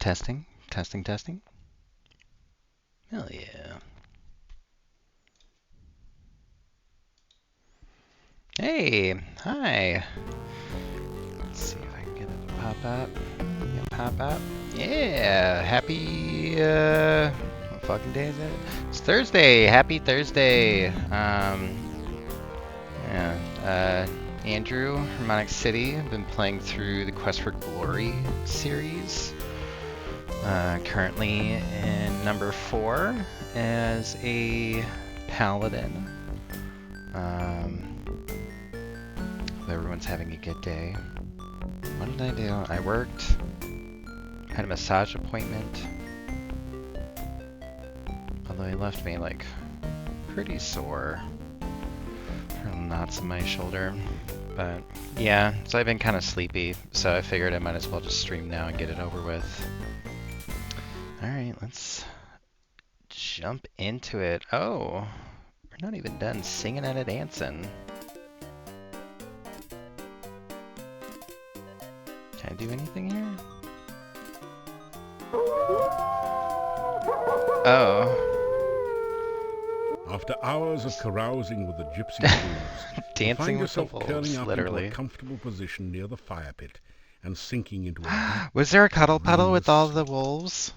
Testing, testing, testing. Hell yeah. Hey, hi. Let's see if I can get it to pop up. Yeah, pop up. Yeah, happy, what fucking day is it? It's Thursday. Happy Thursday. Andrew, Harmonic City. I've been playing through the Quest for Glory series. Currently in number 4 as a paladin. Hope everyone's having a good day. What did I do? I worked, had a massage appointment. Although he left me like pretty sore. Knots in my shoulder. But yeah, so I've been kind of sleepy, so I figured I might as well just stream now and get it over with. Alright, let's jump into it. Oh, we're not even done singing and dancing. Can I do anything here? Oh. After hours of carousing with the gypsy wolves, you Dancing find with the yourself curling wolves, up literally. into a comfortable position near the fire pit and sinking into a Was there a cuddle puddle with all dreamless the wolves?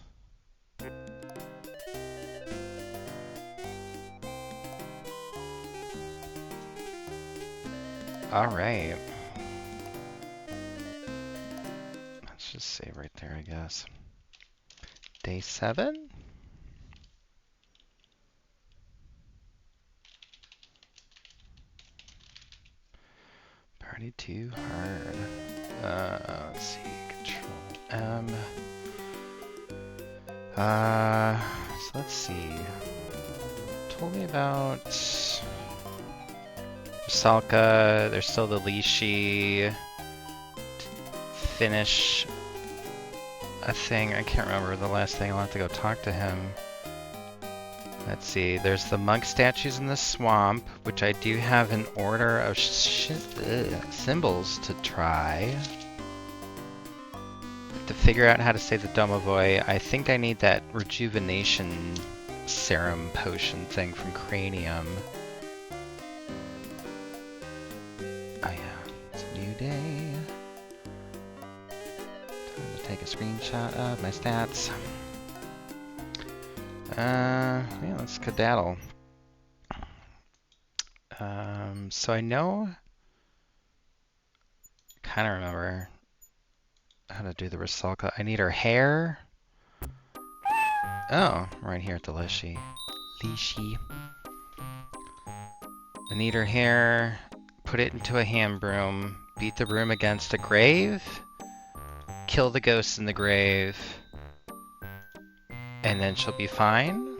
Alright. Let's just save right there, I guess. Day 7? Party too hard. Let's see, Control M. So let's see. Told me about Salka. There's still the Lishi. Finish a thing. I can't remember the last thing. I'll have to go talk to him. Let's see. There's the monk statues in the swamp, which I do have an order of symbols to try. To figure out how to say the Domovoy, I think I need that rejuvenation serum potion thing from Cranium. Oh yeah, it's a new day. Time to take a screenshot of my stats. Yeah, let's skedaddle. So I know, kind of remember how to do the Rusalka. I need her hair. Oh, right here at the Lishi. I need her hair, put it into a hand broom, beat the broom against a grave, kill the ghost in the grave, and then she'll be fine.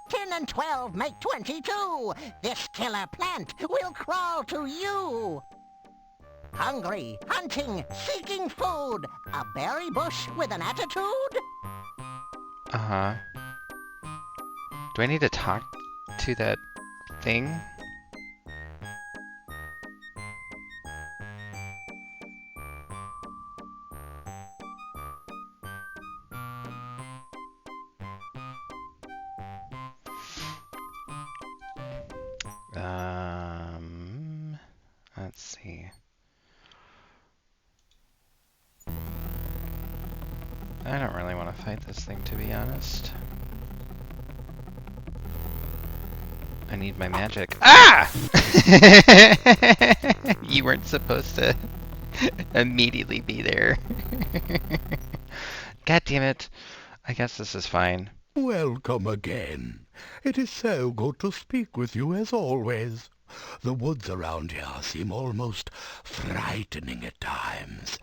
10 and 12 make 22. This killer plant will crawl to you. Hungry, hunting, seeking food. A berry bush with an attitude? Uh-huh. Do I need to talk to that thing? Let's see. I don't really want to fight this thing, to be honest. I need my magic. Ah! You weren't supposed to immediately be there. God damn it. I guess this is fine. Welcome again. It is so good to speak with you as always. The woods around here seem almost frightening at times.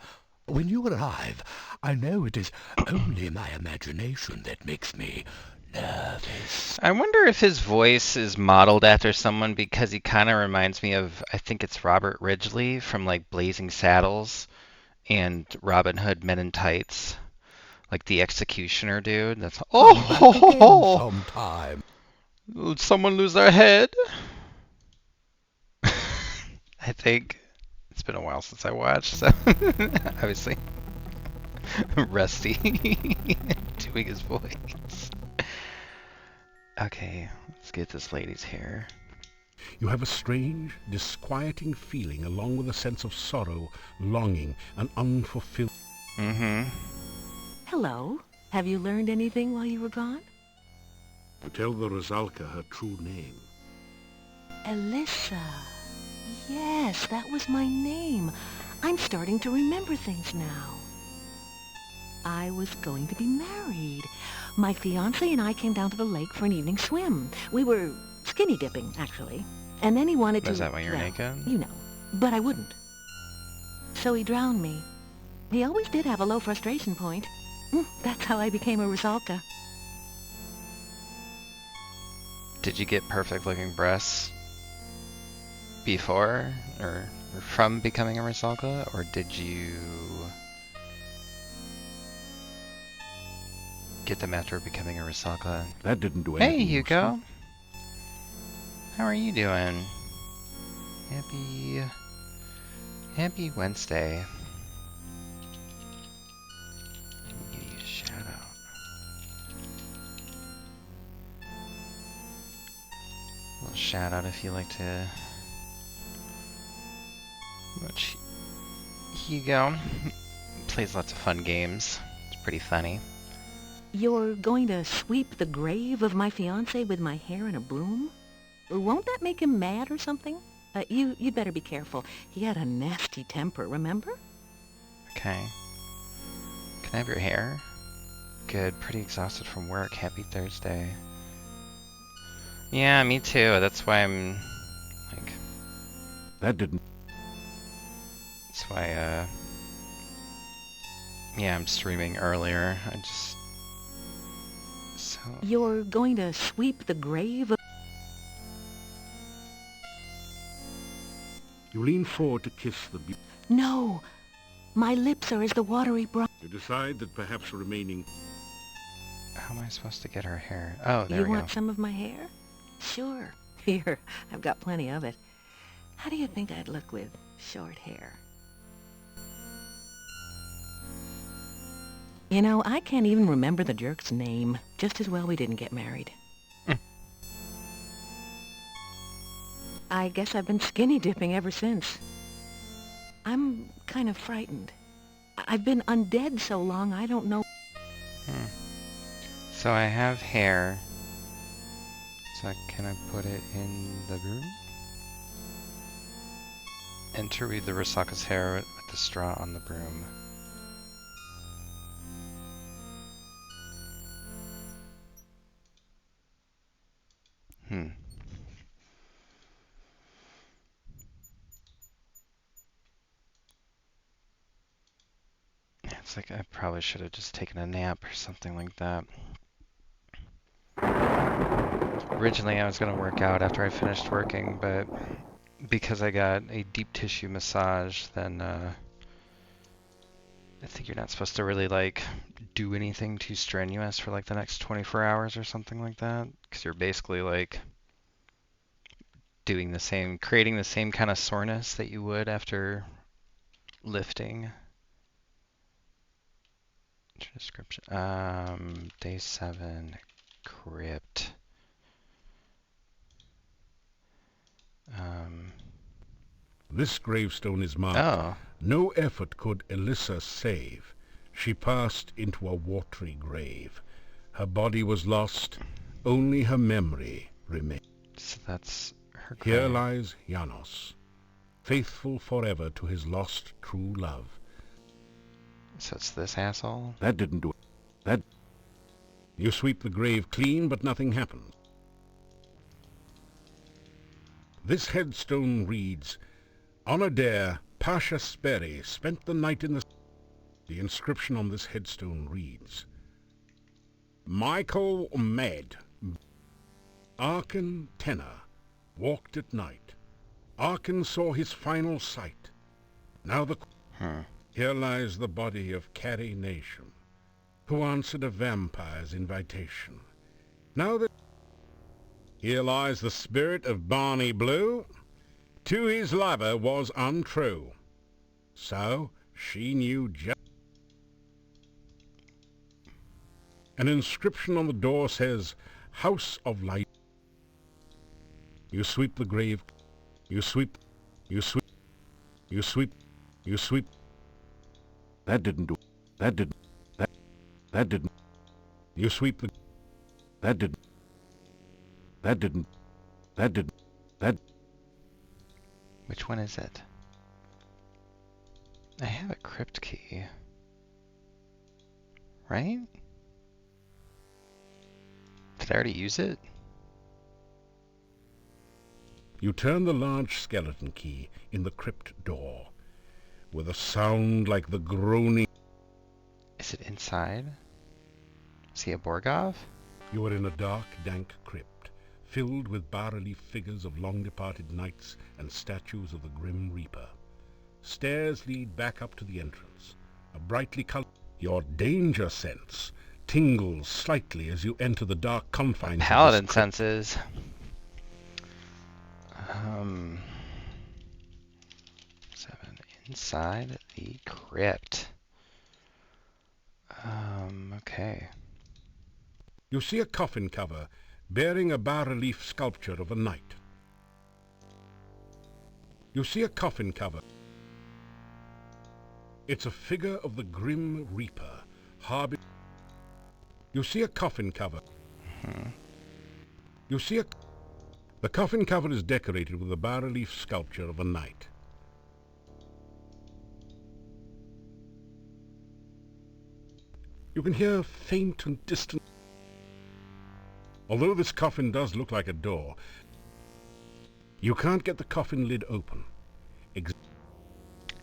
When you arrive, I know it is only my imagination that makes me nervous. I wonder if his voice is modeled after someone, because he kind of reminds me of, I think it's Robert Ridgely from like Blazing Saddles and Robin Hood Men in Tights. Like the executioner dude. That's Sometime. Did someone lose their head? I think. It's been a while since I watched, so obviously Rusty doing his voice. Okay, let's get this lady's hair. You have a strange, disquieting feeling along with a sense of sorrow, longing, and unfulfilled... Mm-hmm. Hello. Have you learned anything while you were gone? Tell the Rusalka her true name. Elissa. Yes, that was my name. I'm starting to remember things now. I was going to be married. My fiancé and I came down to the lake for an evening swim. We were skinny dipping, actually. And then he wanted to... Is that why you're well, naked? You know. But I wouldn't. So he drowned me. He always did have a low frustration point. That's how I became a Rusalka. Did you get perfect looking breasts before or from becoming a Rusalka, or did you get them after becoming a Rusalka? That didn't do Hey, anything. Hugo. How are you doing? Happy Wednesday. Give you a shout out. A little shout out if you like to watch Hugo. Plays lots of fun games. It's pretty funny. You're going to sweep the grave of my fiancé with my hair in a broom? Won't that make him mad or something? You'd better be careful. He had a nasty temper, remember? Okay. Can I have your hair? Good. Pretty exhausted from work. Happy Thursday. Yeah, me too. That's why I'm like... That didn't... That's why, yeah, I'm streaming earlier. I just... So... You're going to sweep the grave of... You lean forward to kiss the... No! My lips are as the watery brine. You decide that perhaps remaining... How am I supposed to get her hair? Oh, there You we go. want some of my hair? Sure. Here, I've got plenty of it. How do you think I'd look with short hair? You know, I can't even remember the jerk's name. Just as well we didn't get married. I guess I've been skinny dipping ever since. I'm kind of frightened. I've been undead so long I don't know... So I have hair. So can I put it in the room? Interweave the Rusaka's hair with the straw on the broom. It's like I probably should have just taken a nap or something like that. Originally I was going to work out after I finished working, but because I got a deep tissue massage, then I think you're not supposed to really like do anything too strenuous for like the next 24 hours or something like that, because you're basically like doing the same, creating the same kind of soreness that you would after lifting. Description. Day 7, crypt. This gravestone is marked. Oh. No effort could Elissa save. She passed into a watery grave. Her body was lost. Only her memory remained. So that's her Here grave. lies Janos, faithful forever to his lost true love. So it's this asshole? That didn't do it. That... You sweep the grave clean, but nothing happens. This headstone reads, On a dare, Pasha Sperry spent the night in the... The inscription on this headstone reads, Michael Med, Arkin Tenor, walked at night. Arkin saw his final sight. Now the... Here lies the body of Carrie Nation, who answered a vampire's invitation. Now that... Here lies the spirit of Barney Blue. To his lover was untrue. So she knew just... An inscription on the door says, House of Light. You sweep the grave. You sweep. You sweep. You sweep. You sweep. That didn't do. That didn't. That didn't. You sweep the... That didn't. That didn't. That didn't. That... Which one is it? I have a crypt key. Right? Did I already use it? You turn the large skeleton key in the crypt door, with a sound like the groaning... Is it inside? Is he a Borgov? You are in a dark, dank crypt, filled with bas-relief figures of long-departed knights and statues of the Grim Reaper. Stairs lead back up to the entrance. A brightly colored... Your danger sense tingles slightly as you enter the dark confines Paladin of this crypt. senses. 7 inside the crypt. Okay. You see a coffin cover bearing a bas-relief sculpture of a knight. You see a coffin cover. It's a figure of the Grim Reaper, harboring... You see a coffin cover. You see a... The coffin cover is decorated with a bas-relief sculpture of a knight. You can hear faint and distant... Although this coffin does look like a door, you can't get the coffin lid open.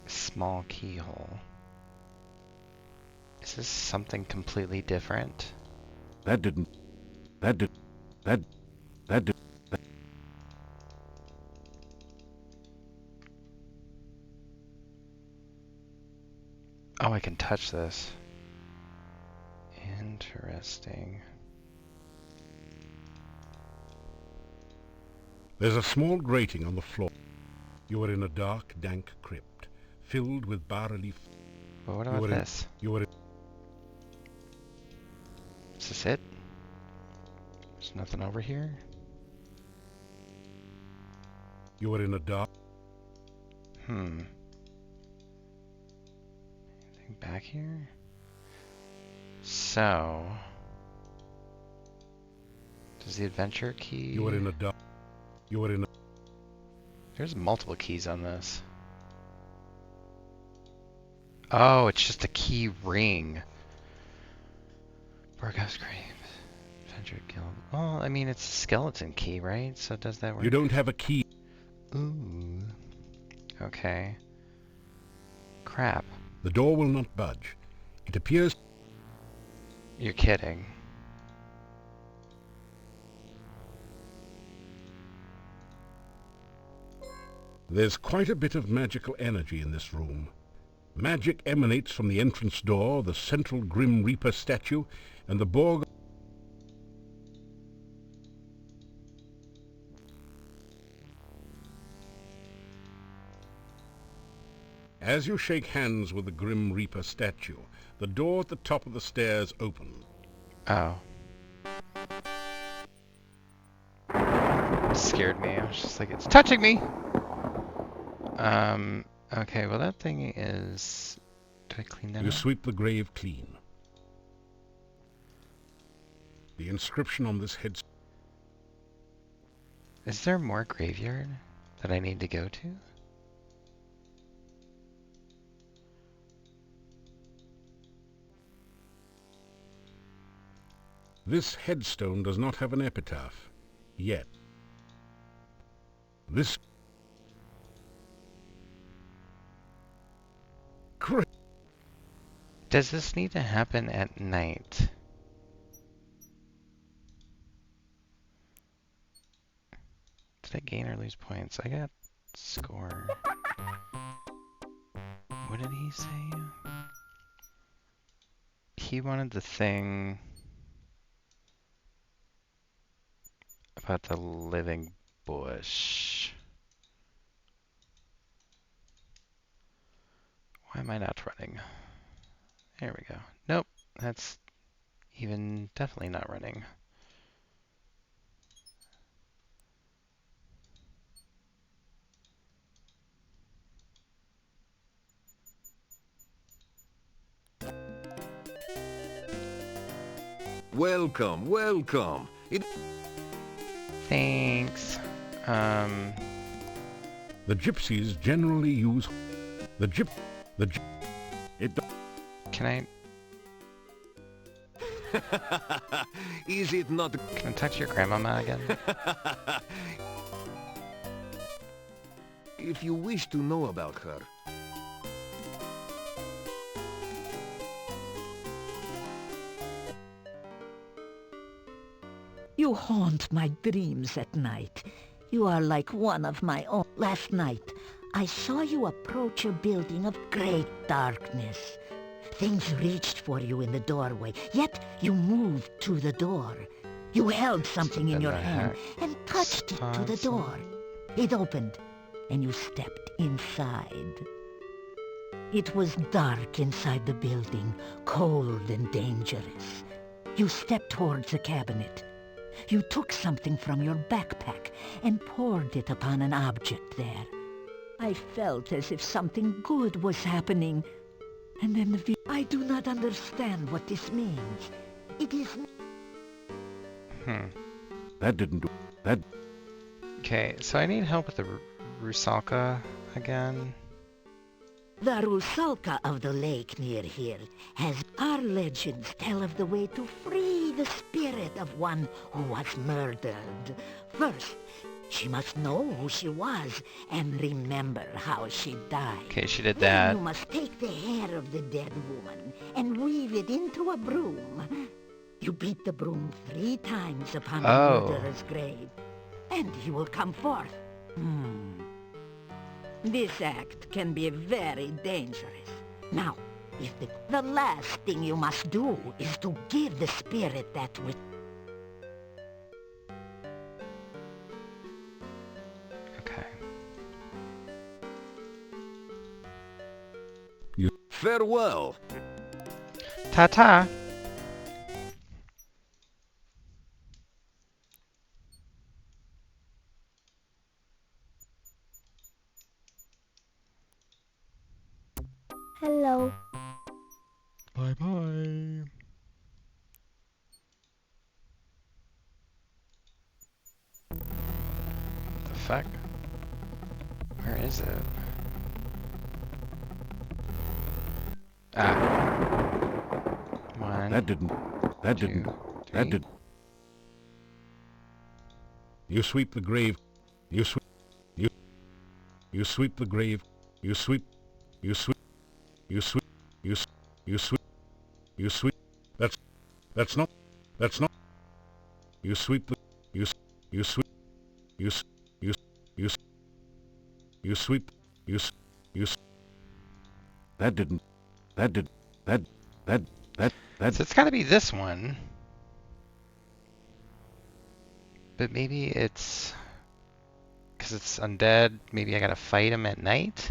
Small keyhole. Is this something completely different? That didn't... That did... That did... Oh, I can touch this. Interesting. There's a small grating on the floor. You are in a dark, dank crypt, filled with bas-relief... Well, what about this? You are in... Is this it? There's nothing over here? You are in a dark... Anything back here? So... Does the adventure key... You are in a dark... You are in a... There's multiple keys on this. Oh, it's just a key ring. Borgov's Grave. Adventure Guild. Well, I mean, it's a skeleton key, right? So does that work? You don't have a key. Ooh. Okay. Crap. The door will not budge. It appears... You're kidding. There's quite a bit of magical energy in this room. Magic emanates from the entrance door, the central Grim Reaper statue, and the Borg... As you shake hands with the Grim Reaper statue, the door at the top of the stairs opens. Oh. Scared me. I was just like, it's touching me! Okay, well that thing is... Did I clean that You up? sweep the grave clean. The inscription on this head... Is there more graveyard that I need to go to? This headstone does not have an epitaph. Yet. This... Does this need to happen at night? Did I gain or lose points? I got score. What did he say? He wanted the thing about the living bush. Why am I not running? There we go. Nope, that's even definitely not running. Welcome, welcome. Thanks. The gypsies generally use Can I Is it not? can I talk to your grandmama again? If you wish to know about her. You haunt my dreams at night. You are like one of my own. Last night, I saw you approach a building of great darkness. Things reached for you in the doorway, yet you moved to the door. You held something in your hand and touched it to the door. It opened, and you stepped inside. It was dark inside the building, cold and dangerous. You stepped towards a cabinet. You took something from your backpack and poured it upon an object there. I felt as if something good was happening. And then I do not understand what this means. It is... That didn't do... That... Okay, so I need help with the Rusalka again. The Rusalka of the lake near here has our legends tell of the way to free the spirit of one who was murdered. First, she must know who she was and remember how she died. Okay, she did Then that. you must take the hair of the dead woman and weave it into a broom. You beat the broom 3 times upon the murderer's grave, and he will come forth. This act can be very dangerous. Now, if the last thing you must do is to give the spirit that which... Okay. Farewell. Ta-ta! Hello. Bye-bye. The fuck? Where is it? Ah. One. That didn't... That didn't... two, That three. did... You sweep the grave. You sweep... You sweep the grave. You sweep... You sweep... You sweep... You sweep... You sweep... That's not... You sweep the... You sweep... You sweep... That didn't... That did... That... So it's gotta be this one. But maybe it's... because it's undead, maybe I gotta fight him at night?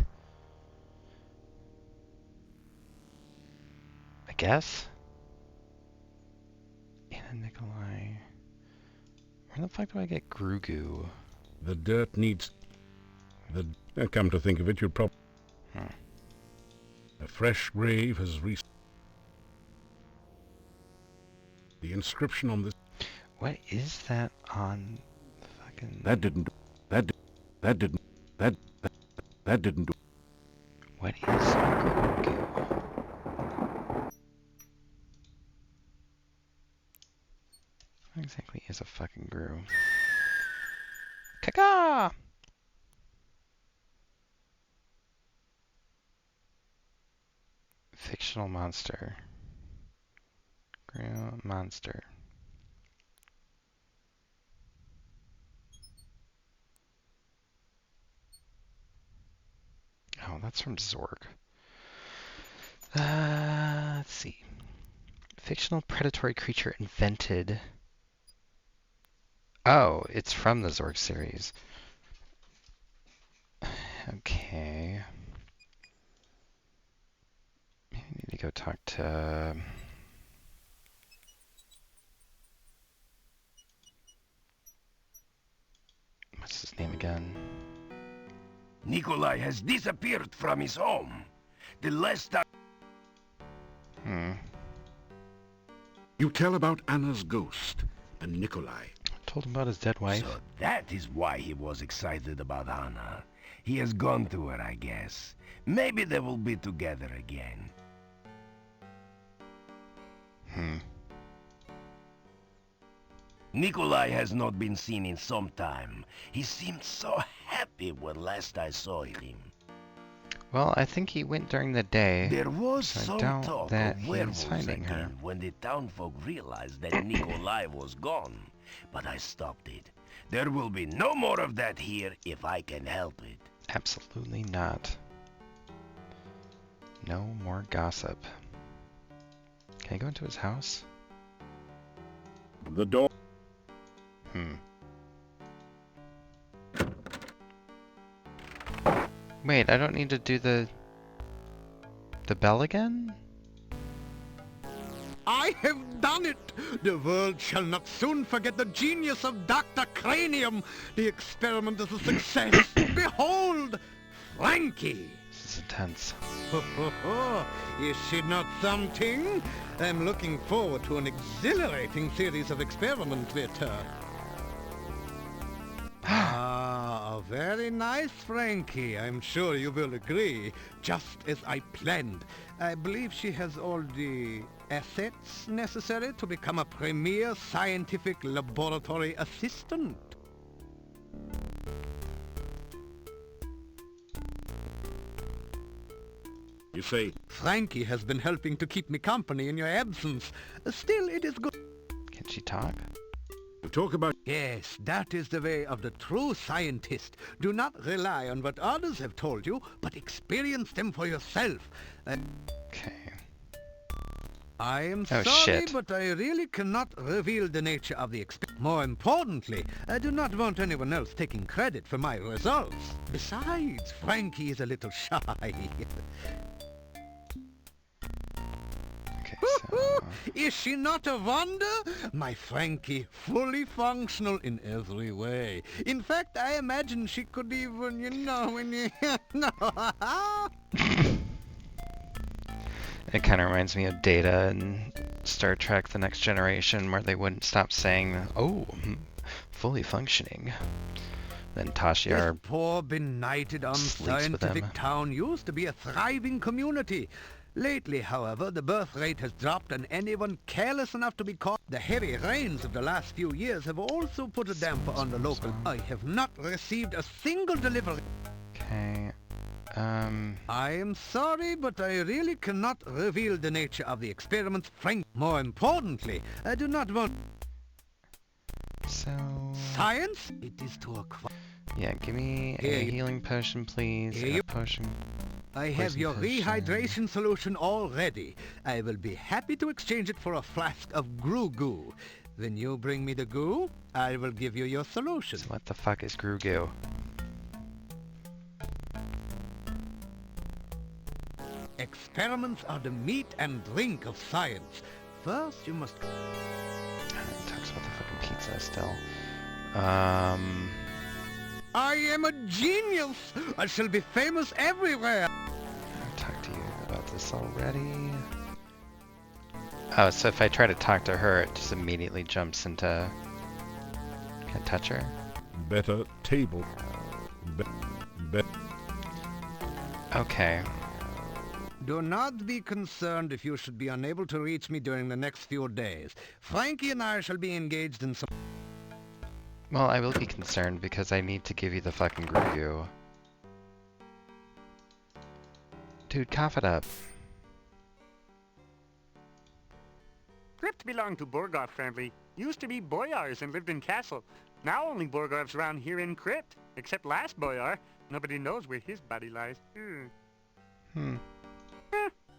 I guess? Anna Nikolai... Where the fuck do I get Grugu? The dirt needs... Come to think of it, you'll probably... A fresh grave has the inscription on this... What is that on the fucking... That didn't... That didn't... That didn't... What is Grugu? What exactly is a fucking Gru? Kaka! Fictional monster. Gru monster. Oh, that's from Zork. Let's see. Fictional predatory creature invented. Oh, it's from the Zork series. Okay. talk to... What's his name again? Nikolai has disappeared from his home. The last time... You tell about Anna's ghost and Nikolai. Told him about his dead wife. So that is why he was excited about Anna. He has gone to her, I guess. Maybe they will be together again. Nikolai has not been seen in some time. He seemed so happy when last I saw him. Well, I think he went during the day. There was So I some doubt talk that of he's werewolves finding her. again when the townfolk realized that Nikolai was gone. But I stopped it. There will be no more of that here if I can help it. Absolutely not. No more gossip. Can I go into his house? The door. Wait, I don't need to do the bell again? I have done it! The world shall not soon forget the genius of Dr. Cranium. The experiment is a success. Behold, Frankie! This is intense. Is she not something? I'm looking forward to an exhilarating series of experiments with her. A very nice Frankie. I'm sure you will agree. Just as I planned. I believe she has all the assets necessary to become a premier scientific laboratory assistant. You say, Frankie has been helping to keep me company in your absence. Still, it is good. Can she talk? you talk about... Yes, that is the way of the true scientist. Do not rely on what others have told you, but experience them for yourself. Okay. I am Oh, sorry, shit. but I really cannot reveal the nature of the experiment. More importantly, I do not want anyone else taking credit for my results. Besides, Frankie is a little shy. Okay, so... Is she not a wonder? My Frankie, fully functional in every way. In fact, I imagine she could even, no. It kind of reminds me of Data in Star Trek The Next Generation, where they wouldn't stop saying, oh, fully functioning. Then This Tashiar poor, benighted, sleeps with unscientific him. town used to be a thriving community. Lately, however, the birth rate has dropped and anyone careless enough to be caught. The heavy rains of the last few years have also put a damper on the local... I have not received a single delivery. Okay. I am sorry, but I really cannot reveal the nature of the experiment. More importantly, I do not want... So... Science? It is to acquire... Yeah, give me Here a you- healing potion, please. Here And you- a potion. I have Poison your potion. rehydration solution all ready. I will be happy to exchange it for a flask of Groo Goo. When you bring me the goo, I will give you your solution. So what the fuck is Grugu? Experiments are the meat and drink of science. First, you must... It talks about the fucking pizza still. I am a genius! I shall be famous everywhere! I talked to you about this already. Oh, so if I try to talk to her, it just immediately jumps into... Can't touch her? Better table. Okay. Do not be concerned if you should be unable to reach me during the next few days. Frankie and I shall be engaged in some... Well, I will be concerned because I need to give you the fucking Grugu. Dude, cough it up. Crypt belonged to Borgov family. Used to be boyars and lived in castle. Now only Borgovs around here in Crypt. Except last boyar. Nobody knows where his body lies.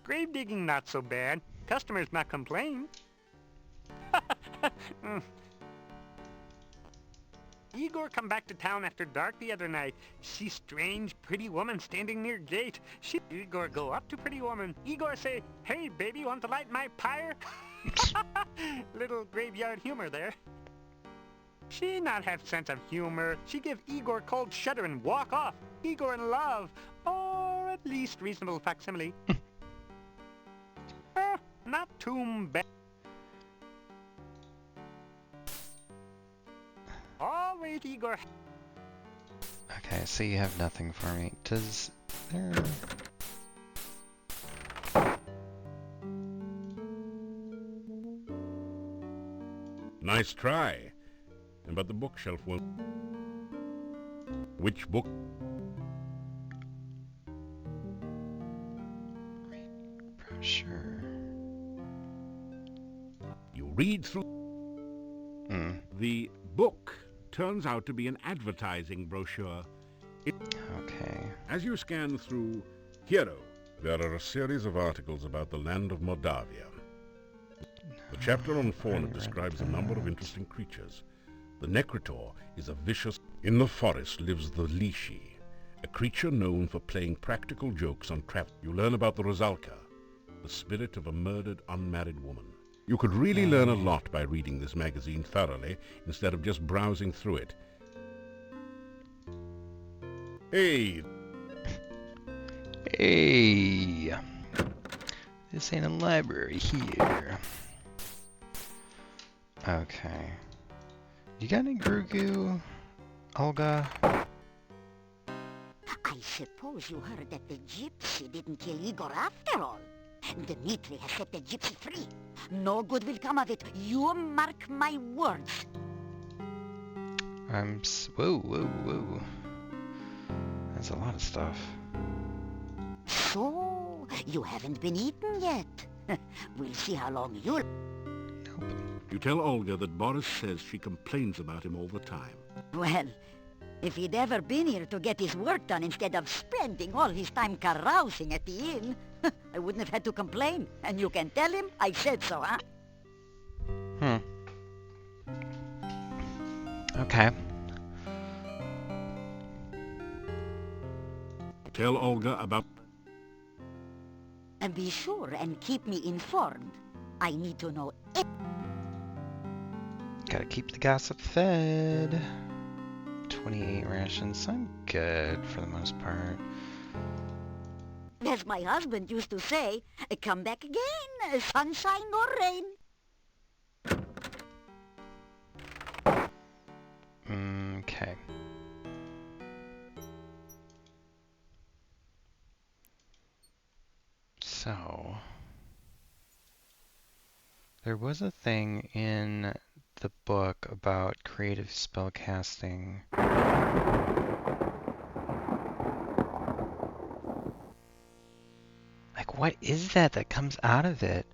Grave digging not so bad. Customers not complain. Igor come back to town after dark the other night. See strange, pretty woman standing near gate. Igor go up to pretty woman. Igor say, "Hey, baby, want to light my pyre?" Little graveyard humor there. She not have sense of humor. She give Igor cold shudder and walk off. Igor in love. Or at least reasonable facsimile. Not too bad. Always Igor. Okay, so you have nothing for me. Does there... Nice try. But the bookshelf won't... Which book? Brochure. You read through... The book turns out to be an advertising brochure. Okay. As you scan through Hero, there are a series of articles about the land of Moldavia. The chapter on fauna describes a number of interesting creatures. The Necritor is a vicious... In the forest lives the Lishi, a creature known for playing practical jokes on travel. You learn about the Rosalka, the spirit of a murdered unmarried woman. You could really learn a lot by reading this magazine thoroughly, instead of just browsing through it. Hey! Hey! This ain't a library here. Okay. You got any Grugu, Olga? I suppose you heard that the gypsy didn't kill Igor after all. Dmitri has set the gypsy free. No good will come of it. You mark my words. Whoa. That's a lot of stuff. So, you haven't been eaten yet. We'll see how long you'll... Nope. You tell Olga that Boris says she complains about him all the time. Well, if he'd ever been here to get his work done instead of spending all his time carousing at the inn, I wouldn't have had to complain. And you can tell him I said so, huh? Okay. Tell Olga about... And be sure and keep me informed. I need to know it. Gotta keep the gossip fed. 28 rations. I'm good for the most part. As my husband used to say, come back again, sunshine or rain. Okay. So, there was a thing in the book about creative spellcasting. Like, what is that comes out of it?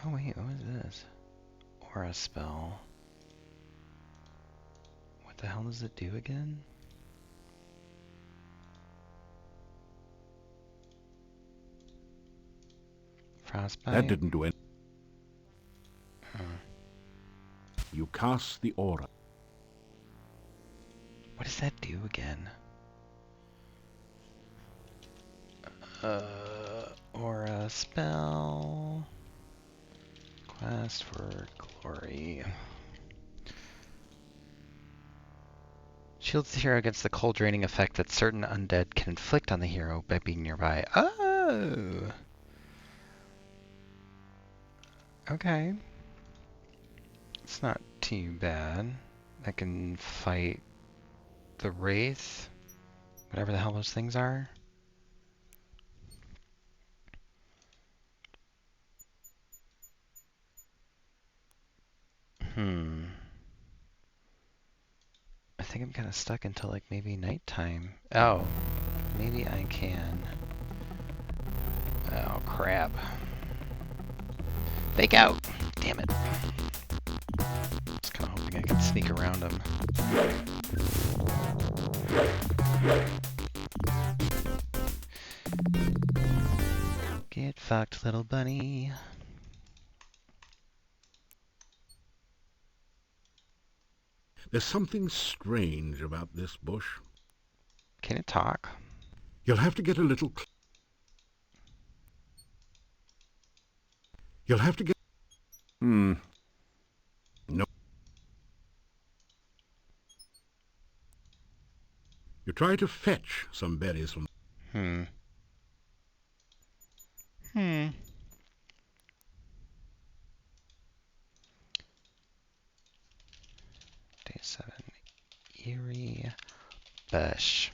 Oh wait, what is this? Aura spell. What the hell does it do again? Frostbite? That didn't do it. You cast the aura. What does that do again? Aura spell. Quest for glory. Shields the hero against the cold draining effect that certain undead can inflict on the hero by being nearby. Oh! Okay. It's not too bad. I can fight the Wraith, whatever the hell those things are. I think I'm kind of stuck until like maybe nighttime. Oh, maybe I can. Oh crap. Fake out! Damn it. Just kind of hoping I can sneak around him. Get fucked, little bunny. There's something strange about this bush. Can it talk? You'll have to get a little... You'll have to get... No. You try to fetch some berries from... Day 7. Eerie bush.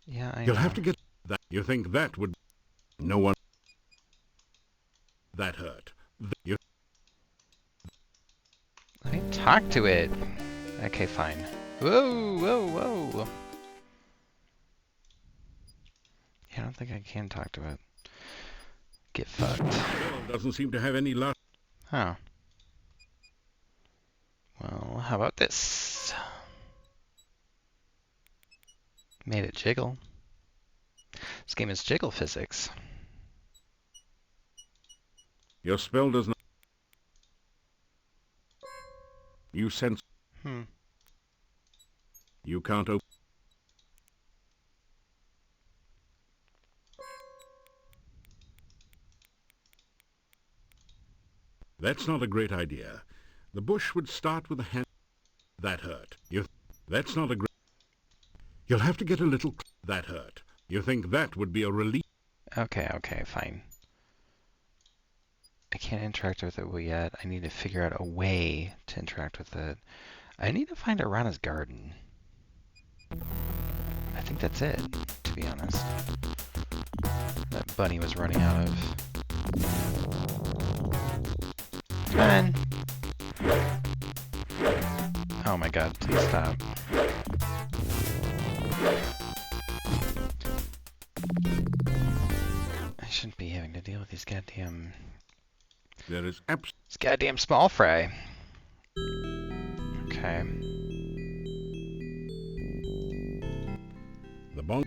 Yeah, I You'll know. have to get that. You think that would... No one... That hurt. You... Let me talk to it. Okay, fine. Whoa, whoa, whoa. Yeah, I don't think I can talk to it. Get fucked. Well, doesn't seem to have any luck. Oh. Well, how about this? Made it jiggle. This game is jiggle physics. Your spell does not... You sense... You can't open... That's not a great idea. The bush would start with a hand... That hurt. That's not a great... You'll have to get a little... That hurt. You think that would be a relief? Okay, fine. I can't interact with it yet. I need to figure out a way to interact with it. I need to find Arana's garden. I think that's it, to be honest. That bunny was running out of... Come on! Oh my god, please stop. I shouldn't be having to deal with these goddamn... There is This goddamn small fry. Okay. The bone...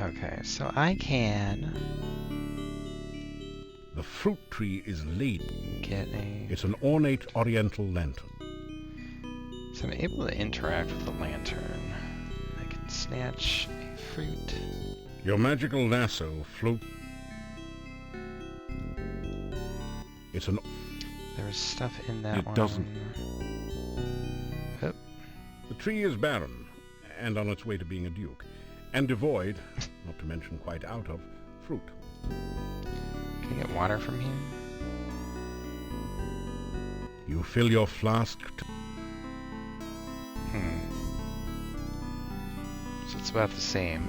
Okay, so I can... The fruit tree is laden. Get a... It's an ornate oriental lantern. So I'm able to interact with the lantern. I can snatch a fruit. Your magical lasso float... It's an... There was stuff in that one. It doesn't. Oh. The tree is barren, and on its way to being a duke, and devoid, not to mention quite out of, fruit. Can I get water from here? You fill your flask to... So it's about the same.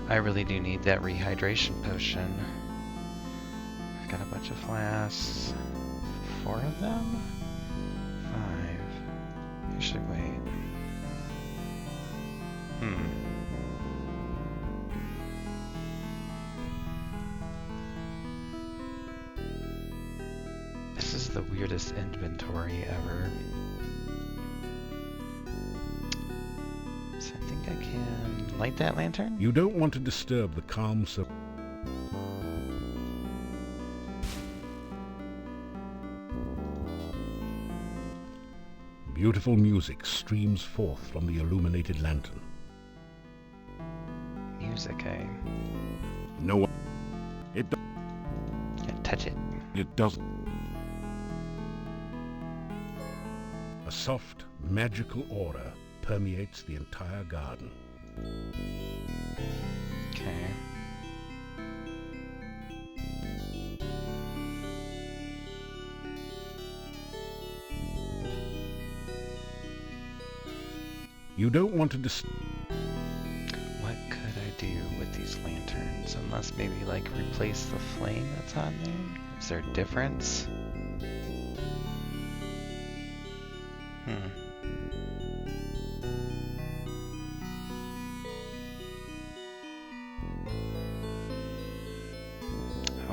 I really do need that rehydration potion. I've got a bunch of flasks. 4 of them? 5. I should wait. This is the weirdest inventory ever. So I think I can light that lantern? You don't want to disturb the calm so... Beautiful music streams forth from the illuminated lantern. Music, eh? No one... It Can't touch it. It doesn't. A soft, magical aura permeates the entire garden. Okay. You don't want to What could I do with these lanterns? Unless maybe like replace the flame that's on there? Is there a difference? Oh,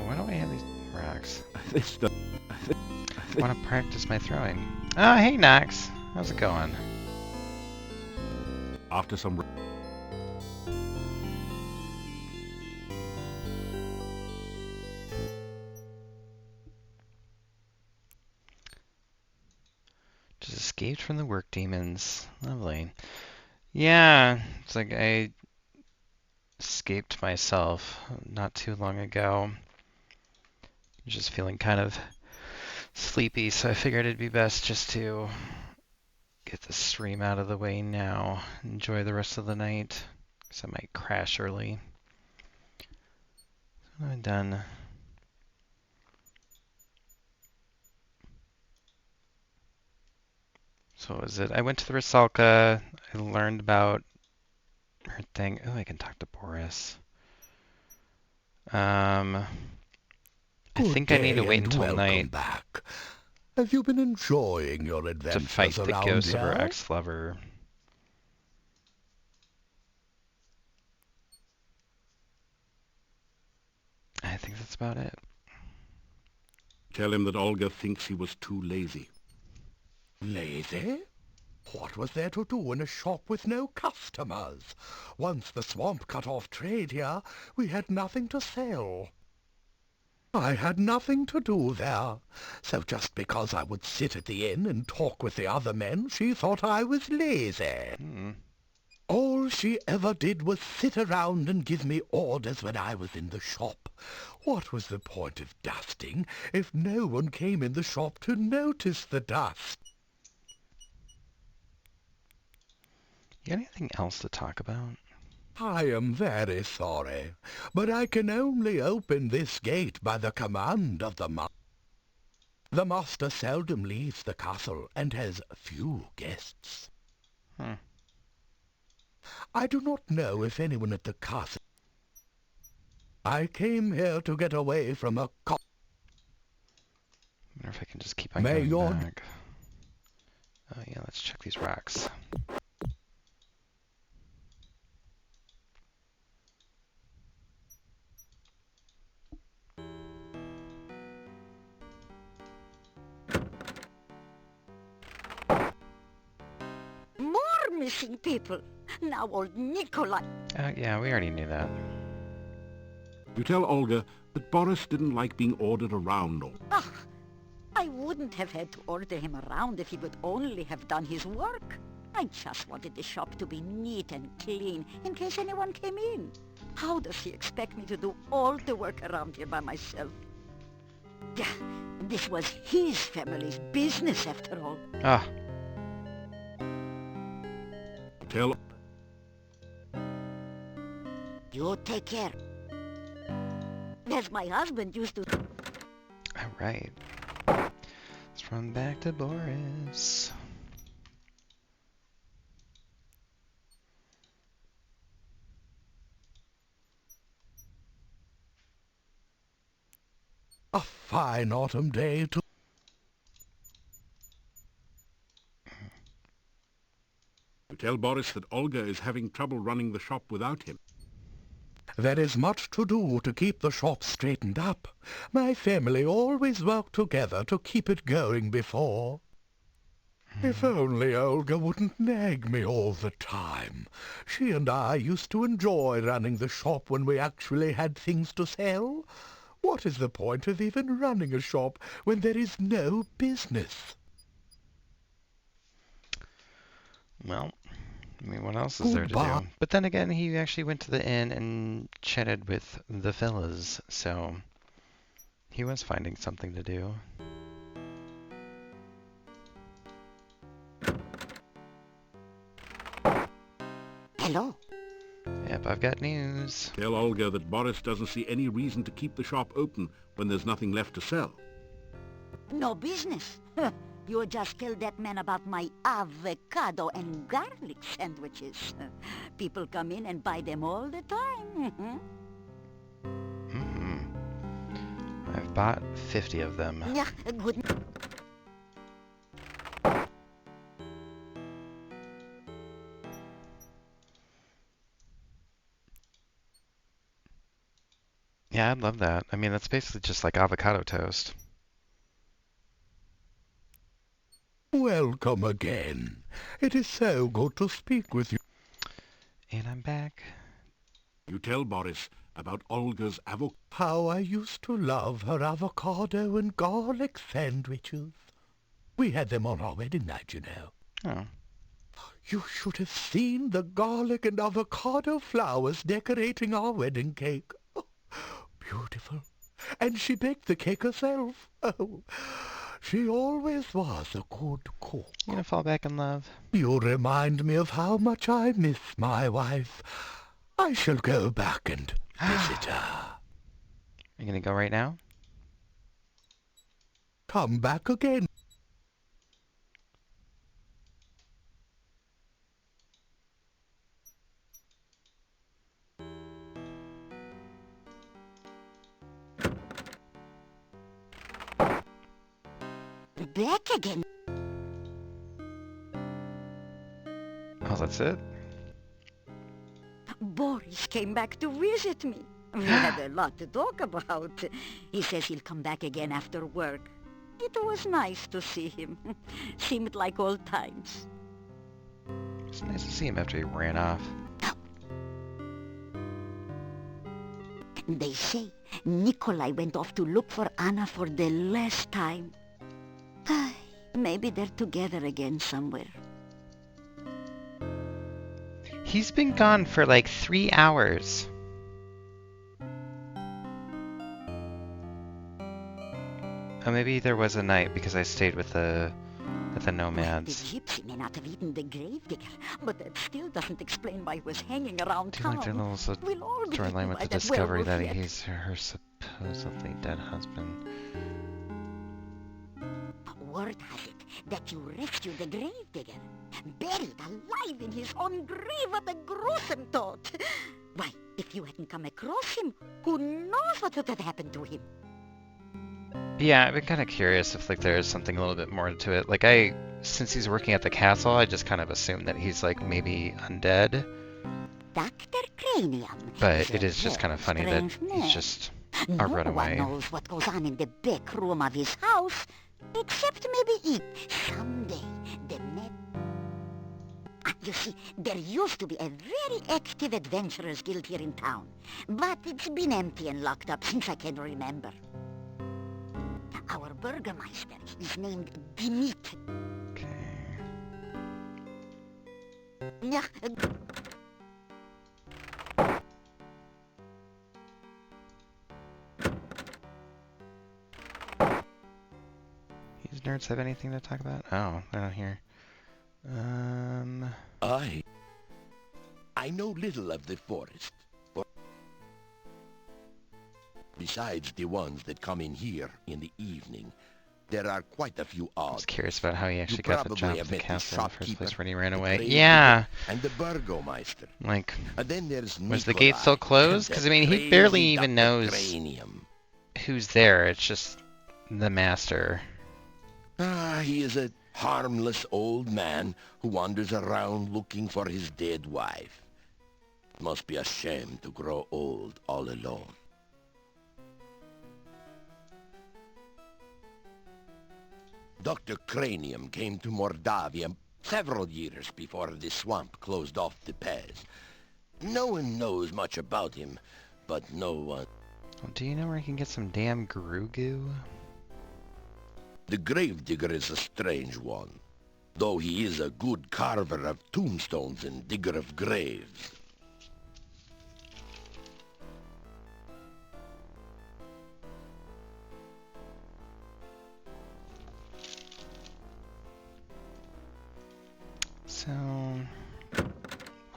why don't I have these rocks? I want to practice my throwing. Oh, hey Nox. How's it going? After some... Just escaped from the work demons. Lovely. Yeah, it's like I escaped myself not too long ago. Just feeling kind of sleepy, so I figured it'd be best just to get the stream out of the way now. Enjoy the rest of the night, because I might crash early. So I'm done. So what was it? I went to the Rusalka. I learned about her thing. Oh, I can talk to Boris. I think I need to wait until night back. Have you been enjoying your to adventures fight the around ghost here? of her ex-lover. I think that's about it. Tell him that Olga thinks he was too lazy. Lazy? What was there to do in a shop with no customers? Once the swamp cut off trade here, we had nothing to sell. I had nothing to do there, so just because I would sit at the inn and talk with the other men, she thought I was lazy. All she ever did was sit around and give me orders when I was in the shop. What was the point of dusting if no one came in the shop to notice the dust? You got anything else to talk about? I am very sorry, but I can only open this gate by the command of the master. The master seldom leaves the castle and has few guests. I do not know if anyone at the castle... I came here to get away from a I wonder if I can just keep on going back. Oh yeah, let's check these rocks. More missing people. Now old Nikolai. Yeah, we already knew that. You tell Olga that Boris didn't like being ordered around. I wouldn't have had to order him around if he would only have done his work. I just wanted the shop to be neat and clean in case anyone came in. How does he expect me to do all the work around here by myself? This was his family's business after all. Tell... You take care. As my husband used to... Alright. Let's run back to Boris. A fine autumn day to... You tell Boris that Olga is having trouble running the shop without him. There is much to do to keep the shop straightened up. My family always worked together to keep it going before. If only Olga wouldn't nag me all the time. She and I used to enjoy running the shop when we actually had things to sell. What is the point of even running a shop when there is no business? Well, I mean, what else is there to do? But then again, he actually went to the inn and chatted with the fellas, so he was finding something to do. Hello. Yep, I've got news. Tell Olga that Boris doesn't see any reason to keep the shop open when there's nothing left to sell. No business. You just tell that man about my avocado and garlic sandwiches. People come in and buy them all the time. I've bought 50 of them. Yeah, good. Yeah, I'd love that. I mean, that's basically just like avocado toast. Welcome again. It is so good to speak with you. And I'm back. You tell Boris about Olga's avocado. How I used to love her avocado and garlic sandwiches. We had them on our wedding night, you know. Oh. You should have seen the garlic and avocado flowers decorating our wedding cake. Oh, beautiful. And she baked the cake herself. Oh, she always was a good cook. You gonna fall back in love? You remind me of how much I miss my wife. I shall go back and visit her. You gonna go right now? Come back again. Back again. Oh, that's it? Boris came back to visit me. We had a lot to talk about. He says he'll come back again after work. It was nice to see him. Seemed like old times. It's nice to see him after he ran off. They say Nikolai went off to look for Anna for the last time. Maybe they're together again somewhere. He's been gone for like 3 hours. Oh, maybe there was a night because I stayed with the nomads. The gypsy may not have eaten the gravedigger, but that still doesn't explain why he was hanging around Do you like town. their little We'll all be storyline eaten with by the that discovery werewolf that yet. he's her supposedly dead husband? Word has it that you rescued the gravedigger, buried alive in his own grave. What a gruesome thought! Why, if you hadn't come across him, who knows what would have happened to him? Yeah, I've been kind of curious if like there is something a little bit more to it. Like since he's working at the castle, I just kind of assumed that he's like maybe undead. Dr. Cranium. But it is just kind of funny that he's just a runaway. No one knows what goes on in the back room of his house, except maybe it. Someday, the net... You see, there used to be a very active adventurers guild here in town, but it's been empty and locked up since I can remember. Our burgermeister is named Dimitri. Okay. Yeah, These nerds have anything to talk about? Oh, they're not here. I know little of the forest. Besides the ones that come in here in the evening, there are quite a few I odd. was curious about how he actually You got the probably job have at the met the castle in the first place shopkeeper, when he ran the away. gravedigger, Yeah! And the burgomeister. Like, And then there's was the Nikolai, gate still closed? and Because, that I mean, he crazy barely even Dr. knows Cranium. who's there. It's just the master. He is a harmless old man who wanders around looking for his dead wife. It must be a shame to grow old all alone. Dr. Cranium came to Mordavia several years before the swamp closed off the pass. No one knows much about him, but no one... Well, do you know where I can get some damn Grugu? The gravedigger is a strange one, though he is a good carver of tombstones and digger of graves. So,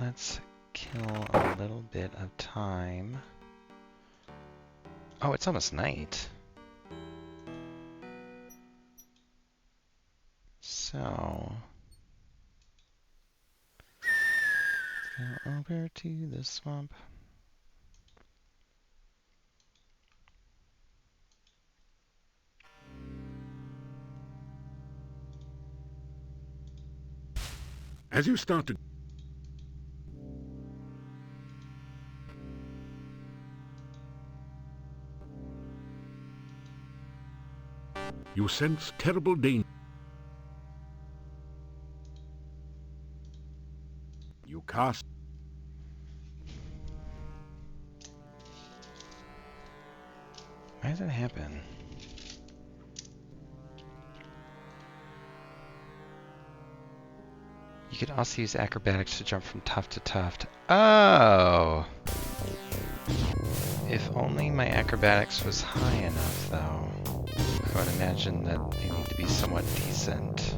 let's kill a little bit of time. Oh, it's almost night. So, let's go over to the swamp. As you start to... You sense terrible danger. You cast... Why does that happen? You could also use acrobatics to jump from tuft to tuft. Oh! If only my acrobatics was high enough, though. I would imagine that they need to be somewhat decent.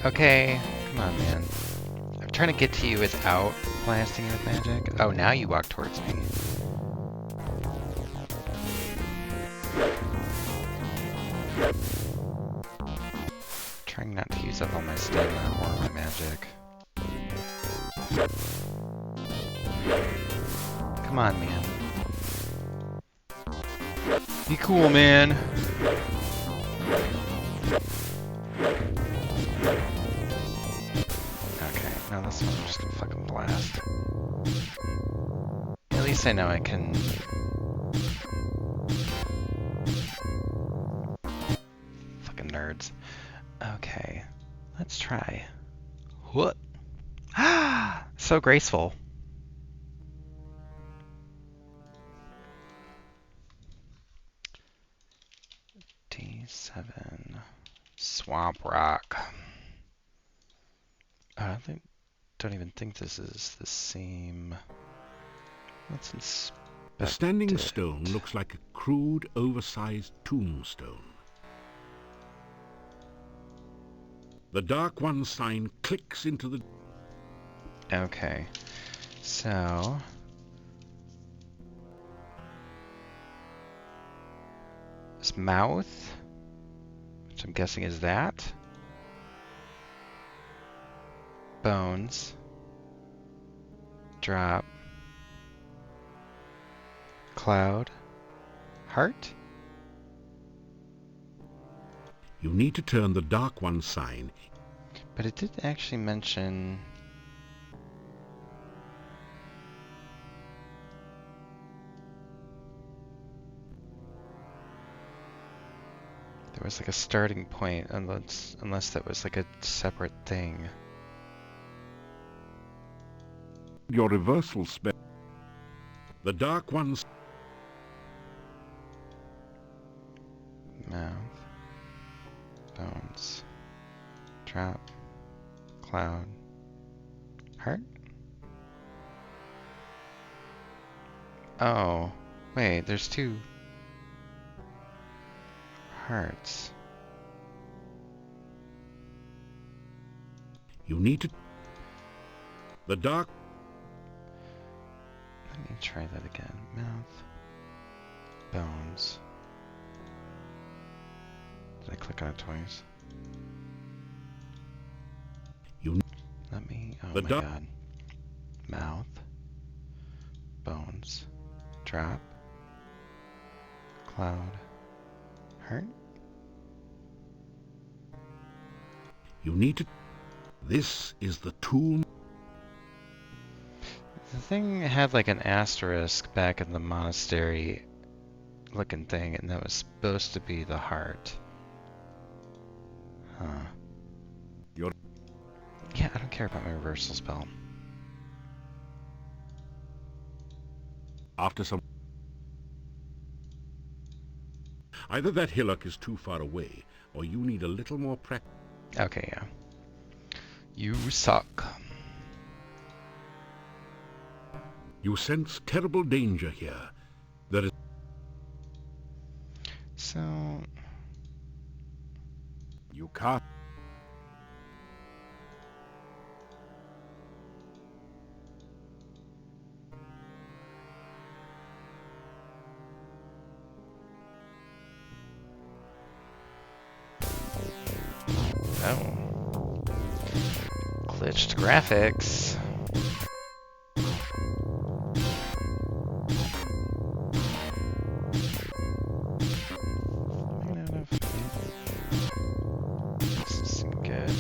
Okay, come on, man. I'm trying to get to you without blasting you with magic. Oh, now you walk towards me. Trying not to use up all my stamina or my magic. Come on, man. Be cool, man. Okay, now this one I'm just gonna fucking blast. At least I know I can... Fucking nerds. Okay, let's try. What? Ah, so graceful. D7 Swamp Rock. Don't even think this is the same. Let's inspect The standing it. stone looks like a crude, oversized tombstone. The Dark One sign clicks into the... Okay, so this mouth, which I'm guessing is that. Bones. Drop. Cloud. Heart? You need to turn the Dark One sign. But it did actually mention... There was like a starting point, unless that was like a separate thing. Your reversal spell. The Dark One's... Mouth. Bones. Drop. Cloud. Heart? Oh. Wait, there's two hearts. You need to... The Dark... Let me try that again. Mouth. Bones. Did I click on it twice? You... Let me... Oh The my dark- god. Mouth. Bones. Drop. Cloud. Heart? You need to... This is the tomb... The thing had like an asterisk back in the monastery looking thing, and that was supposed to be the heart. Huh. Your... Yeah, I don't care about my reversal spell. After some... Either that hillock is too far away, or you need a little more practice. Okay, yeah. You suck. You sense terrible danger here. There is... So... You can't... Oh. Glitched graphics. This isn't good.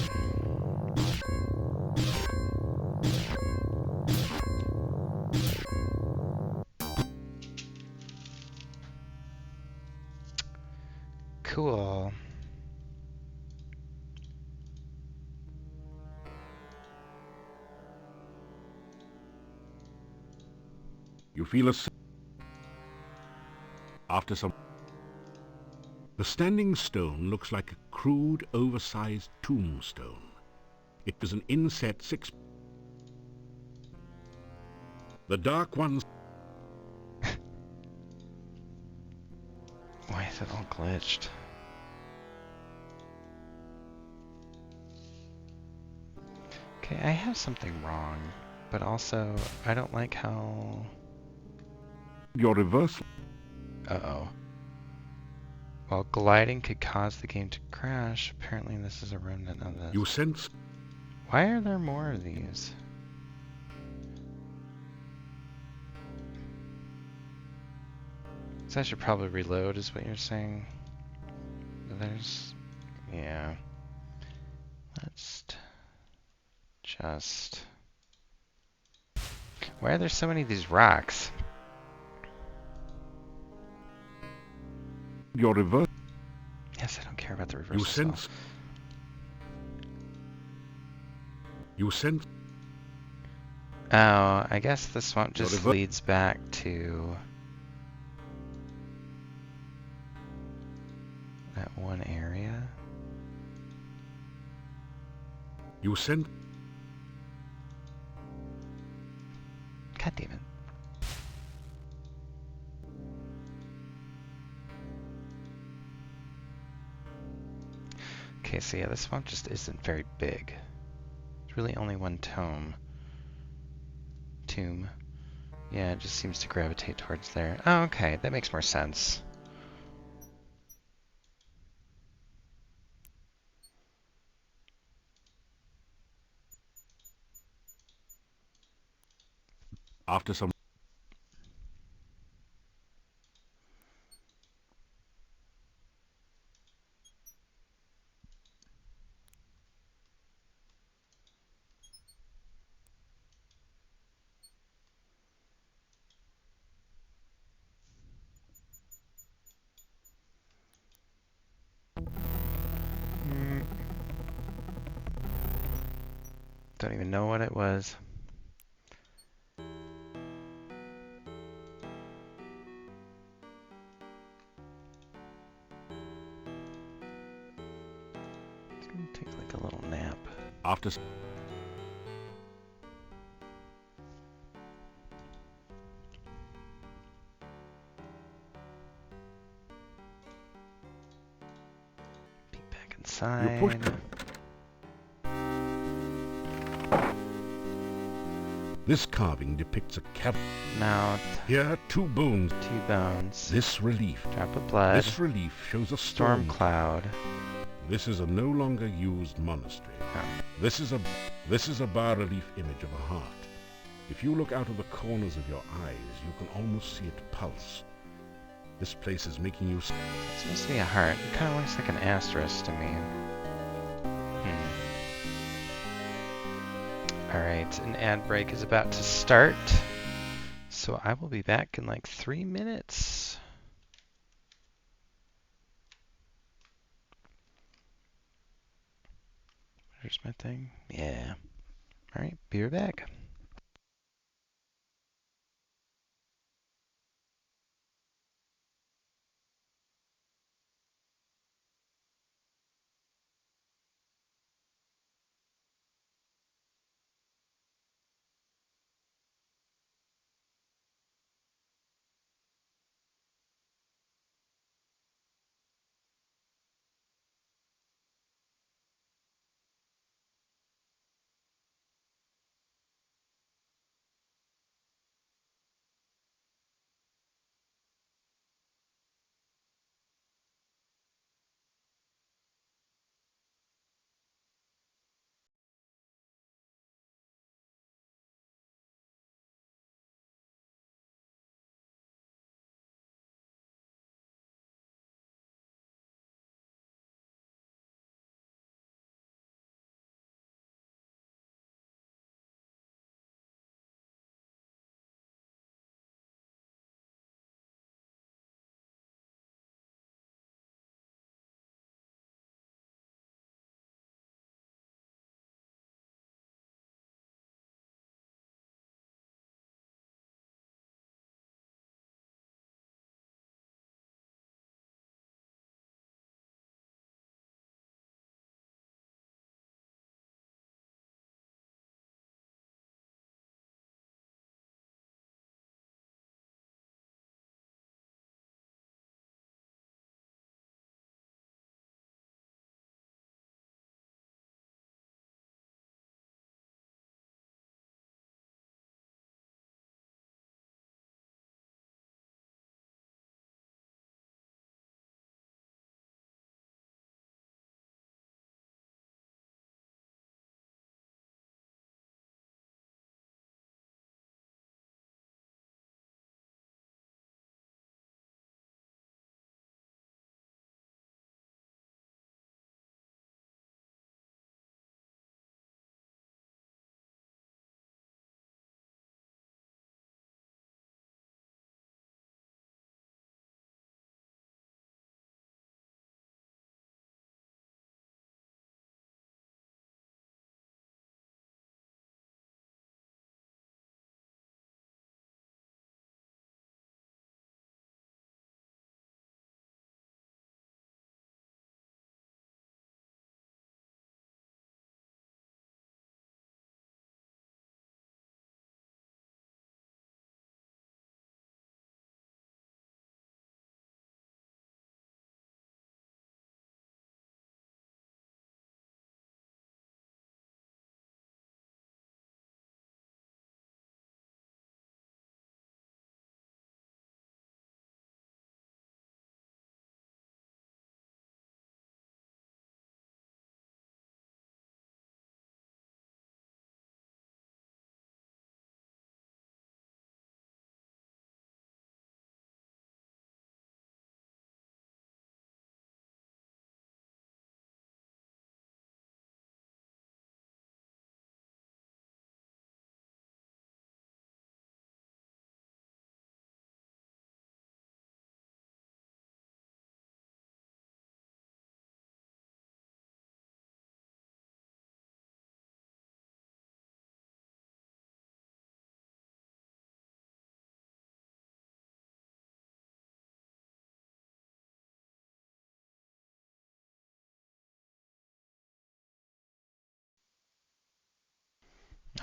Cool. You feel a... After some... The standing stone looks like a crude, oversized tombstone. It was an inset 6. The Dark One's... Why is it all glitched? Okay, I have something wrong, but also I don't like how... Your reversal... Uh-oh. While gliding could cause the game to crash, apparently this is a remnant of this. You sense... Why are there more of these? So I should probably reload is what you're saying? There's... yeah. Let's just... Why are there so many of these rocks? Your reverse... Yes, I don't care about the reversal. You sense... You sense... Oh, I guess the swamp just Whatever. leads back to that one area. You sense... God damn it. Okay, so yeah, the swamp just isn't very big. It's really only one tomb. Yeah, it just seems to gravitate towards there. Oh, okay, that makes more sense. After some... Don't even know what it was. It's gonna take like a little nap. After... Peek back inside. push- This carving depicts a cavern. Mouth, Here, 2 bones. 2 bones, This relief. drop of blood, This relief shows a storm storm. cloud. This is a no longer used monastery. Oh. This is a bas-relief image of a heart. If you look out of the corners of your eyes, you can almost see it pulse. This place is making you... It's supposed to be a heart. It kind of looks like an asterisk to me. Alright, an ad break is about to start. So I will be back in like 3 minutes. Where's my thing? Yeah. Alright, be right back.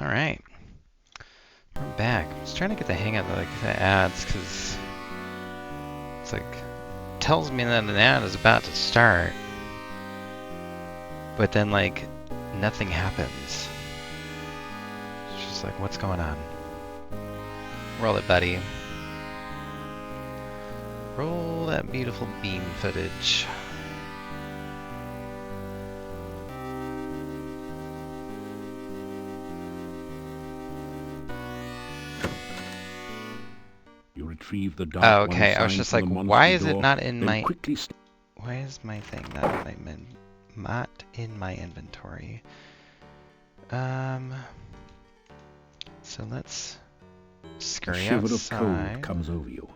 Alright. We're back. I was trying to get the hang of the ads, because it's like, tells me that an ad is about to start, but then like, nothing happens. It's just like, what's going on? Roll it, buddy. Roll that beautiful beam footage. You retrieve the dark Oh, one okay. I was sign just from like, the monster why is it door, not in then my... quickly Why is my thing not in my inventory? So let's a scurry shiver of outside. cold comes over you.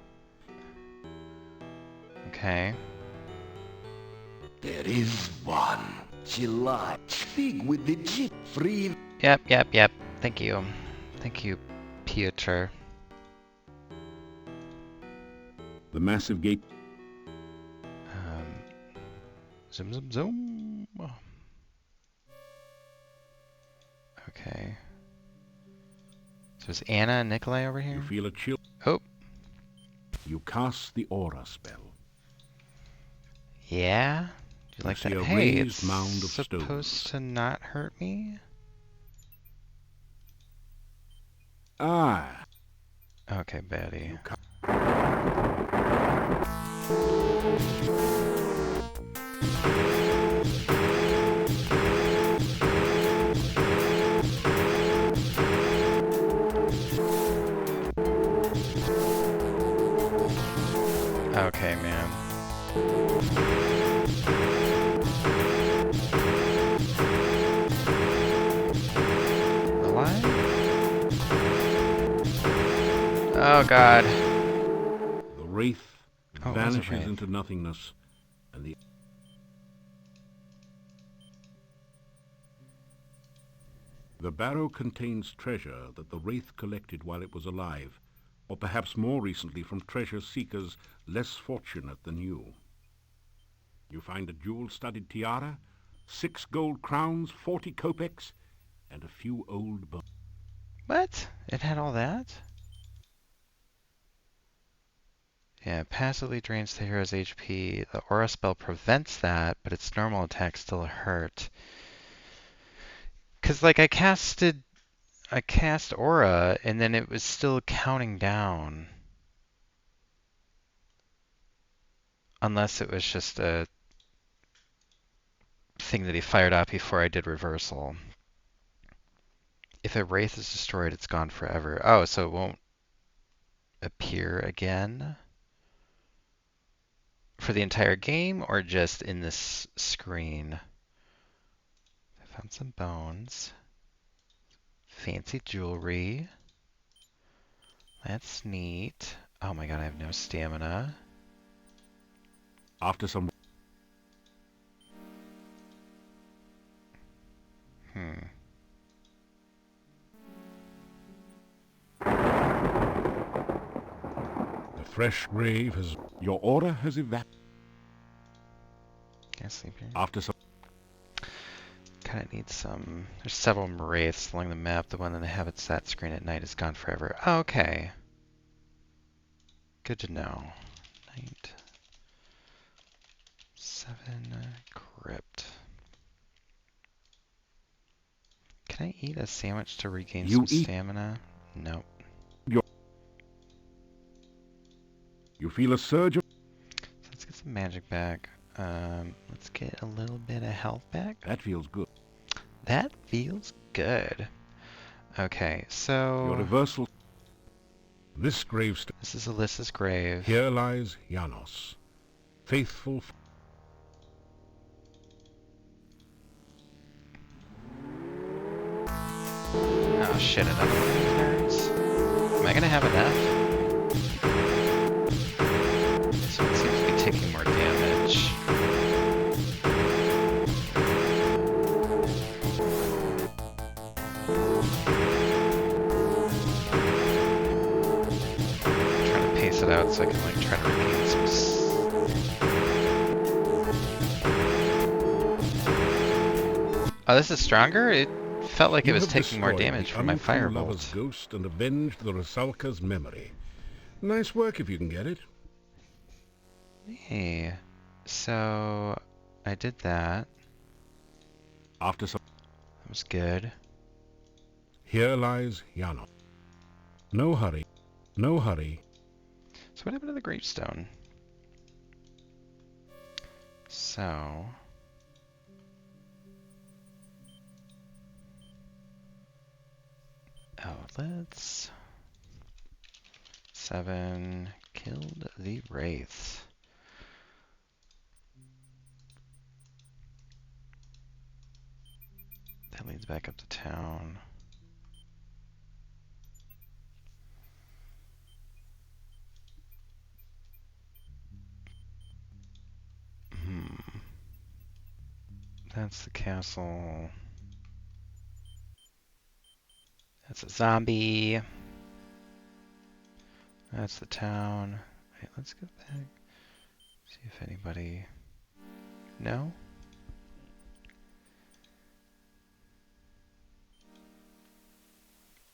Okay. There is one. She lies. Speak with the jit. Free. Yep. Thank you. Thank you, Piotr. The massive gate. Zoom. Okay. So is Anna and Nikolai over here? You feel a chill. Oh. You cast the aura spell. Yeah? Do you like see that? a Hey, raised it's mound of supposed stones. to not hurt me? Ah. Okay, Betty. Okay, man. Alive? Oh god. The wraith Oh, it was a vanishes wraith. into nothingness, and the barrow contains treasure that the wraith collected while it was alive, or perhaps more recently from treasure seekers less fortunate than you. You find a jewel-studded tiara, 6 gold crowns, 40 kopecks, and a few old bones. What? It had all that? Yeah, it passively drains the hero's HP. The aura spell prevents that, but its normal attacks still hurt. Cause like I cast aura, and then it was still counting down. Unless it was just a thing that he fired off before I did reversal. If a wraith is destroyed, it's gone forever. Oh, so it won't appear again? For the entire game, or just in this screen? I found some bones. Fancy jewelry. That's neat. Oh my god, I have no stamina. After some... The fresh grave has... Your aura has evaporated. Can I sleep here? After some... Kinda need some... There's several wraiths along the map. The one that inhabits that screen at night is gone forever. Oh, okay. Good to know. Night. 7 crypt. Can I eat a sandwich to regain some stamina? Nope. You feel a surge of... So let's get some magic back. Let's get a little bit of health back. That feels good. That feels good. Okay, so... Your reversal... This gravestone... This is Alyssa's grave. Here lies Janos. Faithful... Oh shit, another one of these nerds? Am I gonna have enough? So it seems to be taking more damage. I'm trying to pace it out so I can like try to regain some Oh, this is stronger? It felt like it You was have taking more destroyed damage the from my untrue firebolt. lover's ghost and avenged the Rusalka's memory. Nice work if you can get it. Hey, so I did that. After some... That was good. Here lies Janos. No hurry. No hurry. So what happened to the gravestone? So... Oh, let's... 7 killed the wraiths. That leads back up to town. That's the castle. That's a zombie. That's the town. Wait, let's go back. See if anybody... No?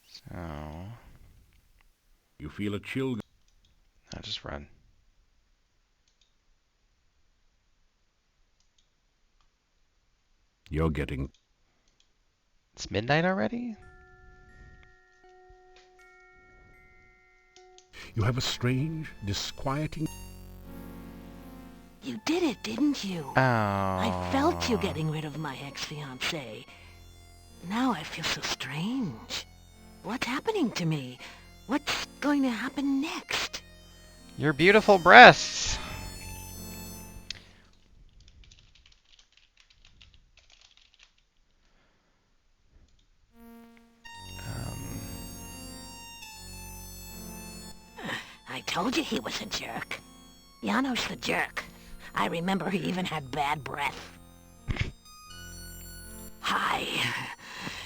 So... You feel a chill... I'll just run. You're getting... It's midnight already? You have a strange, disquieting... You did it, didn't you? Oh. I felt you getting rid of my ex-fiancé. Now I feel so strange. What's happening to me? What's going to happen next? Your beautiful breasts! I told you he was a jerk. Janos the jerk. I remember he even had bad breath. Hi.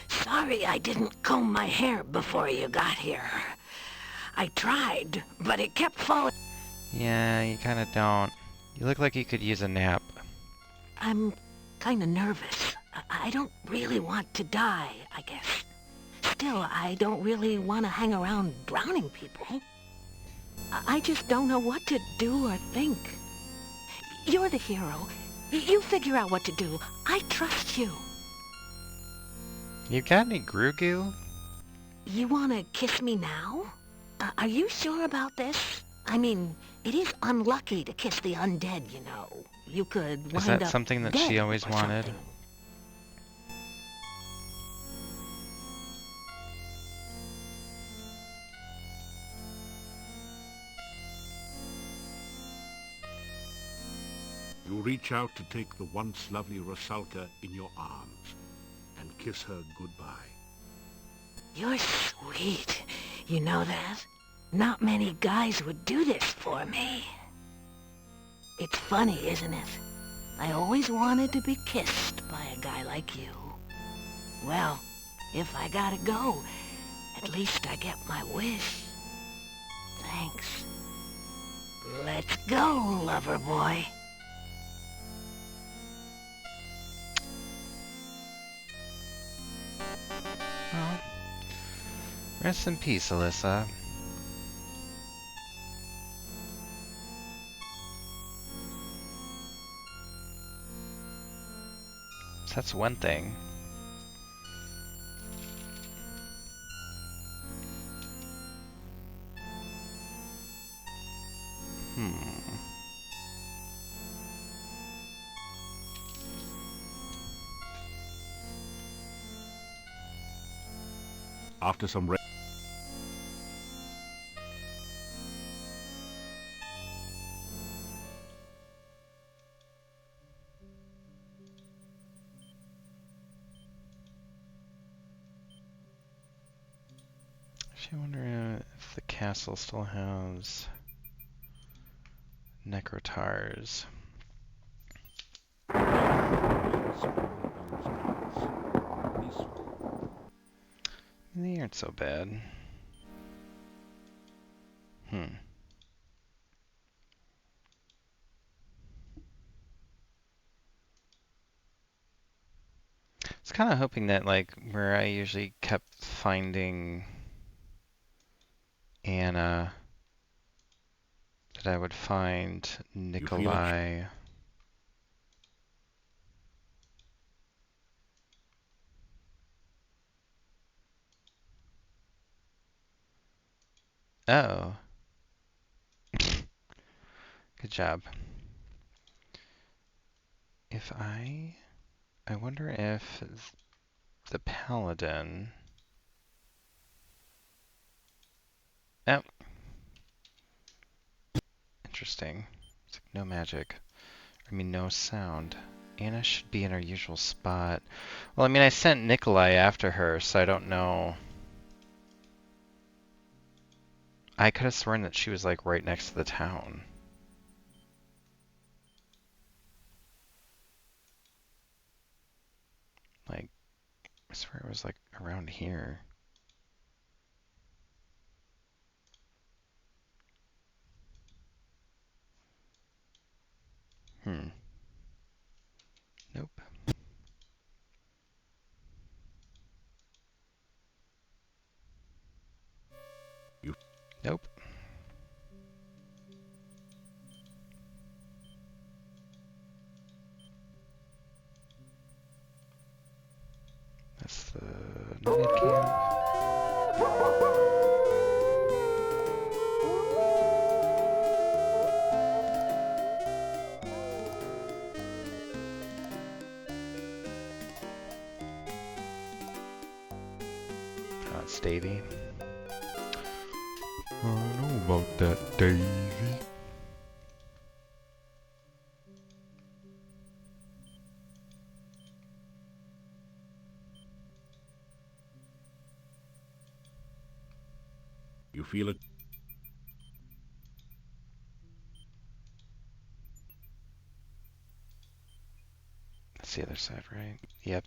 Sorry I didn't comb my hair before you got here. I tried, but it kept falling. Yeah, you kinda don't. You look like you could use a nap. I'm kinda nervous. I don't really want to die, I guess. Still, I don't really want to hang around drowning people. I just don't know what to do or think. You're the hero. You figure out what to do. I trust you. You got any Grugu? You want to kiss me now? Are you sure about this? I mean, it is unlucky to kiss the undead, you know. You could wind Is that up something that dead she always or wanted? something. You reach out to take the once lovely Rusalka in your arms and kiss her goodbye. You're sweet. You know that? Not many guys would do this for me. It's funny, isn't it? I always wanted to be kissed by a guy like you. Well, if I gotta go, at least I get my wish. Thanks. Let's go, lover boy. Well, rest in peace, Alyssa. So that's one thing. After some rest... Actually, I wonder if the castle still has Necrotars. They aren't so bad. was kind of hoping that, like, where I usually kept finding Anna, that I would find Nikolai. Oh. Good job. If I wonder if the paladin. Oh. Interesting. It's like no magic. I mean, no sound. Anna should be in her usual spot. Well, I mean, I sent Nikolai after her, so I don't know. I could have sworn that she was, like, right next to the town. Like, I swear it was, like, around here. Nope. Nope. That's the nomad camp. Oh, it's Davy. I don't know about that, Davy. You feel it? That's the other side, right? Yep.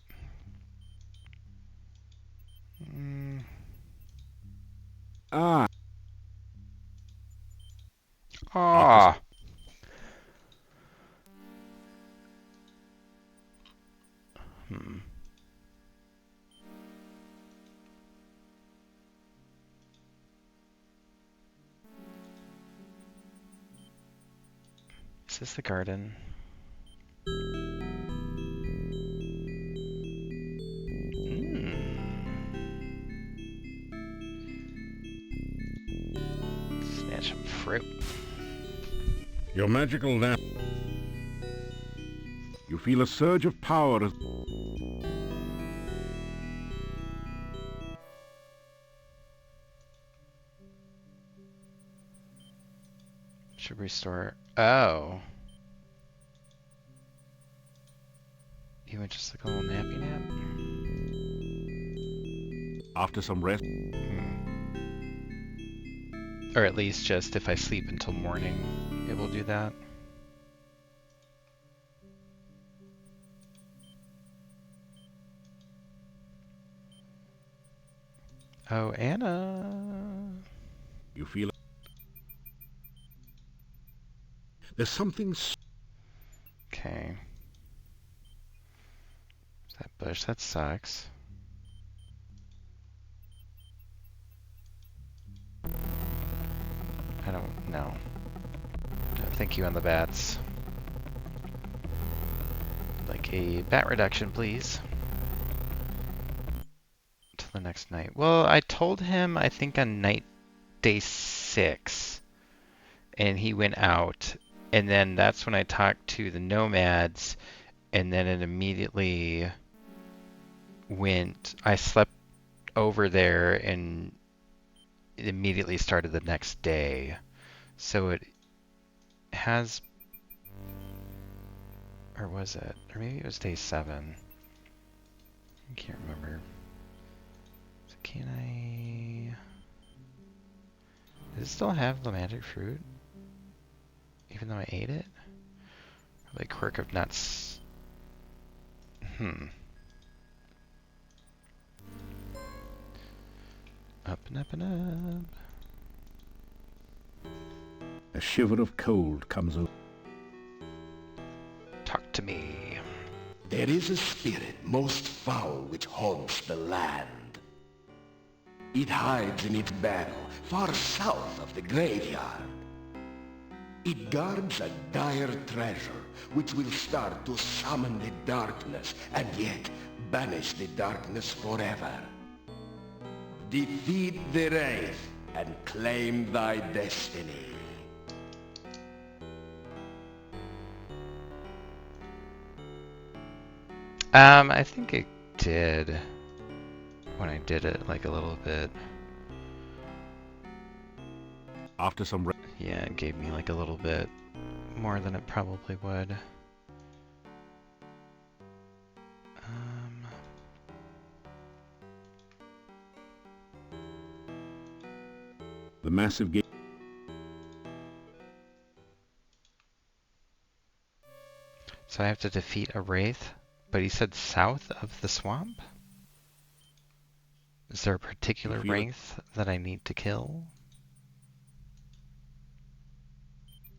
Ah. Ah. Is this the garden? Snatch some fruit. Your magical lamp. You feel a surge of power as... Should restore. Oh. You went just like a little nappy nap? After some rest. Or at least just if I sleep until morning, it will do that. Oh, Anna. You feel it. There's something... Okay. That bush, that sucks. I don't know. No, thank you on the bats. Like a bat reduction, please. Till the next night. Well, I told him, I think on day 6, and he went out, and then that's when I talked to the nomads, and then it immediately went. I slept over there, and it immediately started the next day. So it has, or was it? Or maybe it was day 7. I can't remember. So can I... Does it still have the magic fruit? Even though I ate it? Like quirk of nuts. Up and up and up. A shiver of cold comes over. Talk to me. There is a spirit most foul which haunts the land. It hides in its barrel far south of the graveyard. It guards a dire treasure which will start to summon the darkness and yet banish the darkness forever. Defeat the Wraith and claim thy destiny. I think it did when I did it like a little bit. After some Yeah, it gave me like a little bit more than it probably would. the massive gate. So I have to defeat a Wraith, but he said south of the swamp? Is there a particular Wraith that I need to kill?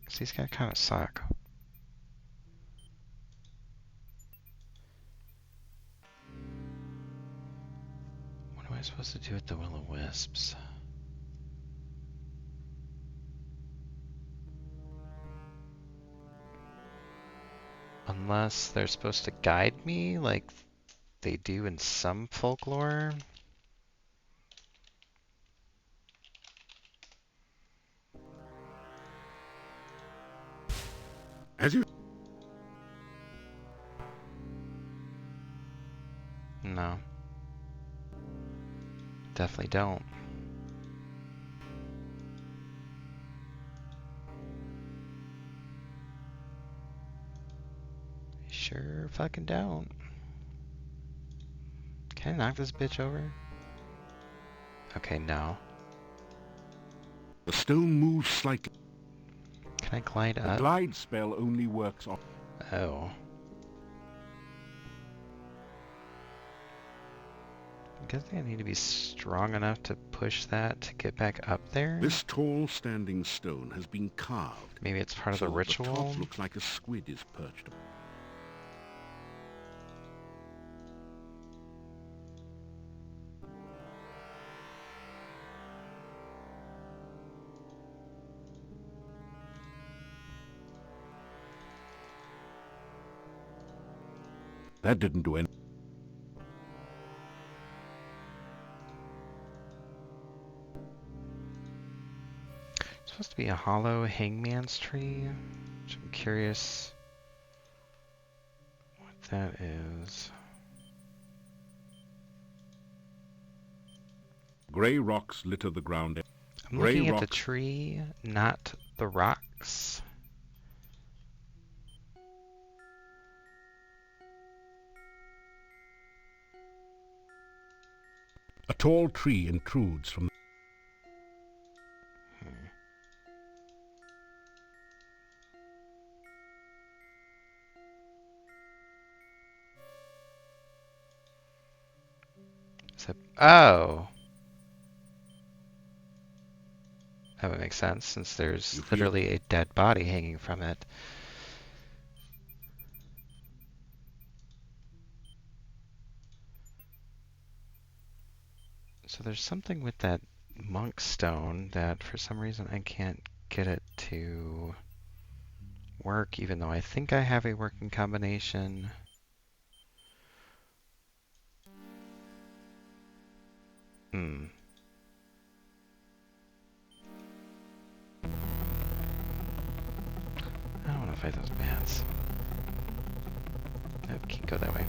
Because these guys kind of suck. What am I supposed to do with the Will-O-Wisps? Unless they're supposed to guide me like they do in some folklore. As you... No. Definitely don't. Sure fucking don't. Can I knock this bitch over? Okay, no. The stone moves slightly. Can I glide The up? glide spell only works on... Oh. I'm guessing I need to be strong enough to push that to get back up there? This tall standing stone has been carved. Maybe it's part of so the that the ritual? top looks like a squid is perched. That didn't do anything. It's supposed to be a hollow hangman's tree, which I'm curious what that is. Grey rocks litter the ground. I'm Grey looking at the rocks. tree, not the rocks. A tall tree intrudes from... Oh! That would make sense, since there's literally a dead body hanging from it. So there's something with that monk stone that for some reason I can't get it to work, even though I think I have a working combination. I don't want to fight those bats. Nope, can't go that way.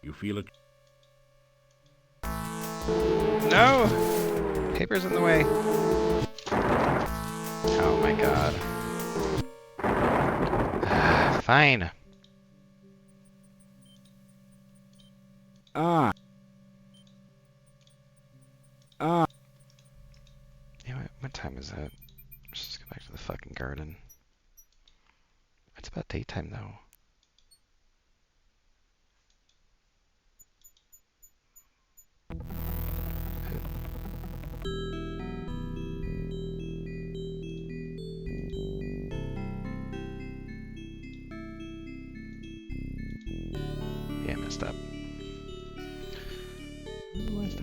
You feel it. No! Paper's in the way. Oh my god. Fine. Ah. Yeah, what time is that? Let's just go back to the fucking garden. It's about daytime though.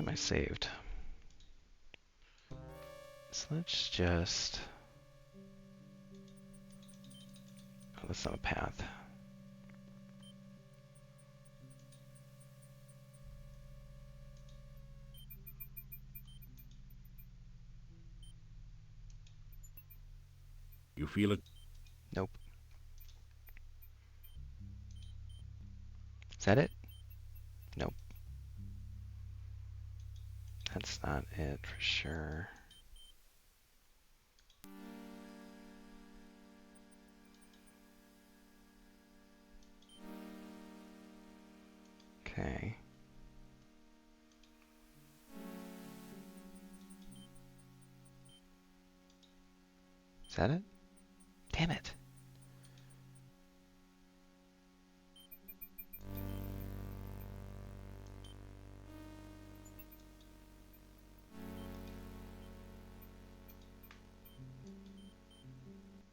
am I saved? So let's just... Oh, that's not a path. You feel it? Nope. Is that it? Nope. That's not it for sure. Okay. Is that it? Damn it.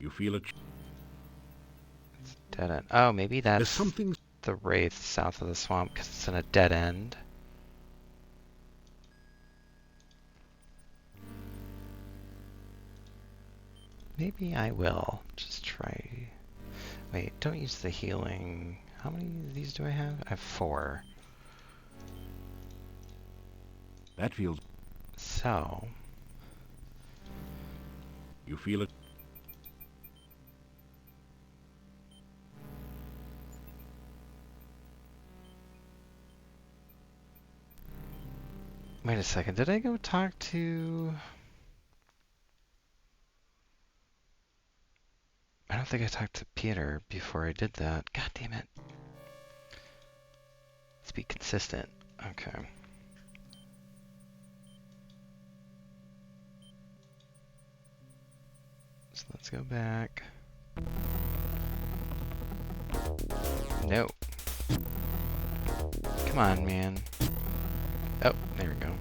You feel it? It's dead end. Oh, maybe There's that's something... the Wraith south of the swamp because it's in a dead end. Maybe I will just try. Wait, don't use the healing. How many of these do I have? I have 4. That feels... So, You feel it? wait a second. Did I go talk to... I don't think I talked to Peter before I did that. God damn it. Let's be consistent. Okay. So let's go back. No. Come on, man. Oh, there we go.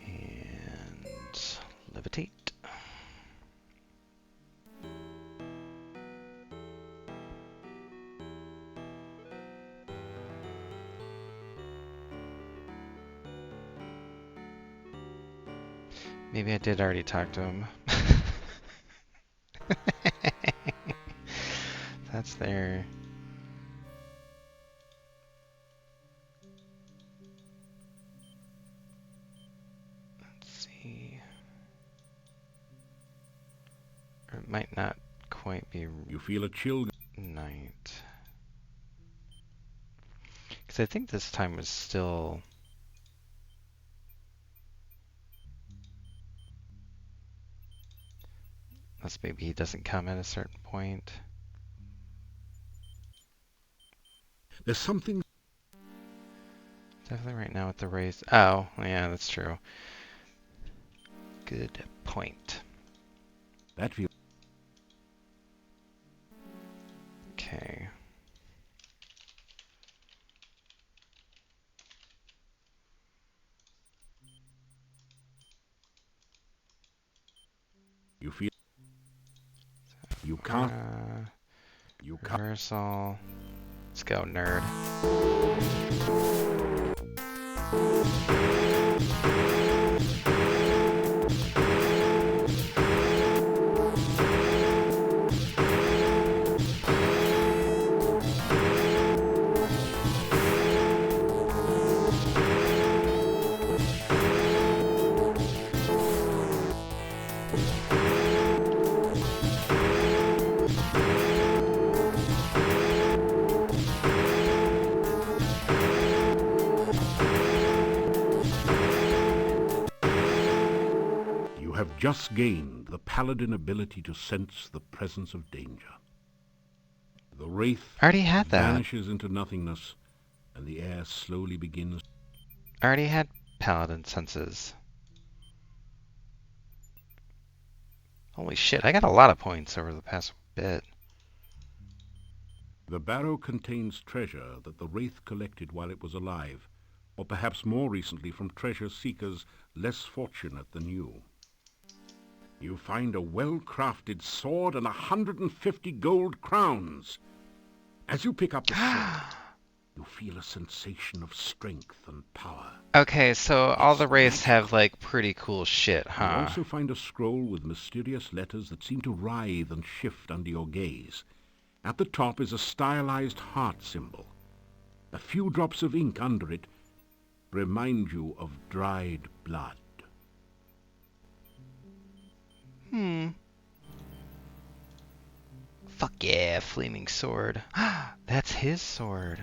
And levitate. Maybe I did already talk to him. That's there. Let's see. Or it might not quite be You feel a chill? night. Because I think this time was still... Unless maybe he doesn't come at a certain point. There's something... Definitely right now with the race. Oh, yeah, that's true. Good point. That feels... Okay. You feel... You can't... You can't... Reversal. Let's go, nerd. You have just gained the paladin ability to sense the presence of danger. The wraith I already had that. vanishes into nothingness, and the air slowly begins... I already had paladin senses. Holy shit, I got a lot of points over the past bit. The barrow contains treasure that the wraith collected while it was alive, or perhaps more recently from treasure seekers less fortunate than you. You find a well-crafted sword and 150 gold crowns. As you pick up the sword, you feel a sensation of strength and power. Okay, so all the wraiths magical. have like pretty cool shit, You huh? also find a scroll with mysterious letters that seem to writhe and shift under your gaze. At the top is a stylized heart symbol. A few drops of ink under it remind you of dried blood. Fuck yeah, flaming sword. That's his sword.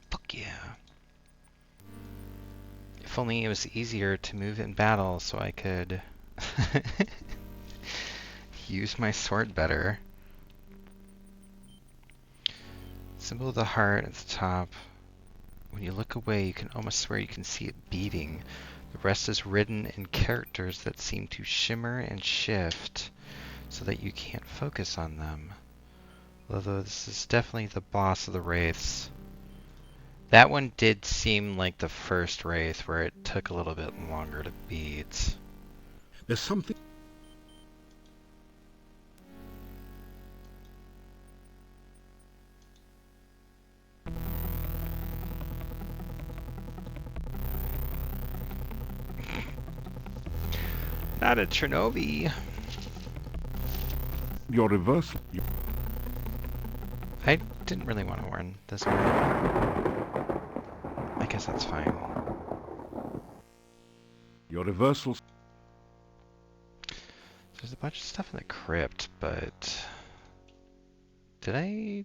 Fuck yeah. If only it was easier to move in battle so I could use my sword better. Symbol of the heart at the top. When you look away, you can almost swear you can see it beating. The rest is written in characters that seem to shimmer and shift so that you can't focus on them. Although this is definitely the boss of the wraiths. That one did seem like the first wraith where it took a little bit longer to beat. There's something... Not a Chernobyl. Your reversal... I didn't really want to warn this one. I guess that's fine. Your reversal... There's a bunch of stuff in the crypt, but... Did I...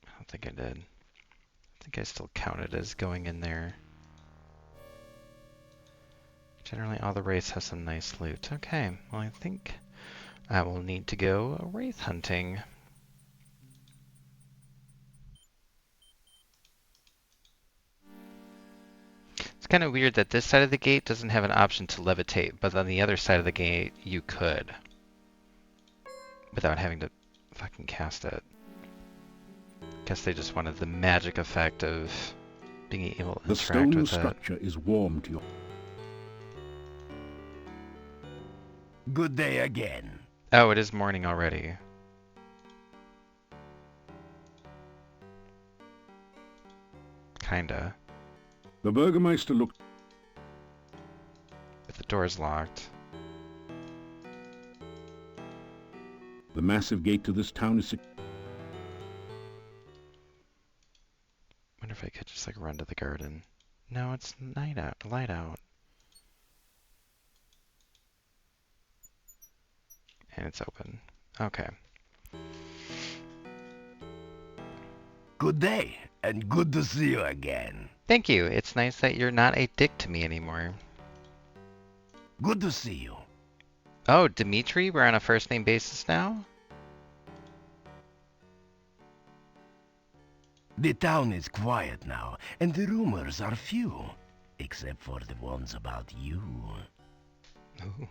I don't think I did. I think I still counted as going in there. Generally, all the wraiths have some nice loot. Okay, well, I think I will need to go wraith hunting. It's kind of weird that this side of the gate doesn't have an option to levitate, but on the other side of the gate, you could. Without having to fucking cast it. Guess they just wanted the magic effect of being able to The interact stone with it. structure is warm to your... Good day again. Oh, it is morning already. Kinda. The Burgermeister looked... But the door's locked. The massive gate to this town is... Wonder if I could just like run to the garden. No, it's light out. And it's open. Okay. Good day, and good to see you again. Thank you. It's nice that you're not a dick to me anymore. Good to see you. Oh, Dimitri, we're on a first name basis now? The town is quiet now, and the rumors are few. Except for the ones about you. Ooh.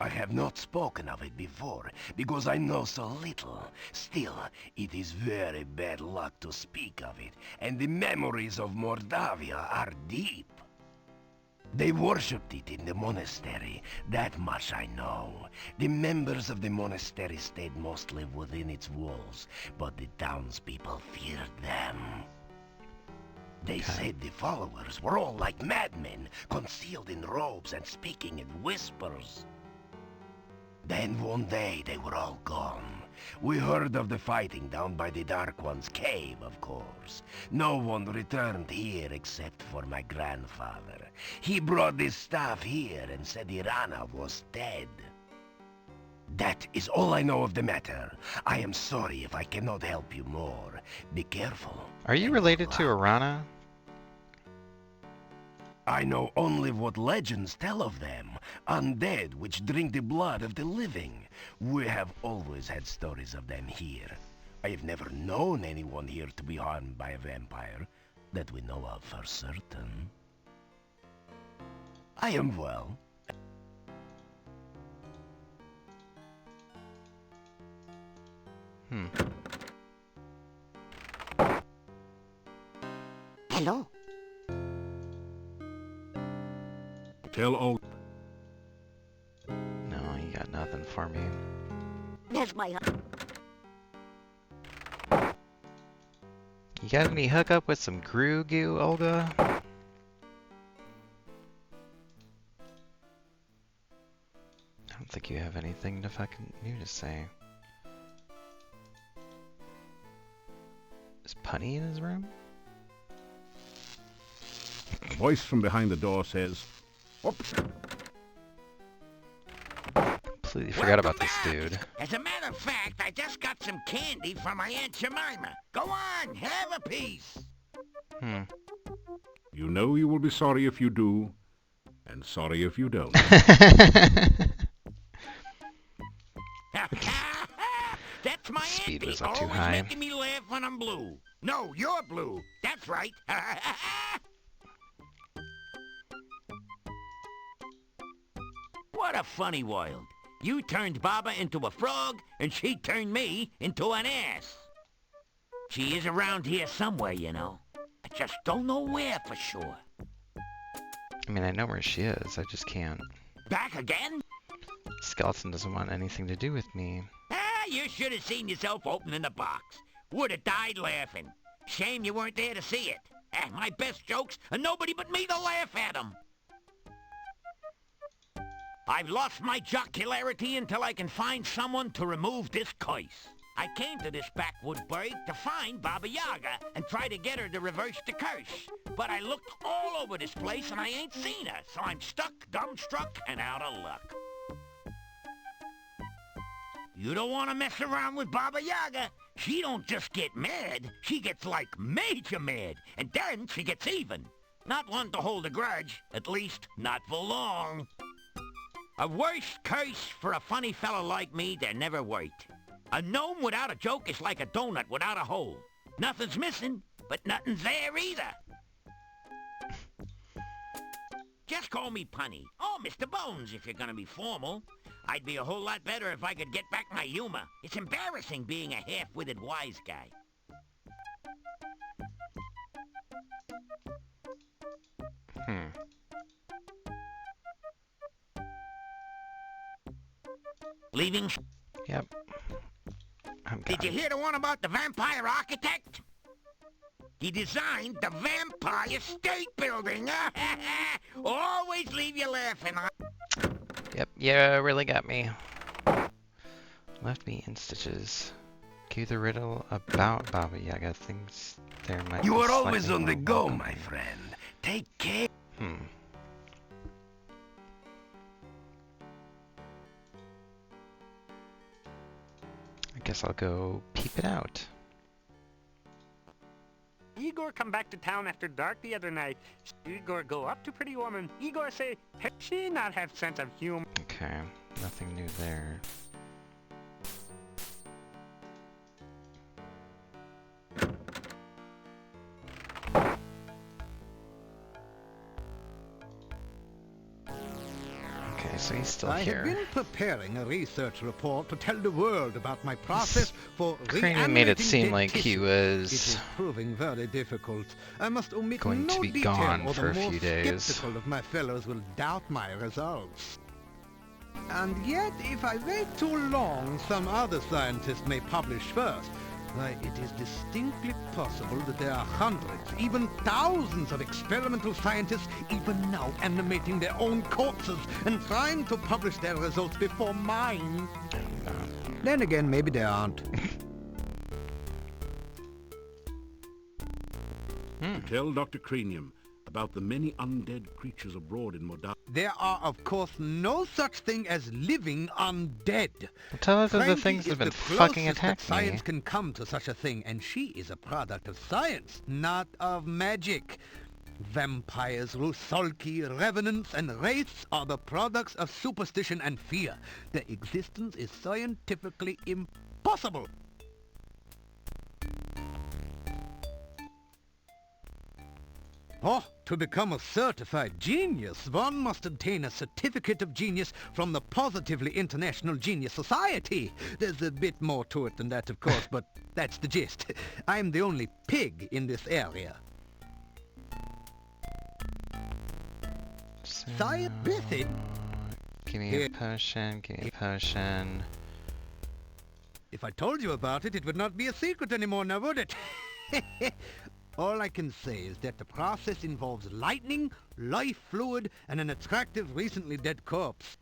I have not spoken of it before, because I know so little. Still, it is very bad luck to speak of it, and the memories of Mordavia are deep. They worshipped it in the monastery, that much I know. The members of the monastery stayed mostly within its walls, but the townspeople feared them. They said the followers were all like madmen, concealed in robes and speaking in whispers. Then one day they were all gone. We heard of the fighting down by the Dark One's cave, of course. No one returned here except for my grandfather. He brought this staff here and said Irana was dead. That is all I know of the matter. I am sorry if I cannot help you more. Be careful. Are you related to Arana? I know only what legends tell of them. Undead which drink the blood of the living. We have always had stories of them here. I have never known anyone here to be harmed by a vampire, that we know of for certain. I am well. Hello. Tell Olga. No, you got nothing for me. There's my... You got any hookup with some Gru goo, Olga? I don't think you have anything to fucking new to say. Is Punny in his room? A voice from behind the door says, "Oops." Completely forgot about this dude. As a matter of fact, I just got some candy from my Aunt Jemima. Go on, have a piece. You know you will be sorry if you do, and sorry if you don't. That's my Speed auntie, was up too always high. making me laugh when I'm blue. No, you're blue. That's right. What a funny world. You turned Baba into a frog, and she turned me into an ass. She is around here somewhere, you know. I just don't know where for sure. I mean, I know where she is, I just can't. Back again? Skeleton doesn't want anything to do with me. You should have seen yourself opening the box. Would have died laughing. Shame you weren't there to see it. My best jokes, and nobody but me to laugh at them. I've lost my jocularity until I can find someone to remove this curse. I came to this backwood burg to find Baba Yaga and try to get her to reverse the curse. But I looked all over this place and I ain't seen her, so I'm stuck, dumbstruck, and out of luck. You don't want to mess around with Baba Yaga. She don't just get mad, she gets like major mad, and then she gets even. Not one to hold a grudge, at least not for long. A worse curse for a funny fella like me there never worked. A gnome without a joke is like a donut without a hole. Nothing's missing, but nothing's there either. Just call me Punny, or Mr. Bones if you're gonna be formal. I'd be a whole lot better if I could get back my humor. It's embarrassing being a half-witted wise guy. Leaving? Yep. Did you hear the one about the vampire architect? He designed the Vampire State Building. Always leave you laughing. Yep, yeah, really got me. Left me in stitches. Cue the riddle about Baba Yaga. Things there might You be are always slightly on the more go, welcome. my friend. Take care. I guess I'll go peep it out. Igor come back to town after dark the other night. Igor go up to pretty woman. Igor say, hey, she not have sense of humor. Okay, nothing new there. Okay, so he's still I here. have been preparing a research report to tell the world about my process for Cranium made it reanimating seem dead like he tissue. was It is proving very difficult. I must omit going no to be detail, gone or for the a more few days. skeptical of my fellows will doubt my results. And yet, if I wait too long, some other scientist may publish first. Why, it is distinctly possible that there are hundreds, even thousands of experimental scientists even now animating their own corpses and trying to publish their results before mine. Then again, maybe there aren't. Tell Dr. Cranium about the many undead creatures abroad in Moldavia. There are, of course, no such thing as living undead. Tell us of the Frankie things that is have been the fucking closest that attacking me. science can come to such a thing, and she is a product of science, not of magic. Vampires, Rusalki, revenants, and wraiths are the products of superstition and fear. Their existence is scientifically impossible. Oh, to become a certified genius, one must obtain a certificate of genius from the Positively International Genius Society. There's a bit more to it than that, of course, but that's the gist. I'm the only pig in this area. Science Biffy. Give me a potion, give me a potion. If I told you about it, it would not be a secret anymore now, would it? All I can say is that the process involves lightning, life fluid, and an attractive, recently dead corpse.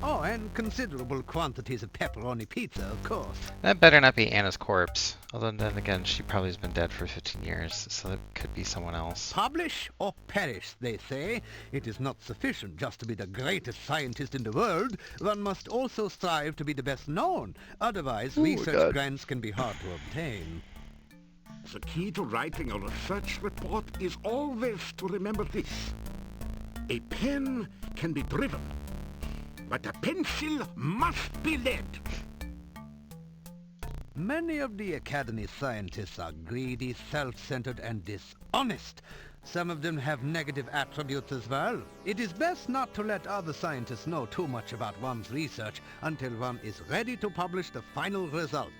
Oh, and considerable quantities of pepperoni pizza, of course. That better not be Anna's corpse. Although then again, she probably has been dead for 15 years, so that could be someone else. Publish or perish, they say. It is not sufficient just to be the greatest scientist in the world. One must also strive to be the best known. Otherwise, research grants can be hard to obtain. The key to writing a research report is always to remember this. A pen can be driven, but a pencil must be led. Many of the Academy scientists are greedy, self-centered, and dishonest. Some of them have negative attributes as well. It is best not to let other scientists know too much about one's research until one is ready to publish the final results.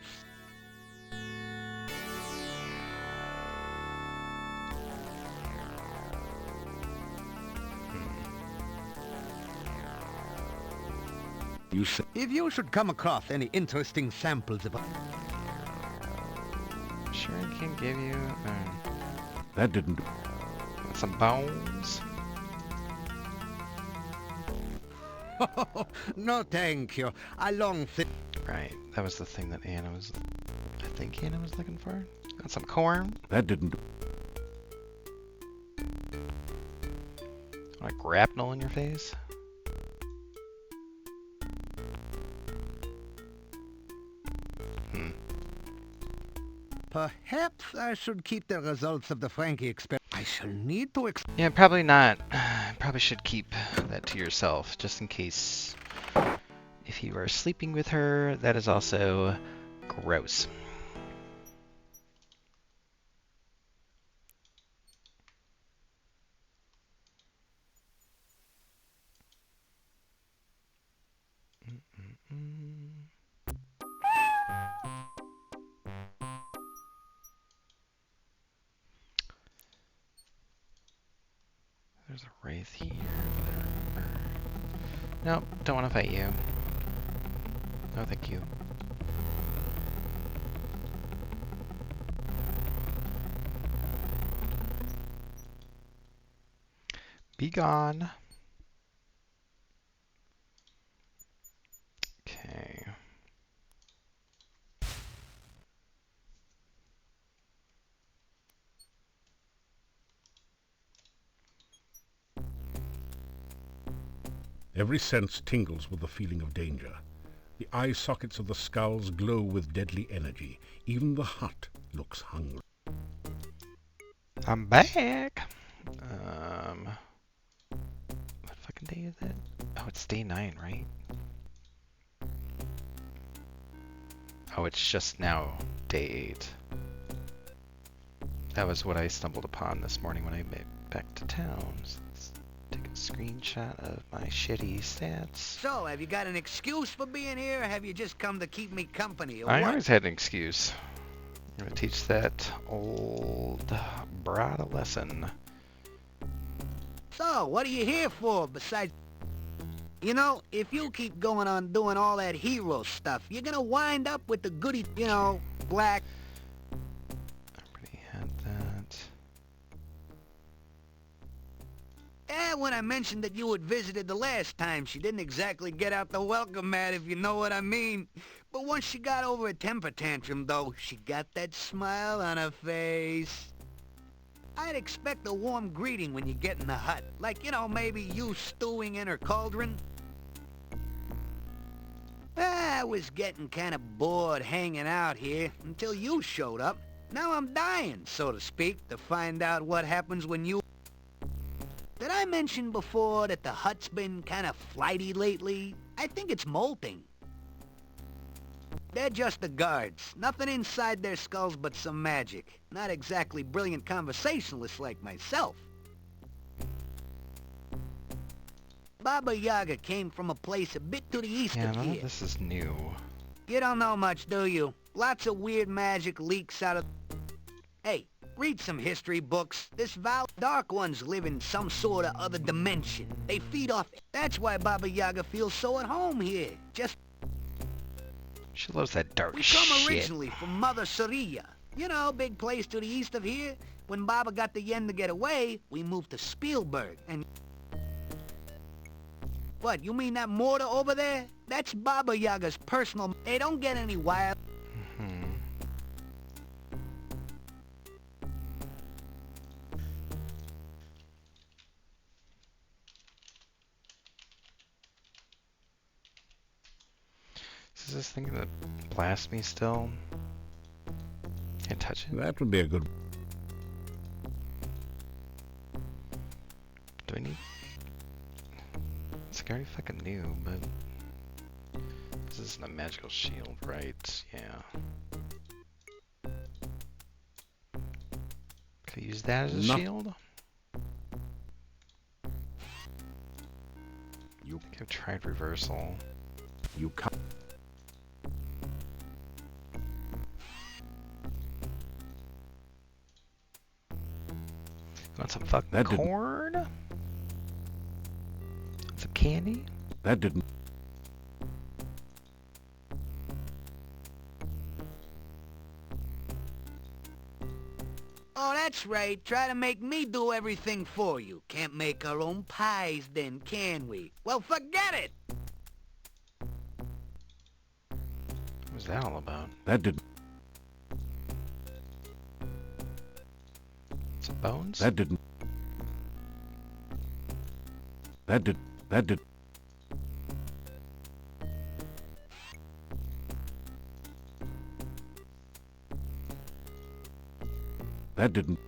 If you should come across any interesting samples of... Sure, I can give you That didn't... some bones. No, thank you. I long think... Right, that was the thing that Anna was... I think Anna was looking for. Got some corn. That didn't... Like grapnel in your face. Perhaps I should keep the results of the Frankie experiment. I shall need to Yeah, probably not. Probably should keep that to yourself, just in case if you are sleeping with her, that is also gross. There's a wraith here. Nope, don't want to fight you. No, thank you. Be gone. Okay. Every sense tingles with the feeling of danger. The eye sockets of the skulls glow with deadly energy. Even the hut looks hungry. I'm back. What fucking day is it? Oh, it's day 9, right? Oh, it's just now day 8. That was what I stumbled upon this morning when I made back to town. So let's take a screenshot of my shitty stats. So, have you got an excuse for being here, or have you just come to keep me company, or I what? always had an excuse. I'm gonna teach that old broad a lesson. So, what are you here for, besides... You know, if you keep going on doing all that hero stuff, you're gonna wind up with the goody, you know, black... I already had that. When I mentioned that you had visited the last time, she didn't exactly get out the welcome mat, if you know what I mean. But once she got over a temper tantrum, though, she got that smile on her face. I'd expect a warm greeting when you get in the hut. Like, you know, maybe you stewing in her cauldron. I was getting kind of bored hanging out here until you showed up. Now I'm dying, so to speak, to find out what happens when you... Did I mention before that the hut's been kind of flighty lately? I think it's molting. They're just the guards. Nothing inside their skulls but some magic. Not exactly brilliant conversationalists like myself. Baba Yaga came from a place a bit to the east Yeah, of none here. of this is new. You don't know much, do you? Lots of weird magic leaks out of... Hey, Read some history books. This Dark Ones live in some sort of other dimension. They feed off... That's why Baba Yaga feels so at home here. She loves that dark We shit. come originally from Mother Saria. You know, big place to the east of here. When Baba got the yen to get away, we moved to Spielberg, and... What, you mean that mortar over there? That's Baba Yaga's personal... Hey, don't get any wild... Is this thing that blasts me still? Can't touch it. That would be a good... Do I need... It's already fucking new, but... This isn't a magical shield, right? Yeah. Could I use that as a shield? You... I've tried reversal. You can't... Want some fucking That didn't- corn? Some candy? That didn't... Oh, that's right. Try to make me do everything for you. Can't make our own pies then, can we? Well, forget it! What was that all about? That didn't... Some bones? That didn't... That did... That did... That didn't...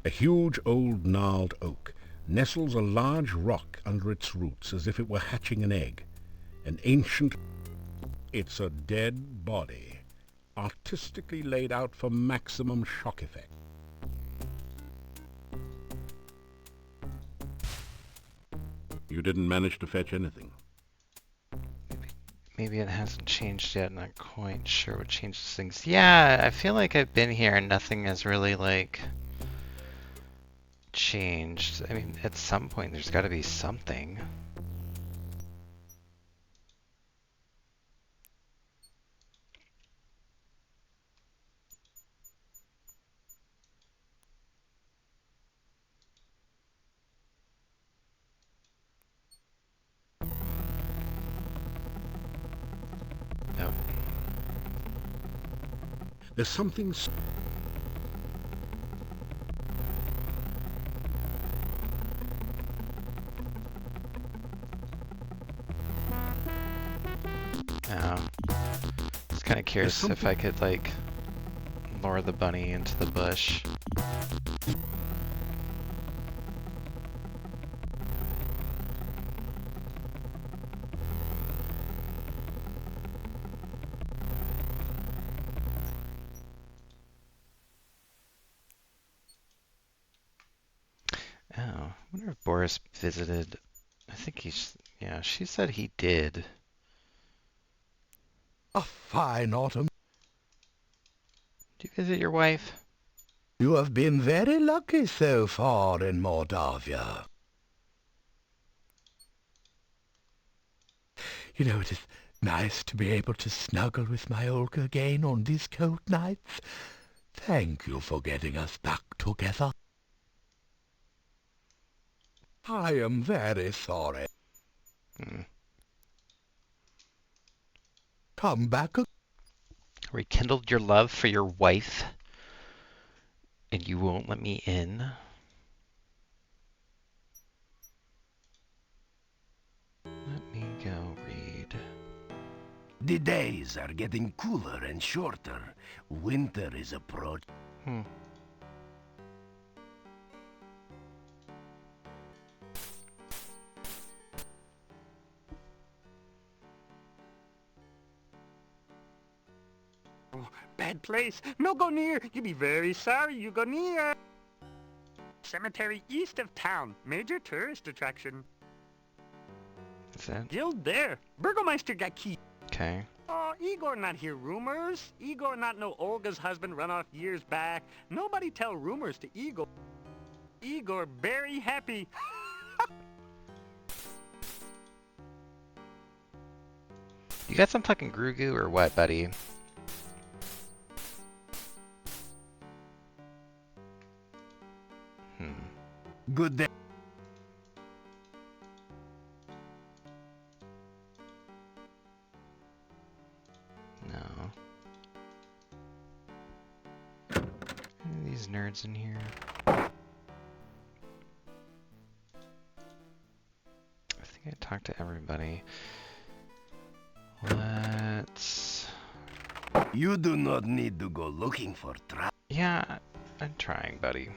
A huge old gnarled oak nestles a large rock under its roots as if it were hatching an egg. An ancient... It's a dead body, artistically laid out for maximum shock effect. You didn't manage to fetch anything. Maybe it hasn't changed yet, not quite sure what changes things. Yeah, I feel like I've been here and nothing has really, like, changed. I mean, at some point there's got to be something. Nope. There's something... Oh. I was kind of curious if I could, like, lure the bunny into the bush. Oh, I wonder if Boris visited. I think he's, yeah, she said he did. A fine autumn. Did you visit your wife? You have been very lucky so far in Mordavia. You know, it is nice to be able to snuggle with my Olga again on these cold nights. Thank you for getting us back together. I am very sorry. Come back. Rekindled your love for your wife, and you won't let me in? Let me go read. The days are getting cooler and shorter. Winter is approaching. Bad place. No go near. You be very sorry you go near. Cemetery east of town. Major tourist attraction. Is that? Guild there. Burgomeister got key. Okay. Oh, Igor not hear rumors. Igor not know Olga's husband run off years back. Nobody tell rumors to Igor. Igor very happy. You got some fucking Grugu or what, buddy? Good day. No. Any of these nerds in here? I think I talked to everybody. Let's... You do not need to go looking for trouble. Yeah, I'm trying, buddy.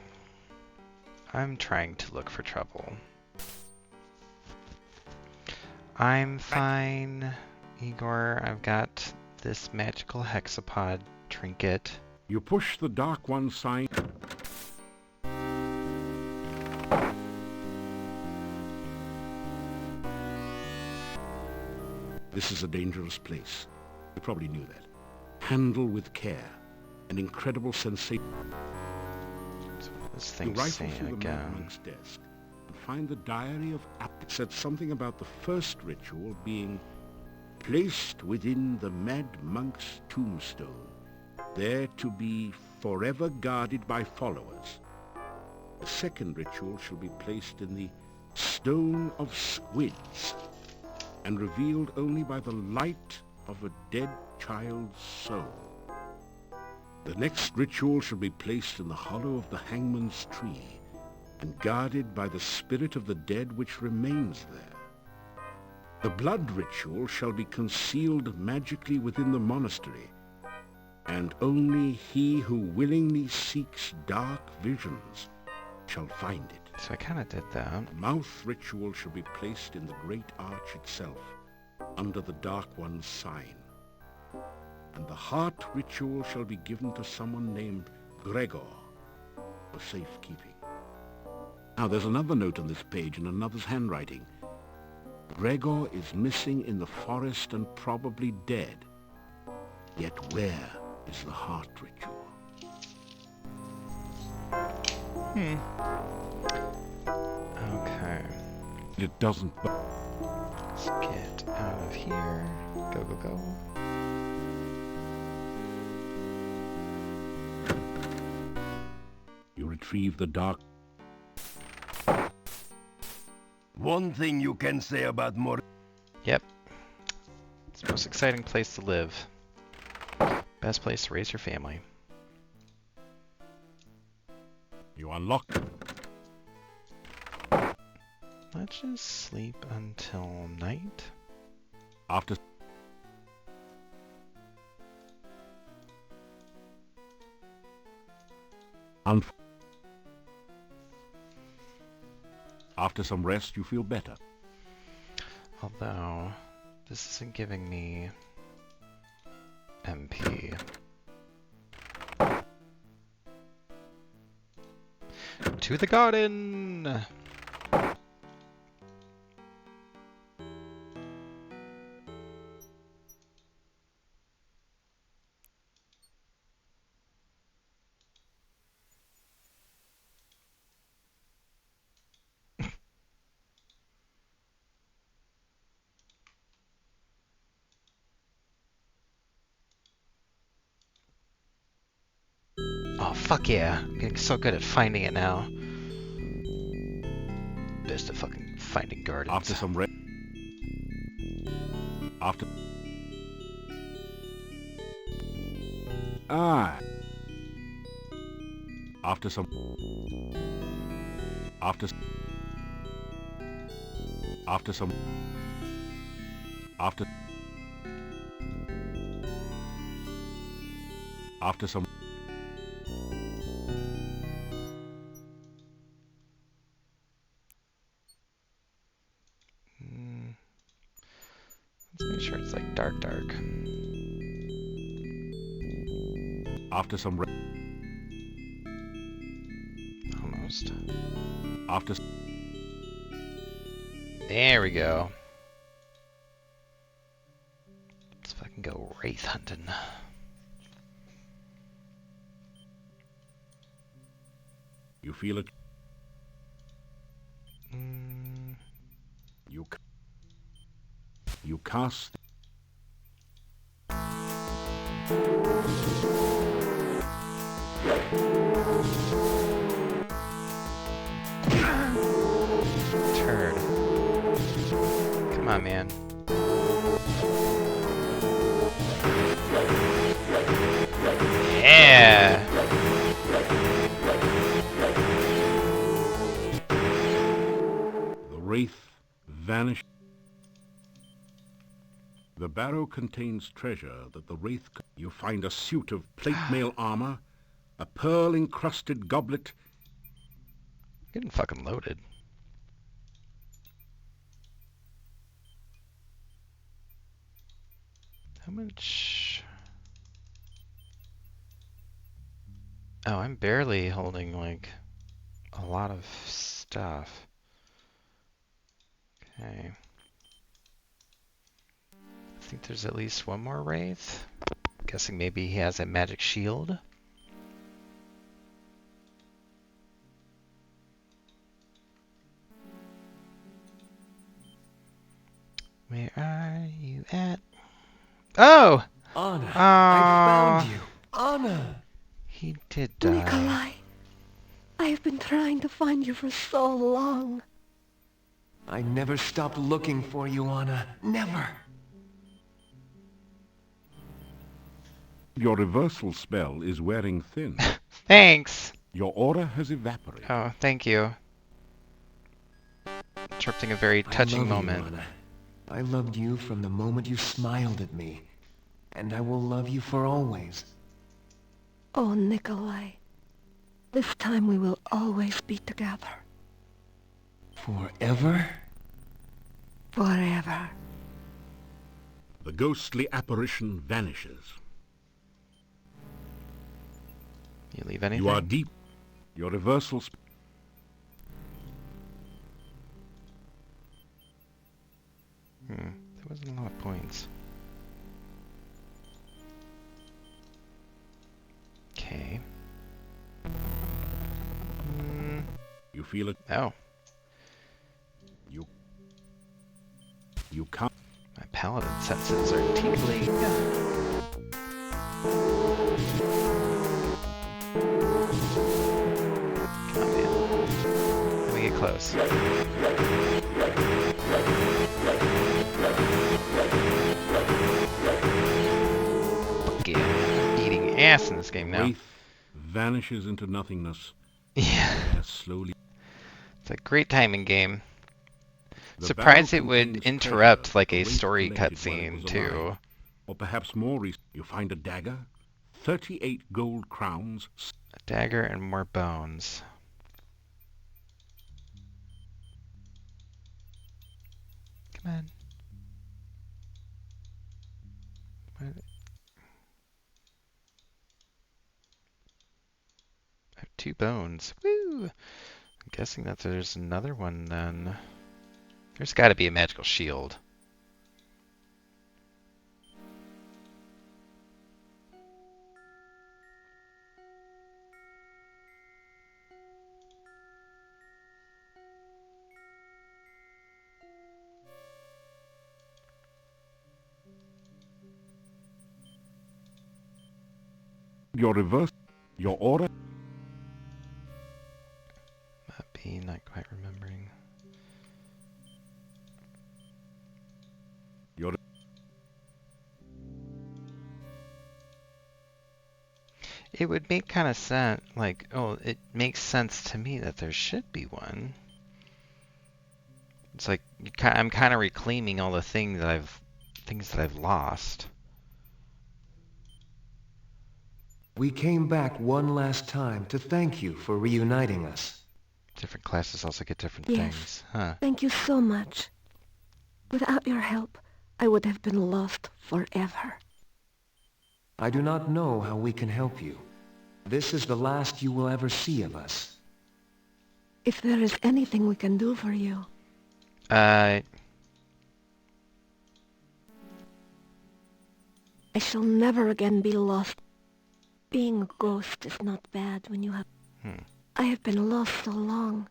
I'm trying to look for trouble. I'm fine, Igor. I've got this magical hexapod trinket. You push the Dark One sign. This is a dangerous place. You probably knew that. Handle with care. An incredible sensation. This You thing's rifle saying through the Mad again. Monk's desk and find the diary of It said something about the first ritual being placed within the Mad Monk's tombstone, there to be forever guarded by followers. The second ritual shall be placed in the Stone of Squids and revealed only by the light of a dead child's soul. The next ritual shall be placed in the hollow of the Hangman's Tree and guarded by the spirit of the dead which remains there. The blood ritual shall be concealed magically within the monastery, and only he who willingly seeks dark visions shall find it. So I kind of did that. The mouth ritual shall be placed in the great arch itself, under the Dark One's sign. And the heart ritual shall be given to someone named Gregor for safekeeping. Now there's another note on this page in another's handwriting. Gregor is missing in the forest and probably dead. Yet where is the heart ritual? Okay. It doesn't... Let's get out of here. Go, go, go. You retrieve the dark... One thing you can say about Mor... Yep. It's the most exciting place to live. Best place to raise your family. You unlock... Let's just sleep until night. After... After some rest, you feel better. Although, this isn't giving me MP. To the garden! Oh, fuck yeah. I'm getting so good at finding it now. Best at fucking finding gardens. After some rest... After... Ah! After some... After... After some... After... After some... Let's make sure it's like dark. After some... Almost. After... There we go. Let's fucking go wraith hunting. You feel it. Mm, You cast. turd. Come on, man. Yeah! The wraith vanish. The barrow contains treasure that the wraith... You find a suit of plate mail armor, a pearl-encrusted goblet. Getting fucking loaded. How much... Oh, I'm barely holding, like, a lot of stuff. Okay. I think there's at least one more wraith. Guessing maybe he has a magic shield. Where are you at? Oh! Anna, I found you. Anna! He did die. Nikolai, I have been trying to find you for so long. I never stopped looking for you, Anna. Never. Your reversal spell is wearing thin. Thanks! Your aura has evaporated. Oh, thank you. Interrupting a very touching moment. You, Anna. I loved you from the moment you smiled at me. And I will love you for always. Oh, Nikolai. This time we will always be together. Forever? Forever. The ghostly apparition vanishes. You leave anything? You are deep. Your reversal There wasn't a lot of points. Okay. You feel it. Oh. You can't. My paladin senses are tingling. Come on, man. Let me get close. Fuck yeah. I'm eating ass in this game now. Wraith vanishes into nothingness. Yeah. Slowly. It's a great timing game. The Surprised barrel it would contains interrupt treasure like the a wraith story collected while it cutscene was too. alive. Or perhaps more recent, you find a dagger, 38 gold crowns. A dagger and more bones. Come on. What? I have 2 bones. Woo! I'm guessing that there's another one then. There's got to be a magical shield. Your reverse. Your aura. Might be not quite remembering. Your It would make kind of sense, like, oh, it makes sense to me that there should be one. It's like I'm kind of reclaiming all the things that I've lost. We came back one last time to thank you for reuniting us. Different classes also get different Yes. things, huh? Thank you so much. Without your help, I would have been lost forever. I do not know how we can help you. This is the last you will ever see of us. If there is anything we can do for you. I shall never again be lost. Being a ghost is not bad when you have... I have been lost so long.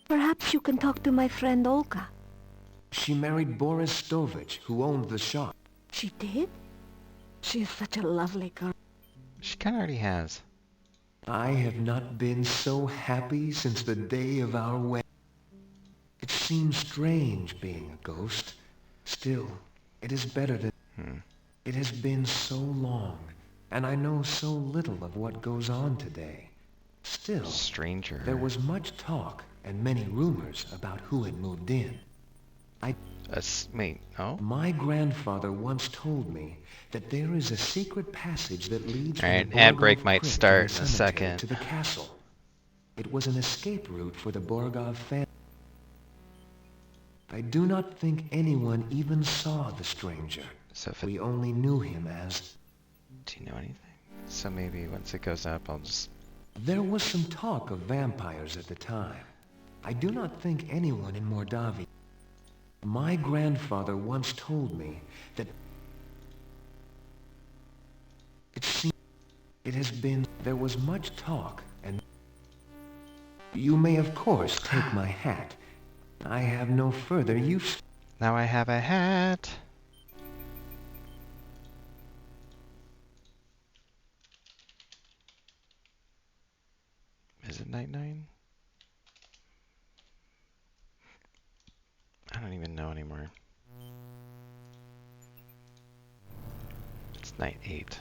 Perhaps you can talk to my friend Olga. She married Boris Stovich, who owned the shop. She did? She is such a lovely girl. She kind of already has. I have not been so happy since the day of our wedding. It seems strange being a ghost. Still, it is better than... It has been so long, and I know so little of what goes on today. Still, Stranger. there was much talk and many rumors about who had moved in. Wait, oh? My grandfather once told me that there is a secret passage that leads from Alright, the ad Borgov break might crypt start the in a cemetery second. to the castle. It was an escape route for the Borgov family. I do not think anyone even saw the stranger. So if We only knew him as... Do you know anything? So maybe once it goes up, I'll just... There was some talk of vampires at the time. I do not think anyone in Mordavia... My grandfather once told me that... It has been... There was much talk, and... You may of course take my hat. I have no further use... Now I have a hat! Is it night 9? I don't even know anymore. It's night 8.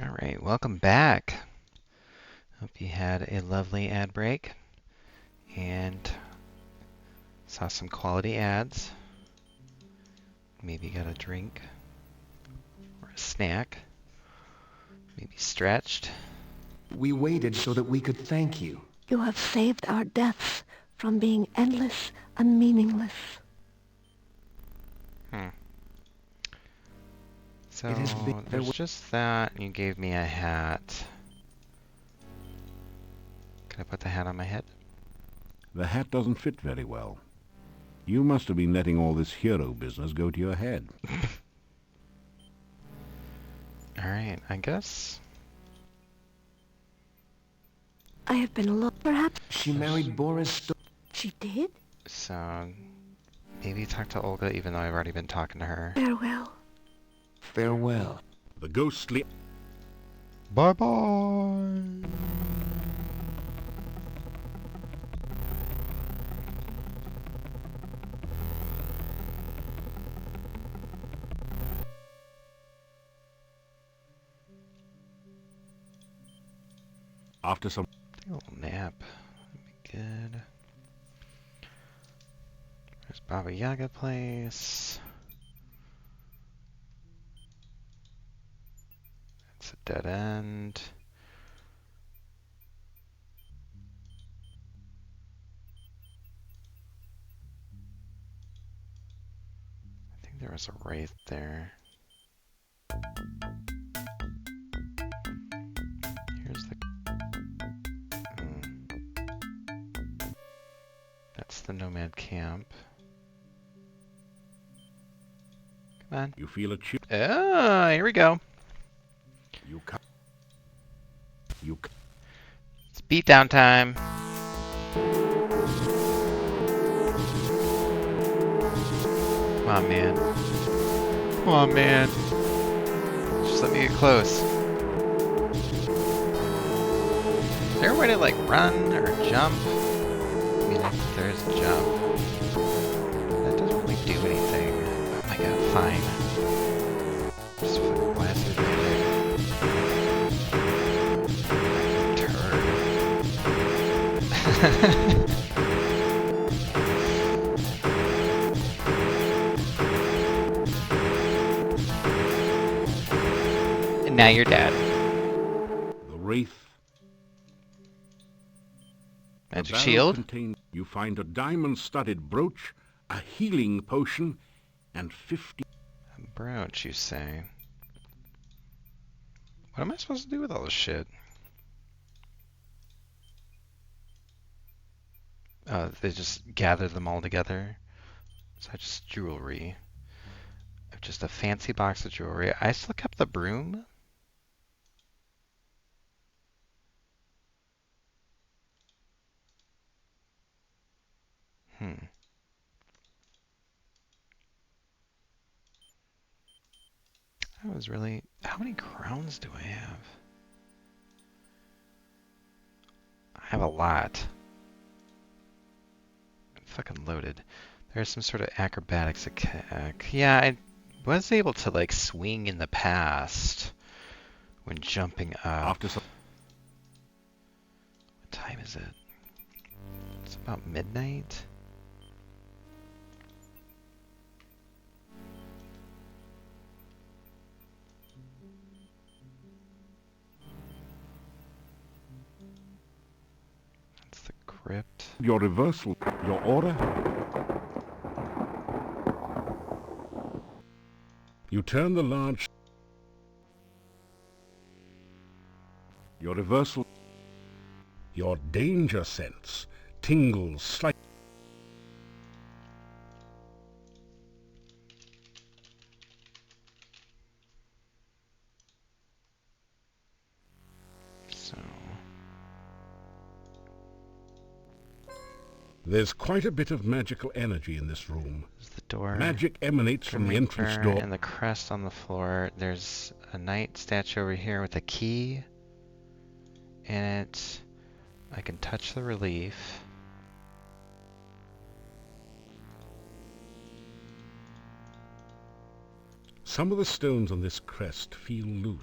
Alright, welcome back. Hope you had a lovely ad break. And Saw some quality ads. Maybe got a drink or a snack. Maybe stretched. We waited so that we could thank you. You have saved our deaths from being endless and meaningless. So It has been- there's just that. You gave me a hat. Can I put the hat on my head? The hat doesn't fit very well. You must have been letting all this hero business go to your head. Alright, I guess. I have been alone, perhaps. She married Boris She did? So maybe talk to Olga even though I've already been talking to her. Farewell. Farewell. The ghostly... Bye-bye! After some... A little nap would be good. There's Baba Yaga place. It's a dead end. I think there was a wraith there. Here's the... That's the nomad camp. Come on. You feel a chill. Oh, here we go. It's beatdown time. Come on, man. Come on, man. Just let me get close. Is there a way to, like, run or jump? I mean, if there's a jump. That doesn't really do anything. Oh my god, fine. Just fucking blast through the magic. And now you're dead. The wraith. Magic The barrel shield. You find a diamond-studded brooch, a healing potion, and 50... A brooch, you say? What am I supposed to do with all this shit? They just gather them all together. So just jewelry. Just a fancy box of jewelry. I still kept the broom. That was really... How many crowns do I have? I have a lot. I'm fucking loaded. There's some sort of acrobatics attack. Yeah, I was able to, like, swing in the past when jumping up. What time is it? It's about midnight. That's the crypt. Your reversal, your order. You turn the large... Your reversal... Your danger sense tingles slightly. So... There's quite a bit of magical energy in this room. There's the door. Magic emanates from the entrance door. And the crest on the floor. There's a knight statue over here with a key in it. I can touch the relief. Some of the stones on this crest feel loose.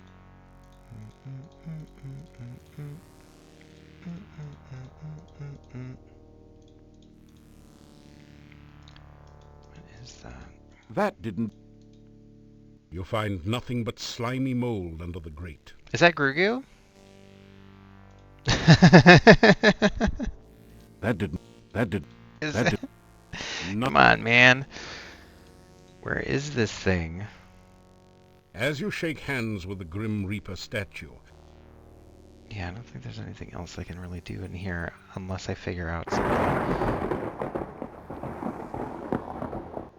that? That didn't... You find nothing but slimy mold under the grate. Is that Grugu? Come on, man. Where is this thing? As you shake hands with the Grim Reaper statue... Yeah, I don't think there's anything else I can really do in here unless I figure out something.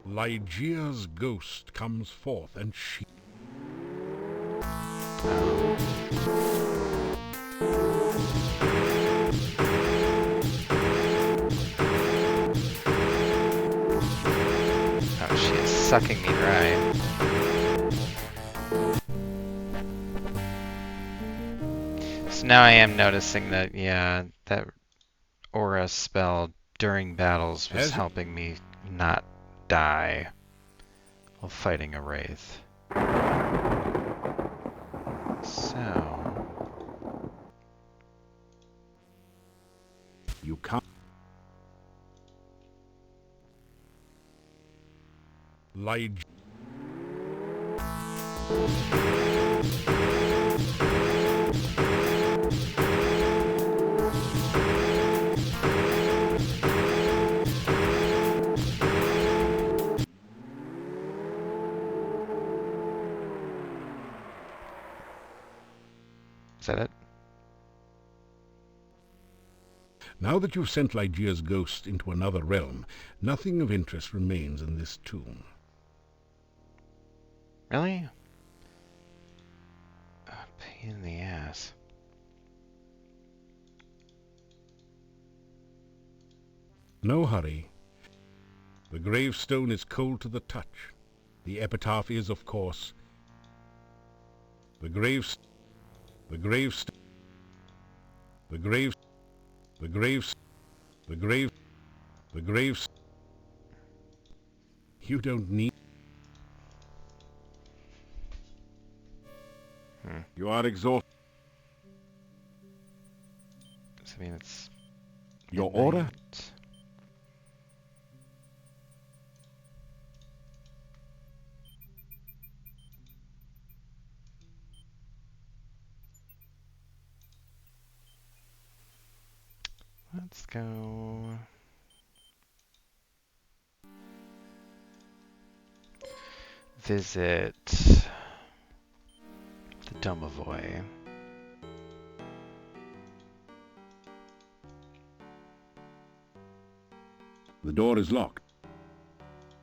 Ligeia's ghost comes forth and she... Oh, she is sucking me dry. So now I am noticing that, yeah, that aura spell during battles was helping me not die while fighting a wraith. So... You can't... Ligeia... Is that it? Now that you've sent Ligeia's ghost into another realm, nothing of interest remains in this tomb. Really? A pain in the ass. No hurry. The gravestone is cold to the touch. The epitaph is, of course, the graves... The graves... The graves... The graves... The grave... The graves... You don't need... You are exhausted. I mean, it's... Your order? Let's go... visit the Domovoy. The door is locked.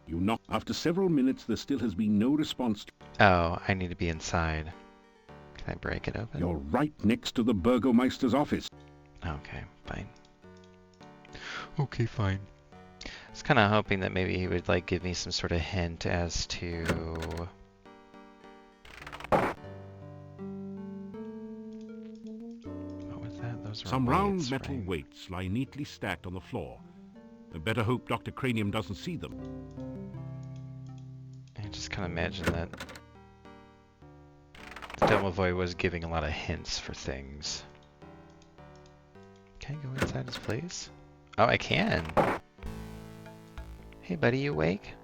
You knock. After several minutes, there still has been no response. Oh, I need to be inside. Can I break it open? You're right next to the Burgomeister's office. Okay, fine. Okay, fine. I was kind of hoping that maybe he would like give me some sort of hint as to... What was that? Those were Some round weights, metal right? weights lie neatly stacked on the floor. I better hope Dr. Cranium doesn't see them. I just kind of imagine that the Domovoy was giving a lot of hints for things. Can I go inside his place? Oh, I can. Hey, buddy, you awake?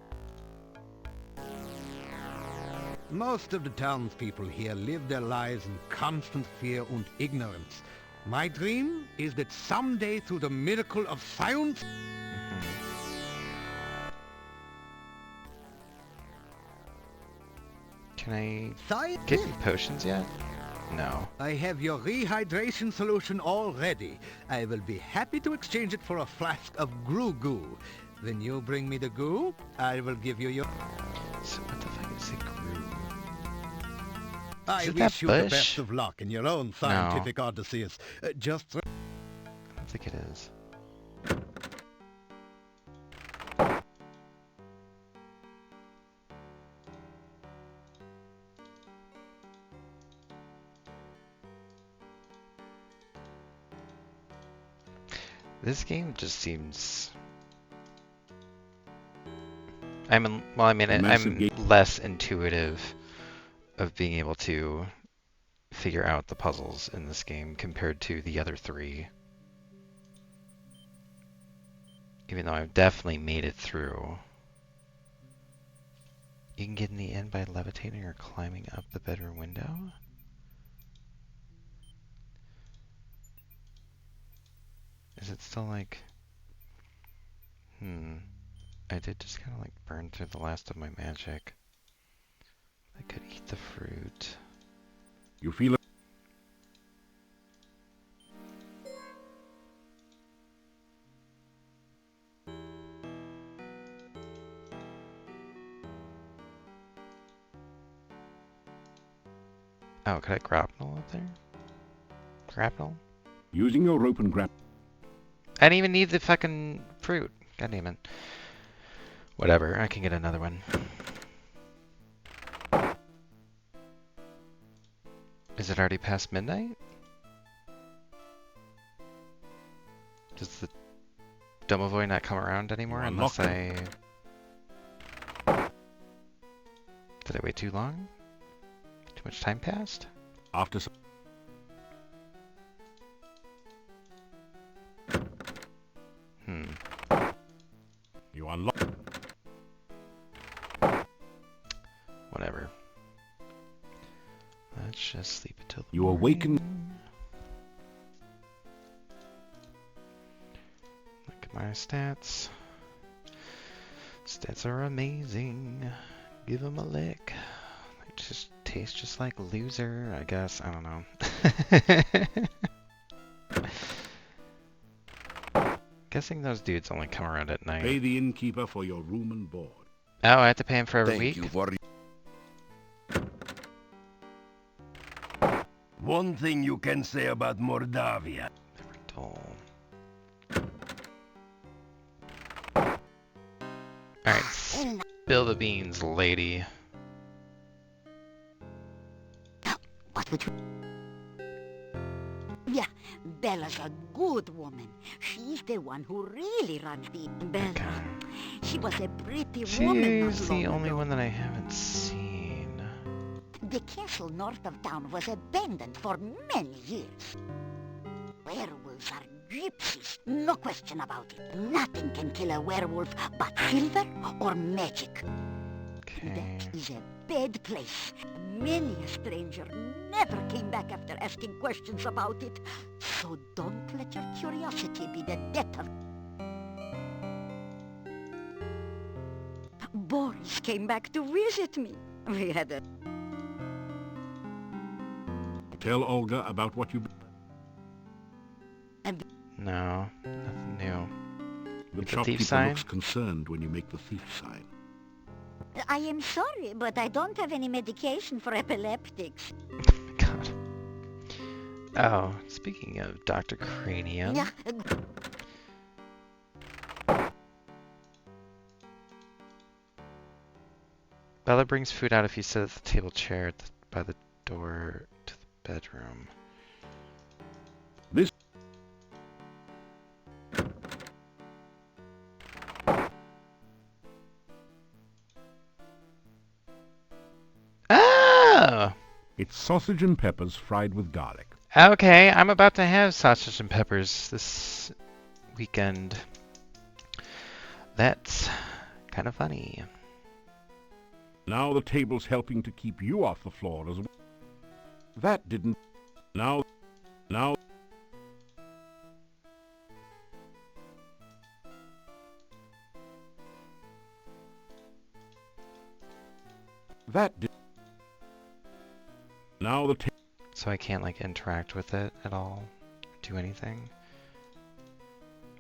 Most of the townspeople here live their lives in constant fear and ignorance. My dream is that someday, through the miracle of science... Can I get you potions yet? No. I have your rehydration solution all ready. I will be happy to exchange it for a flask of Grugu. When you bring me the goo, I will give you your... So what the fuck is a Gru? I wish you the best of luck in your own scientific odysseys. Just... I don't think it is. This game just seems... I'm less intuitive of being able to figure out the puzzles in this game compared to the other three. Even though I've definitely made it through. You can get in the inn by levitating or climbing up the bedroom window. Is it still like... I did just kind of like burn through the last of my magic. I could eat the fruit. You feel it? Oh, could I grapnel up there? Grapnel? Using your rope and grab. I didn't even need the fucking fruit. God damn it. Whatever, I can get another one. Is it already past midnight? Does the Domovoy not come around anymore unless I... Did I wait too long? Too much time passed? After some... You unlock... Whatever. Let's just sleep until the You awaken... Look at my stats. Stats are amazing. Give them a lick. They just taste just like loser, I guess. I don't know. Guessing those dudes only come around at night. Pay the innkeeper for your room and board. Oh, I have to pay him for every week? Thank you for... One thing you can say about Mordavia. Alright, spill the beans, lady. What would you... Yeah, Bella's a good woman. She's the one who really runs the... Bella. She was a pretty woman not She's the long only ago. one that I haven't seen. The castle north of town was abandoned for many years. Werewolves are gypsies, no question about it. Nothing can kill a werewolf but silver or magic. That is a bad place. Many a stranger never came back after asking questions about it. So don't let your curiosity be the death of... Boris came back to visit me. We had a... Tell Olga about what you... No, nothing new. The Thief shopkeeper sign? looks concerned when you make the thief sign. I am sorry, but I don't have any medication for epileptics. God. Oh, speaking of Dr. Cranium. Yeah. Bella brings food out if you sit at the table chair by the door to the bedroom. This... Oh! It's sausage and peppers fried with garlic. Okay, I'm about to have sausage and peppers this weekend. That's kind of funny. Now the table's helping to keep you off the floor as well. That didn't... Now... That did... Now the table... So I can't like interact with it at all? Do anything?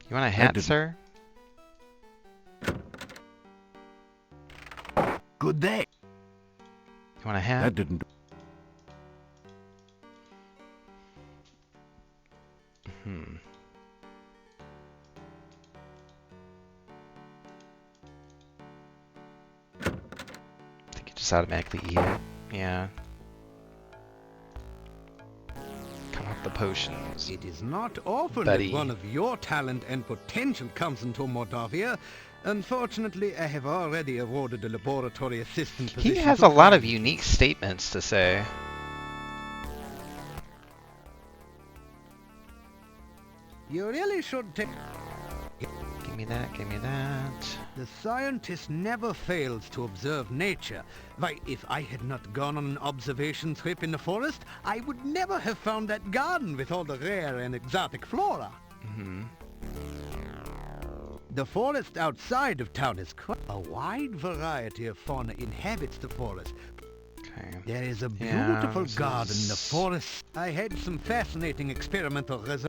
You want a hat, sir? Good day. You want a hat? That didn't... I think you just automatically eat it. Yeah. Come up the potions. It is not often buddy. that one of your talent and potential comes into Mordavia. Unfortunately, I have already awarded a laboratory assistant position. He has to a lot of Frank. unique statements to say. You really should take... Give Give me that, give me that. The scientist never fails to observe nature. Why, if I had not gone on an observation trip in the forest, I would never have found that garden with all the rare and exotic flora. Mm-hmm. The forest outside of town is a wide variety of fauna inhabits the forest. Okay. There is a Yeah, beautiful this garden in the is- forest. I had some fascinating experimental results.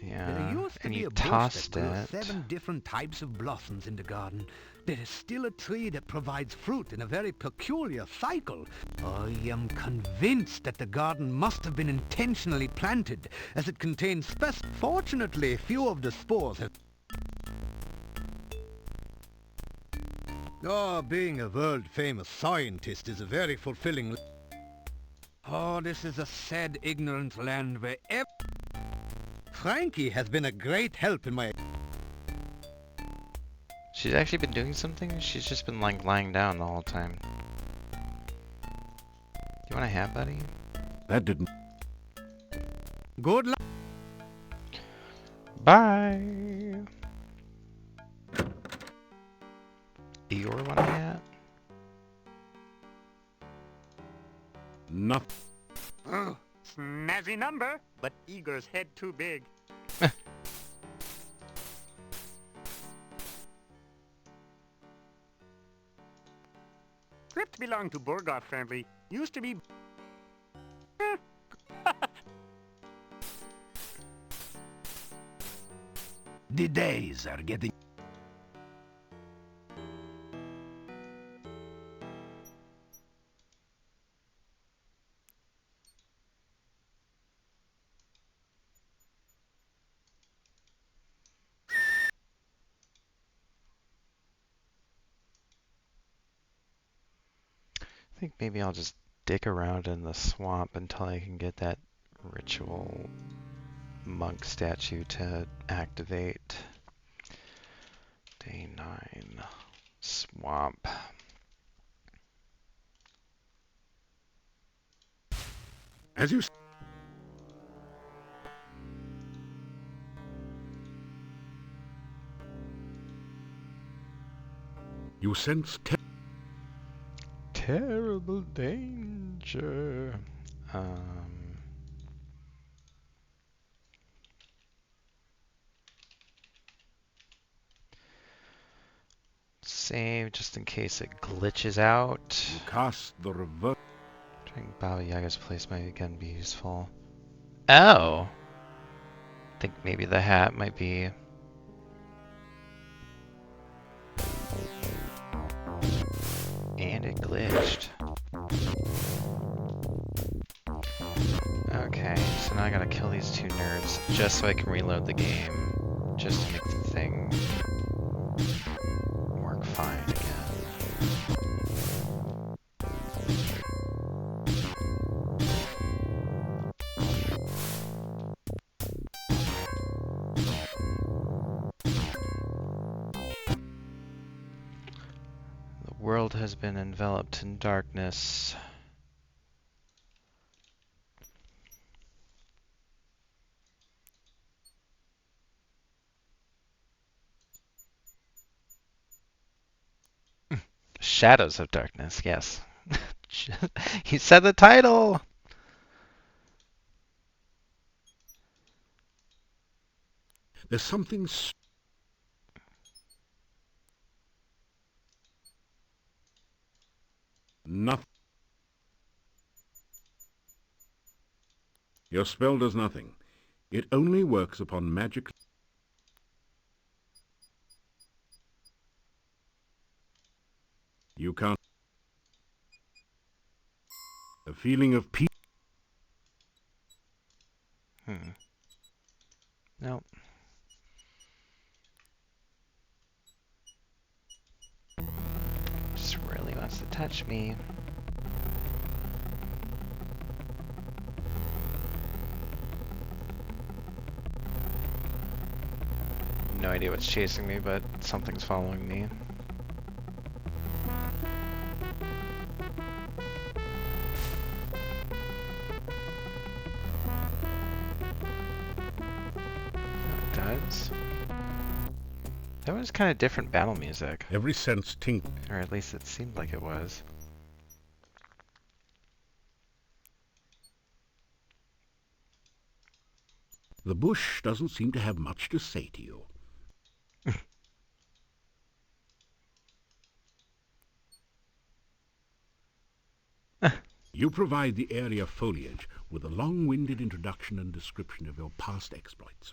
There Yeah, used to and be you a bush that tossed grew it. 7 different types of blossoms in the garden. There is still a tree that provides fruit in a very peculiar cycle. I am convinced that the garden must have been intentionally planted, as it contains Fortunately, few of the spores have... Oh, being a world-famous scientist is a very fulfilling... Oh, this is a sad, ignorant land where Frankie has been a great help in my... She's actually been doing something? She's just been like lying down the whole time. You want a hat, buddy? That didn't... Good luck. Bye! Igor want a hat? Nothing. Oh, snazzy number, but Igor's head too big. Crypt belonged to Borgoff family. Used to be... The days are getting... I think maybe I'll just dick around in the swamp until I can get that ritual monk statue to activate. Day 9. Swamp. As you... You sense Terrible danger. Save just in case it glitches out. you cast the reverse... Trying Baba Yaga's place might again be useful. Oh! I think maybe the hat might be... And it glitched. Okay, so now I gotta kill these 2 nerds just so I can reload the game. Just to make the thing work fine again. The world has been enveloped in darkness. Shadows of Darkness, yes. He said the title! There's something... Nothing. Your spell does nothing. It only works upon magic... You can't... A feeling of peace... Nope. Just really wants to touch me. No idea what's chasing me, but something's following me. It does. That was kind of different battle music. Every sense tingled. Or at least it seemed like it was. The bush doesn't seem to have much to say to you. You provide the area foliage with a long-winded introduction and description of your past exploits.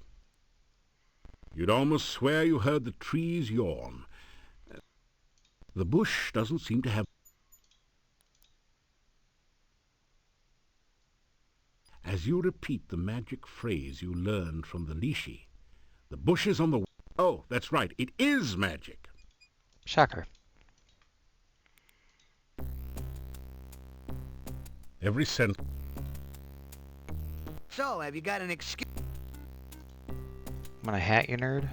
You'd almost swear you heard the trees yawn. The bush doesn't seem to have... As you repeat the magic phrase you learned from the Lishi, the bush is on the... Oh, that's right, it is magic. Shocker. Every sense... So, have you got an excuse? Want a hat, you nerd?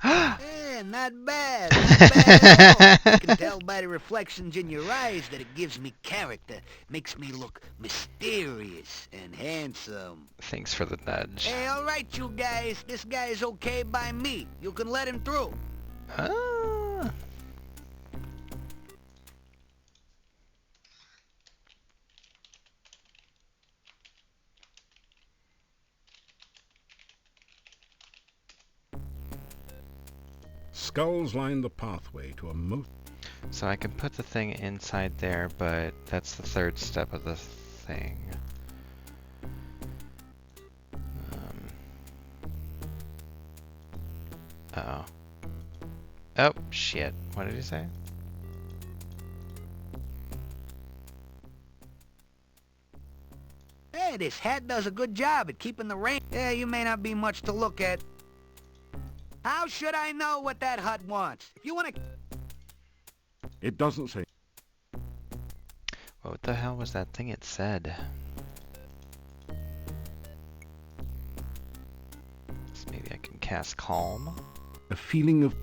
Eh, not bad. Not bad at all. I can tell by the reflections in your eyes that it gives me character. Makes me look mysterious and handsome. Thanks for the nudge. Hey, all right, you guys. This guy is okay by me. You can let him through. Ah. Skulls line the pathway to a So I can put the thing inside there, but that's the third step of the thing. Uh-oh. Oh, shit. What did he say? Hey, this hat does a good job at keeping the rain. Yeah, you may not be much to look at. How should I know what that hut wants? If you want to... It doesn't say. What the hell was that thing it said? So maybe I can cast Calm. A feeling of...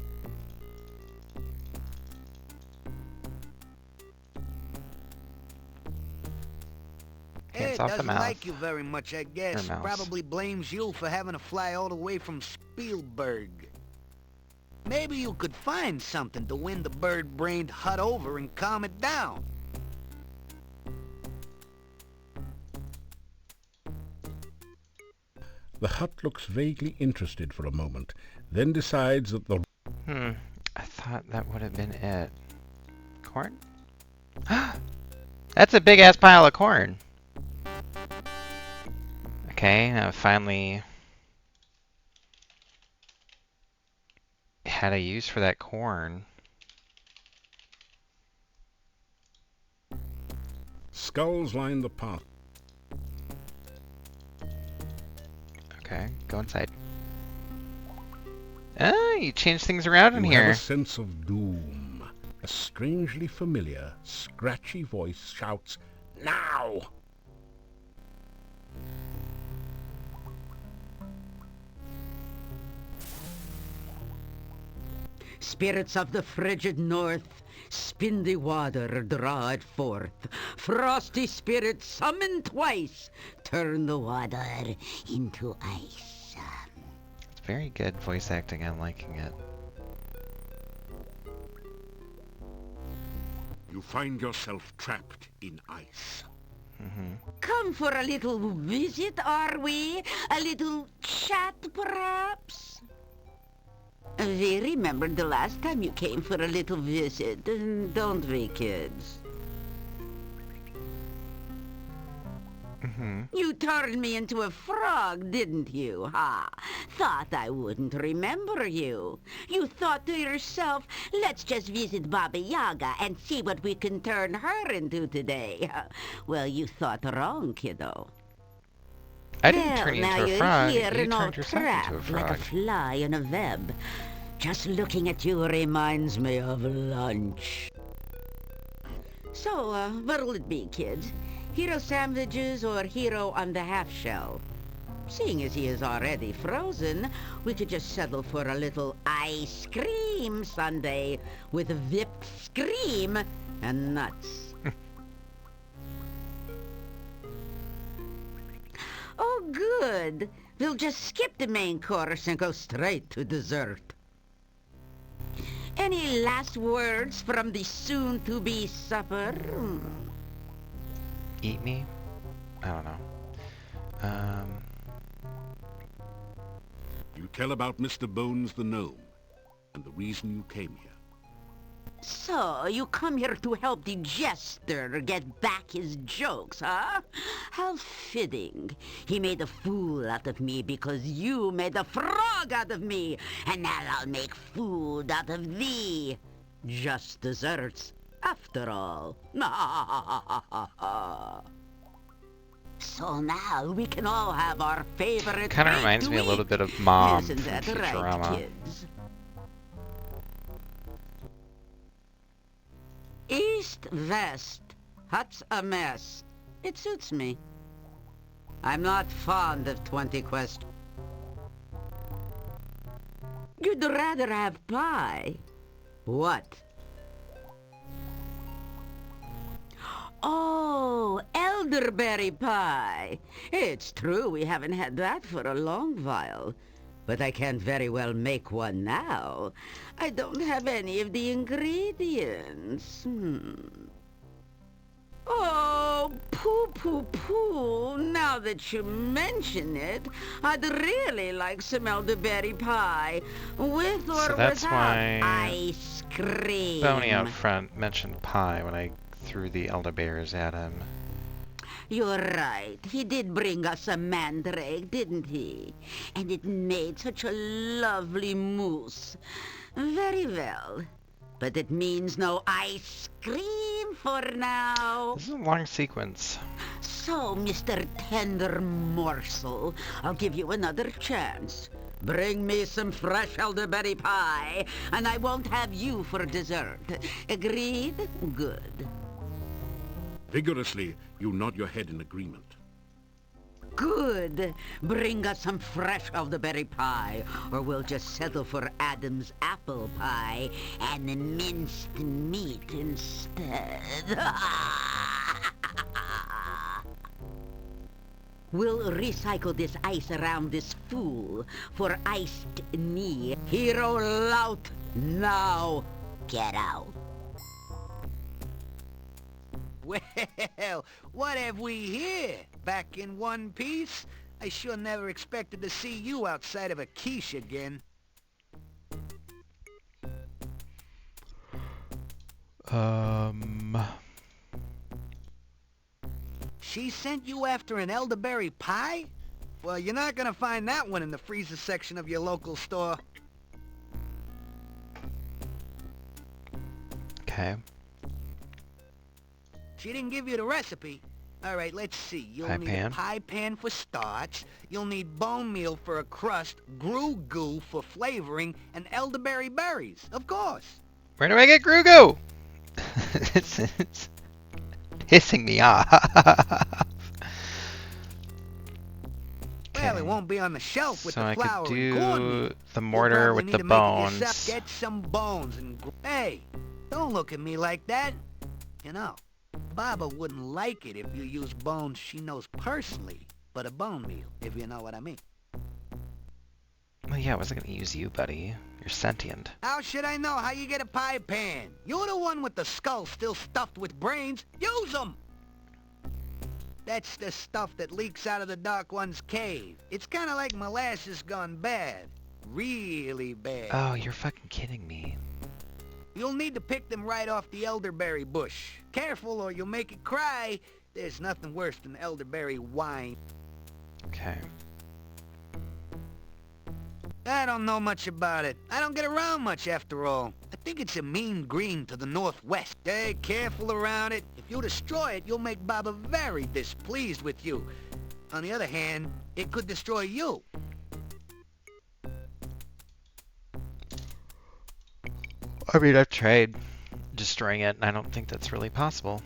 Hands It off the doesn't mouth. like you very much, I guess. Or mouse. Probably blames you for having to fly all the way from Spielberg. Maybe you could find something to win the bird-brained hut over and calm it down. The hut looks vaguely interested for a moment, then decides that the... I thought that would have been it. Corn? That's a big-ass pile of corn. Okay, now finally had a use for that corn. Skulls line the path. Okay, go inside. Ah, you changed things around in You here. have a sense of doom. A strangely familiar, scratchy voice shouts, "Now!" Spirits of the frigid north, spin the water, draw it forth. Frosty spirits, summon twice, turn the water into ice. It's very good voice acting. I'm liking it. You find yourself trapped in ice. Come for a little visit, are we? A little chat, perhaps? We remembered the last time you came for a little visit, don't we, kids? You turned me into a frog, didn't you, ha? Thought I wouldn't remember you. You thought to yourself, let's just visit Baba Yaga and see what we can turn her into today. Well, you thought wrong, kiddo. I didn't turn you now into a you're frog. here You in all turned yourself trapped into a like a frog. fly in a web. Just looking at you reminds me of lunch. So, what'll it be, kids? Hero sandwiches or Hero on the half shell? Seeing as he is already frozen, we could just settle for a little ice cream sundae with whipped cream and nuts. Oh, good. We'll just skip the main course and go straight to dessert. Any last words from the soon-to-be supper? Eat me? I don't know. You tell about Mr. Bones the Gnome, and the reason you came here. So, you come here to help the jester get back his jokes, huh? How fitting. He made a fool out of me because you made a frog out of me. And now I'll make food out of thee. Just desserts, after all. So now we can all have our favorite Kind of treat reminds to me a little eat. bit of Mom Isn't from that right, Futurama. kids? East, west, hut's a mess. It suits me. I'm not fond of 20 questions. You'd rather have pie. What? Oh, elderberry pie. It's true we haven't had that for a long while. But I can't very well make one now. I don't have any of the ingredients. Oh, poo. Now that you mention it, I'd really like some elderberry pie. With or So that's without why ice cream. Boney out front mentioned pie when I threw the elderberries at him. You're right. He did bring us a mandrake, didn't he? And it made such a lovely mousse. Very well. But it means no ice cream for now. This is a long sequence. So, Mr. Tender Morsel, I'll give you another chance. Bring me some fresh elderberry pie, and I won't have you for dessert. Agreed? Good. Vigorously, you nod your head in agreement. Good. Bring us some fresh elderberry pie, or we'll just settle for Adam's apple pie and minced meat instead. We'll recycle this ice around this fool for iced knee. Hero Lout, now get out. Well, what have we here? Back in one piece? I sure never expected to see you outside of a quiche again. She sent you after an elderberry pie? Well, you're not gonna find that one in the freezer section of your local store. Okay. She didn't give you the recipe. All right, let's see. You'll Pie need pan. a pie pan for starch. You'll need bone meal for a crust, Groo Goo for flavoring, and elderberry berries, of course. Where do I get Grugo? it's pissing me off. Well, it won't be on the shelf with So the I flour could and corned do meat. the You'll mortar probably with need the to make it yourself. bones. Get some bones and... Hey, don't look at me like that. You know, Baba wouldn't like it if you used bones she knows personally, but a bone meal, if you know what I mean. Well, yeah, I wasn't gonna use you, buddy. You're sentient. How should I know how you get a pie pan? You're the one with the skull still stuffed with brains. Use them! That's the stuff that leaks out of the Dark One's cave. It's kind of like molasses gone bad. Really bad. Oh, you're fucking kidding me. You'll need to pick them right off the elderberry bush. Careful or you'll make it cry. There's nothing worse than elderberry wine. Okay. I don't know much about it. I don't get around much after all. I think it's a mean green to the northwest. Stay careful around it. If you destroy it, you'll make Baba very displeased with you. On the other hand, it could destroy you. I mean, I've tried destroying it, and I don't think that's really possible.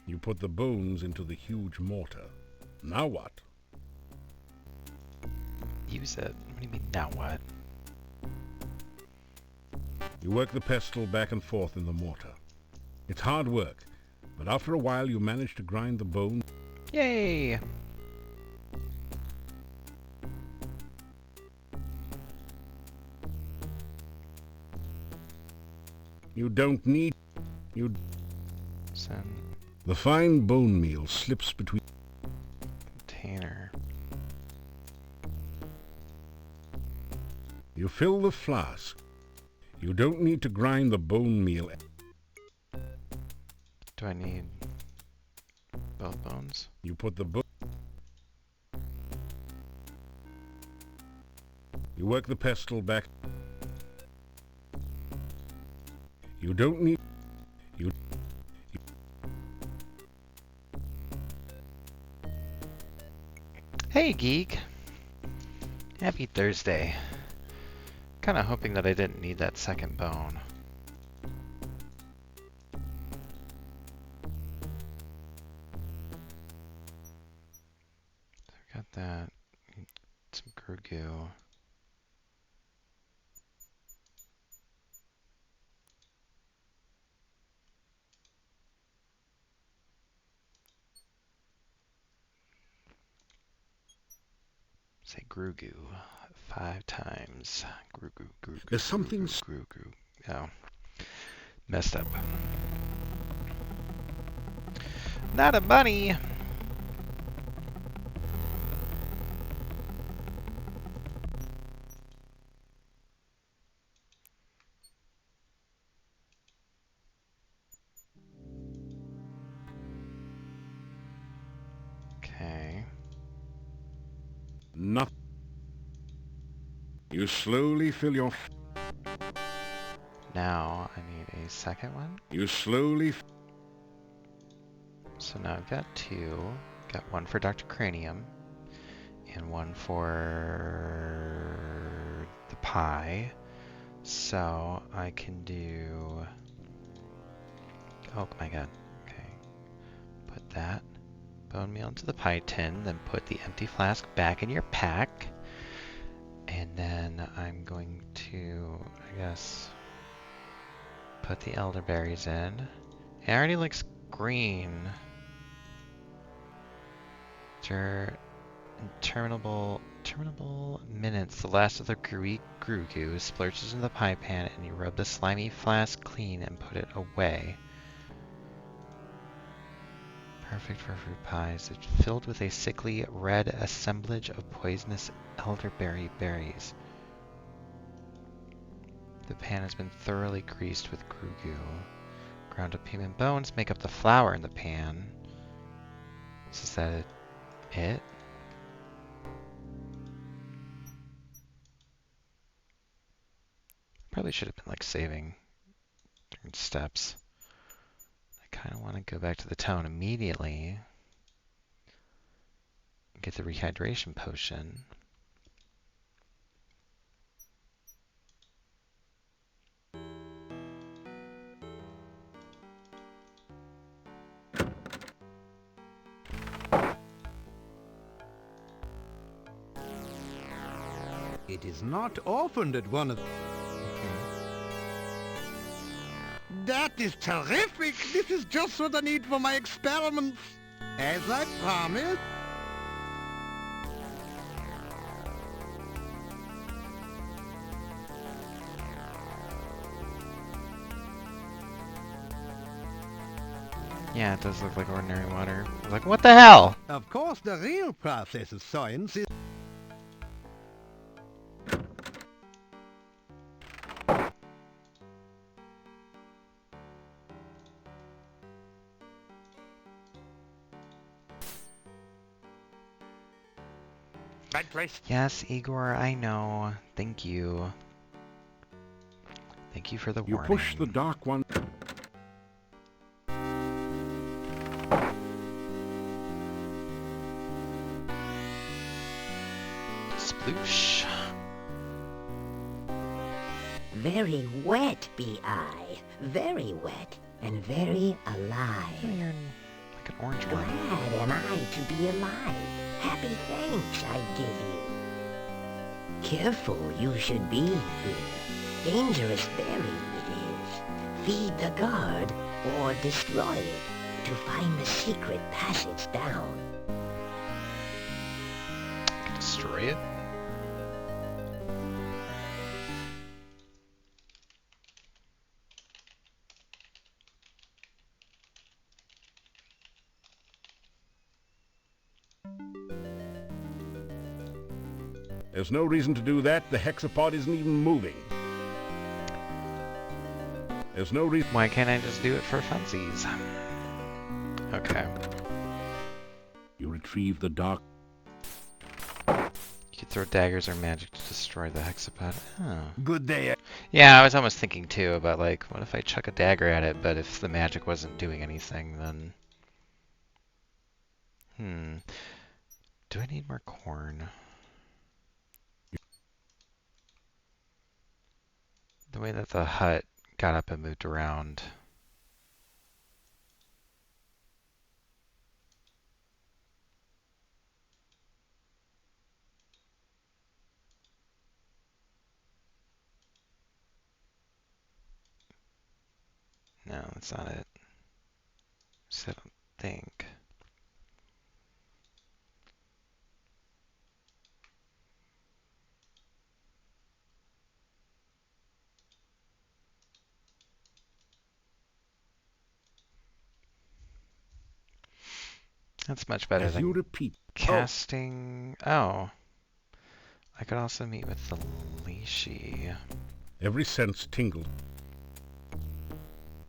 You put the bones into the huge mortar. Now what? Use it. What do you mean, now what? You work the pestle back and forth in the mortar. It's hard work, but after a while you manage to grind the bone. Yay! You don't need... Send The fine bone meal slips between... container. You fill the flask. You don't need to grind the bone meal. Do I need both bones? You put the bone... You work the pestle back. You don't need... Hey, geek. Happy Thursday. Kind of hoping that I didn't need that second bone. So I got that. Some Grogu. Say Grogu 5 times. Grogu, Grogu. There's something... Grogu. Oh. Messed up. Not a bunny! Okay. Nothing. You slowly fill your... Now I need a second one. You slowly... So now I've got 2. Got one for Dr. Cranium. And one for the pie. So I can do... Oh my god. Okay. Put that bone meal into the pie tin, then put the empty flask back in your pack. And then I'm going to, I guess, put the elderberries in. It already looks green. Interminable minutes. The last of the Grogu splurges in the pie pan, and you rub the slimy flask clean and put it away. Perfect for fruit pies. It's filled with a sickly red assemblage of poisonous elderberry berries. The pan has been thoroughly greased with Grogu. Ground up human bones make up the flour in the pan. Is that it? Probably should have been like saving different steps. I kind of want to go back to the town immediately and get the rehydration potion. It is not often that one of... That is terrific! This is just what I need for my experiments! As I promised... Yeah, it does look like ordinary water. I was like, what the hell? Of course, the real process of science is... Bad place. Yes, Igor, I know. Thank you. Thank you for the You warning. push the dark one... Sploosh. Very wet be I. Very wet and very alive. You're like an orange one. Glad am I to be alive. Happy thanks I give you. Careful you should be here. Dangerous berry it is. Feed the guard or destroy it to find the secret passage down. Destroy it? There's no reason to do that. The hexapod isn't even moving. There's no reason... Why can't I just do it for funsies? Okay. You retrieve the dark... You could throw daggers or magic to destroy the hexapod. Oh. Good day. Yeah, I was almost thinking too about like, what if I chuck a dagger at it, but if the magic wasn't doing anything, then... Do I need more corn? The way that the hut got up and moved around. No, that's not it. Just I don't think. That's much better As than you repeat, casting. Oh. I could also meet with the Leashi. Every sense tingled.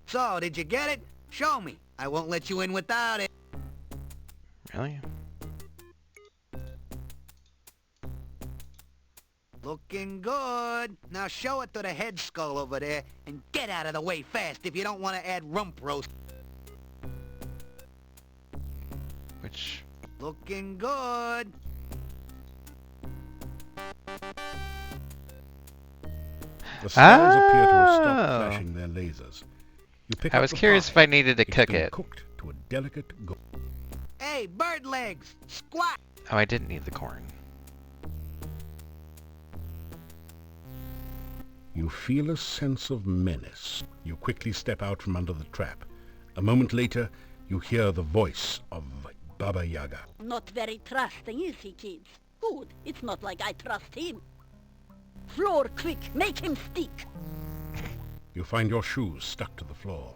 So, did you get it? Show me. I won't let you in without it. Really? Looking good. Now show it to the head skull over there and get out of the way fast if you don't want to add rump roast. Which... Looking good. The stars appear to have stopped flashing their lasers. You pick I up was the curious pie. if I needed to It's cook been it. cooked to a delicate gold. Hey, bird legs! Squat! Oh, I didn't need the corn. You feel a sense of menace. You quickly step out from under the trap. A moment later, you hear the voice of Baba Yaga. Not very trusting, is he, kids? Good. It's not like I trust him. Floor, quick. Make him stick. You find your shoes stuck to the floor.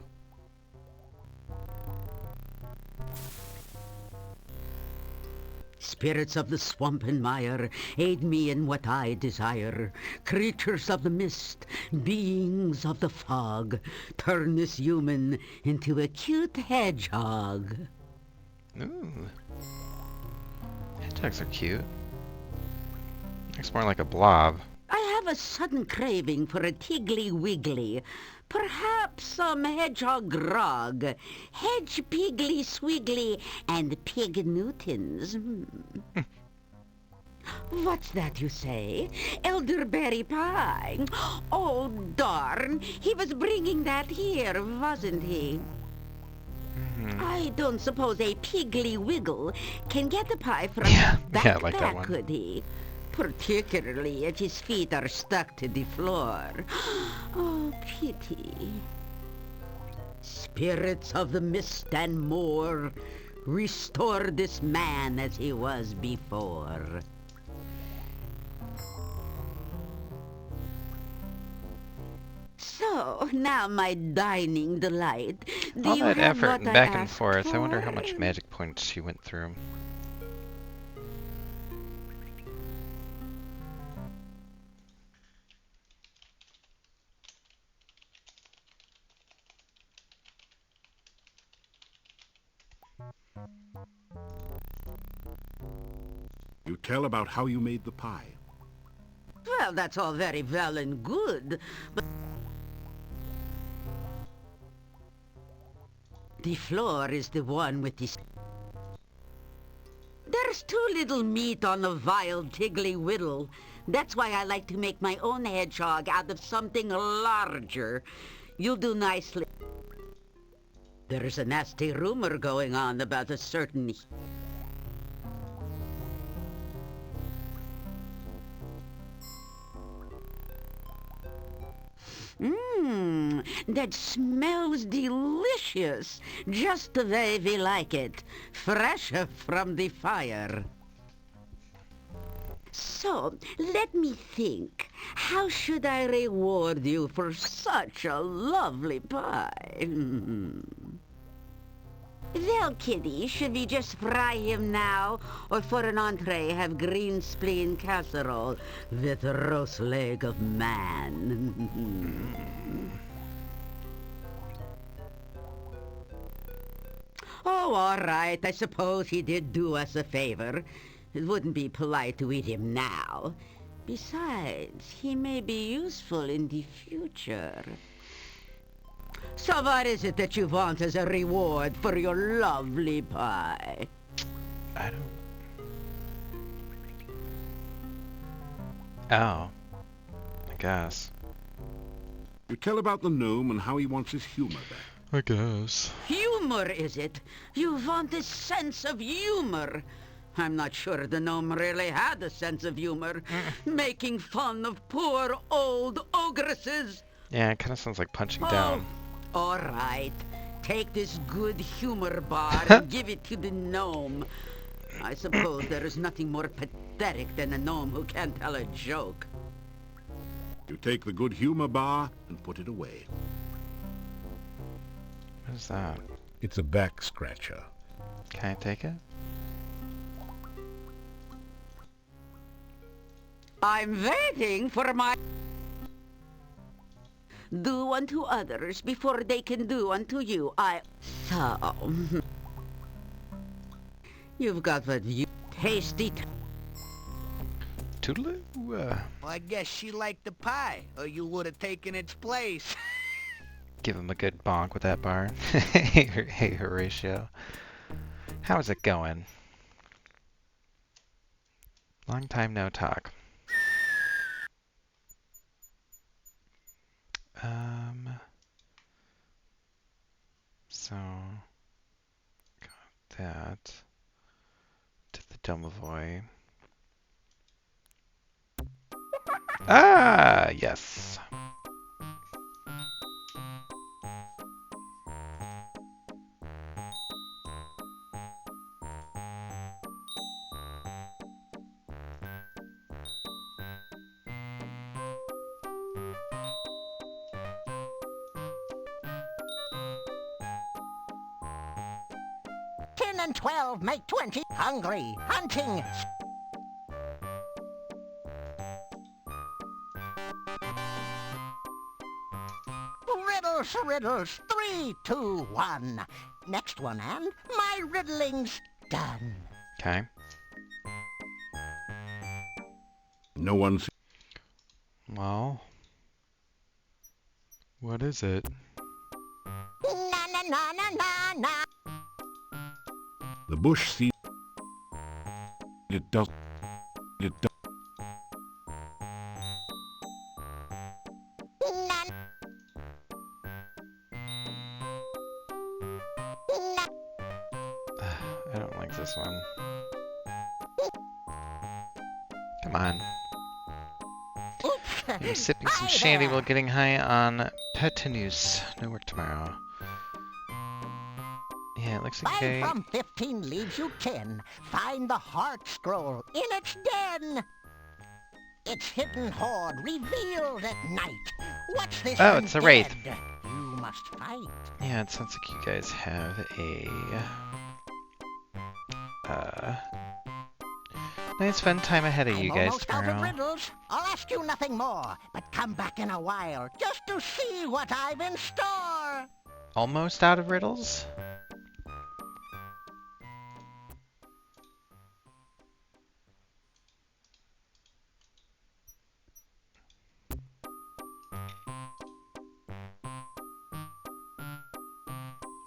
Spirits of the swamp and mire, aid me in what I desire. Creatures of the mist, beings of the fog, turn this human into a cute hedgehog. Ooh. Hedgehogs are cute. Looks more like a blob. I have a sudden craving for a Tiggly Wiggly. Perhaps some hedgehog grog, hedge piggly swiggly, and pig Newtons. What's that you say? Elderberry pie. Oh, darn. He was bringing that here, wasn't he? I don't suppose a Piggly Wiggle can get the pie from the yeah, I like that backpack, one. could he? Particularly if his feet are stuck to the floor. Oh, pity. Spirits of the mist and more, restore this man as he was before. So, now my dining delight. Do All you that have effort what and I back and asked forth. I wonder how for? much magic points she went through. You tell about how you made the pie. Well, that's all very well and good, but the floor is the one with the... There's too little meat on the vile Tiggly Whittle. That's why I like to make my own hedgehog out of something larger. You'll do nicely. There's a nasty rumor going on about a certain... that smells delicious, just the way we like it, fresh from the fire. So, let me think. How should I reward you for such a lovely pie? Well, kiddie, should we just fry him now? Or for an entree, have green spleen casserole with roast leg of man? Oh, all right. I suppose he did do us a favor. It wouldn't be polite to eat him now. Besides, he may be useful in the future. So what is it that you want as a reward for your lovely pie? I don't... Oh. I guess. You tell about the gnome and how he wants his humor back. I guess. Humor, is it? You want a sense of humor? I'm not sure the gnome really had a sense of humor. Making fun of poor old ogresses. Yeah, it kind of sounds like punching down. All right. Take this good humor bar and give it to the gnome. I suppose there is nothing more pathetic than a gnome who can't tell a joke. You take the good humor bar and put it away. What is that? It's a back scratcher. Can I take it? I'm waiting for my... Do unto others before they can do unto you. So... You've got what you... Tasty... Toodaloo? Well, I guess she liked the pie, or you would have taken its place. Give him a good bonk with that bar. Hey, Horatio. How's it going? Long time no talk. So got that to the Domovoy. Ah, yes. And 12 make 20. Hungry, hunting. Riddles, riddles, 3, 2, 1. Next one, and my riddling's done. Okay. No one's... Well, what is it? Na na na na na na. The bush sees... It does... It does... I don't like this one. Come on. I'm sipping some shandy while getting high on Petanus. No work tomorrow. Yeah, it looks okay. 5 from 15 leaves you 10. Find the heart scroll in its den. Its hidden hoard revealed at night. What's this? Oh, it's a wraith. You must fight. Yeah, it sounds like you guys have a nice fun time ahead of you guys almost out of tomorrow. riddles. I'll ask you nothing more, but come back in a while just to see what I've in store. Almost out of riddles?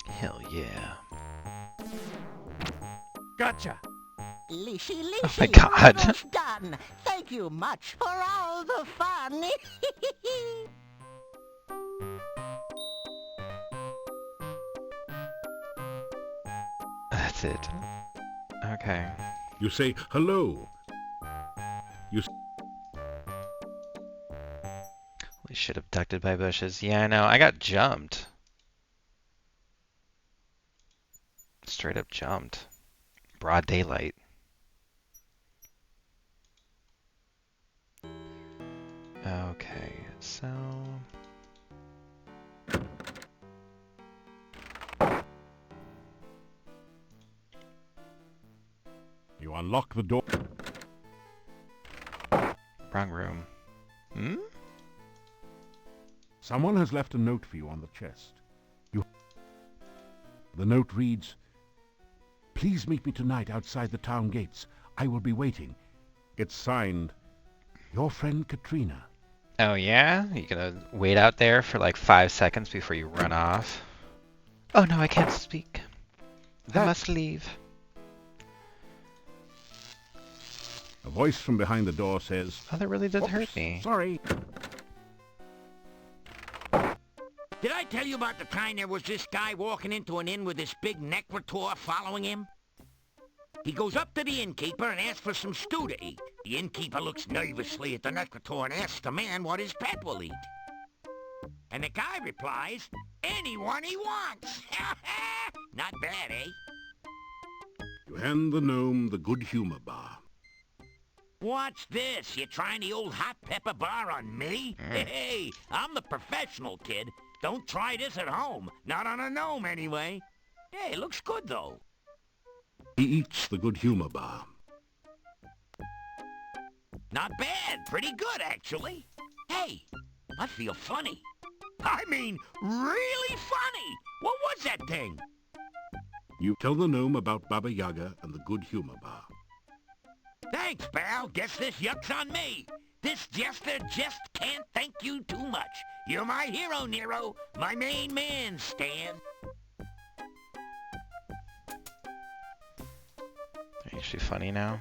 Hell yeah. Gotcha. Leashy, Oh my Leashy, God. almost done. Thank you much for all the fun. That's it. Okay. You say, hello. You... We should have abducted by bushes. Yeah, I know. I got jumped. Straight up jumped. Broad daylight. Okay, so... unlock the door. Wrong room. Hmm? Someone has left a note for you on the chest. The note reads, "Please meet me tonight outside the town gates. I will be waiting." It's signed, Your Friend Katrina. Oh yeah? You gonna wait out there for like 5 seconds before you run off? Oh no, I can't speak. I must leave. A voice from behind the door says, Oh, that really did hurt me. Sorry. Did I tell you about the time there was this guy walking into an inn with this big Necrotor following him? He goes up to the innkeeper and asks for some stew to eat. The innkeeper looks nervously at the Necrotor and asks the man what his pet will eat. And the guy replies, anyone he wants. Not bad, eh? You hand the gnome the good humor bar. What's this? You trying the old hot pepper bar on me? Hey, I'm the professional, kid. Don't try this at home. Not on a gnome, anyway. Hey, it looks good, though. He eats the good humor bar. Not bad. Pretty good, actually. Hey, I feel funny. I mean, really funny. What was that thing? You tell the gnome about Baba Yaga and the good humor bar. Thanks, pal. Guess this yuck's on me. This jester just can't thank you too much. You're my hero, Nero. My main man, Stan. Is she funny now?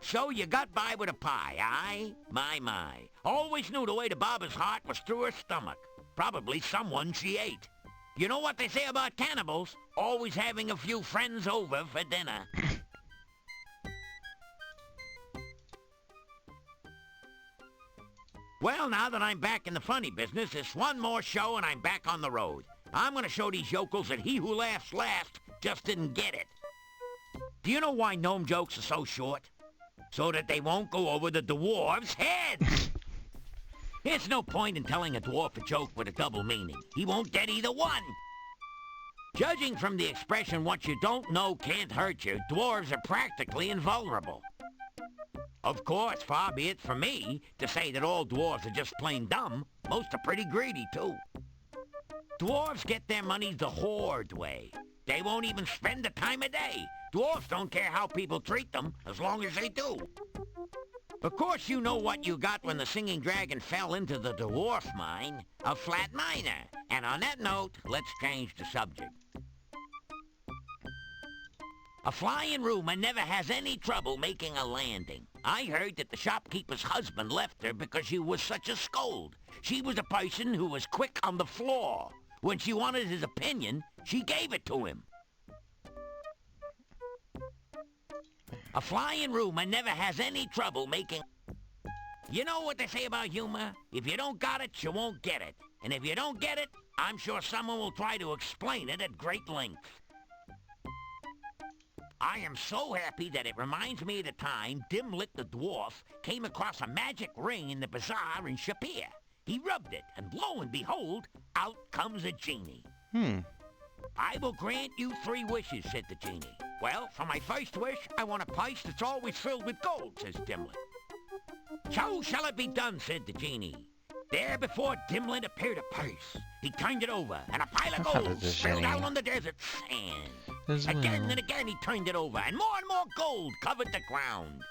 So you got by with a pie, aye? My. Always knew the way to Baba's heart was through her stomach. Probably someone she ate. You know what they say about cannibals? Always having a few friends over for dinner. Well, now that I'm back in the funny business, it's one more show and I'm back on the road. I'm gonna show these yokels that he who laughs last just didn't get it. Do you know why gnome jokes are so short? So that they won't go over the dwarves' heads! There's no point in telling a dwarf a joke with a double meaning. He won't get either one. Judging from the expression, what you don't know can't hurt you, dwarves are practically invulnerable. Of course, far be it from me to say that all dwarves are just plain dumb. Most are pretty greedy, too. Dwarves get their money the horde way. They won't even spend the time of day. Dwarves don't care how people treat them, as long as they do. Of course, you know what you got when the singing dragon fell into the dwarf mine. A flat miner. And on that note, let's change the subject. A flying rumor never has any trouble making a landing. I heard that the shopkeeper's husband left her because she was such a scold. She was a person who was quick on the floor. When she wanted his opinion, she gave it to him. A flying rumor never has any trouble making... You know what they say about humor? If you don't got it, you won't get it. And if you don't get it, I'm sure someone will try to explain it at great length. I am so happy that it reminds me of the time Dimlit the dwarf came across a magic ring in the bazaar in Shapir. He rubbed it, and lo and behold, out comes a genie. I will grant you 3 wishes, said the genie. Well, for my first wish, I want a purse that's always filled with gold, says Dimlit. So shall it be done, said the genie. There before Dimlit appeared a purse. He turned it over, and a pile of gold spilled out on the desert sand. Again and again he turned it over, and more gold covered the ground.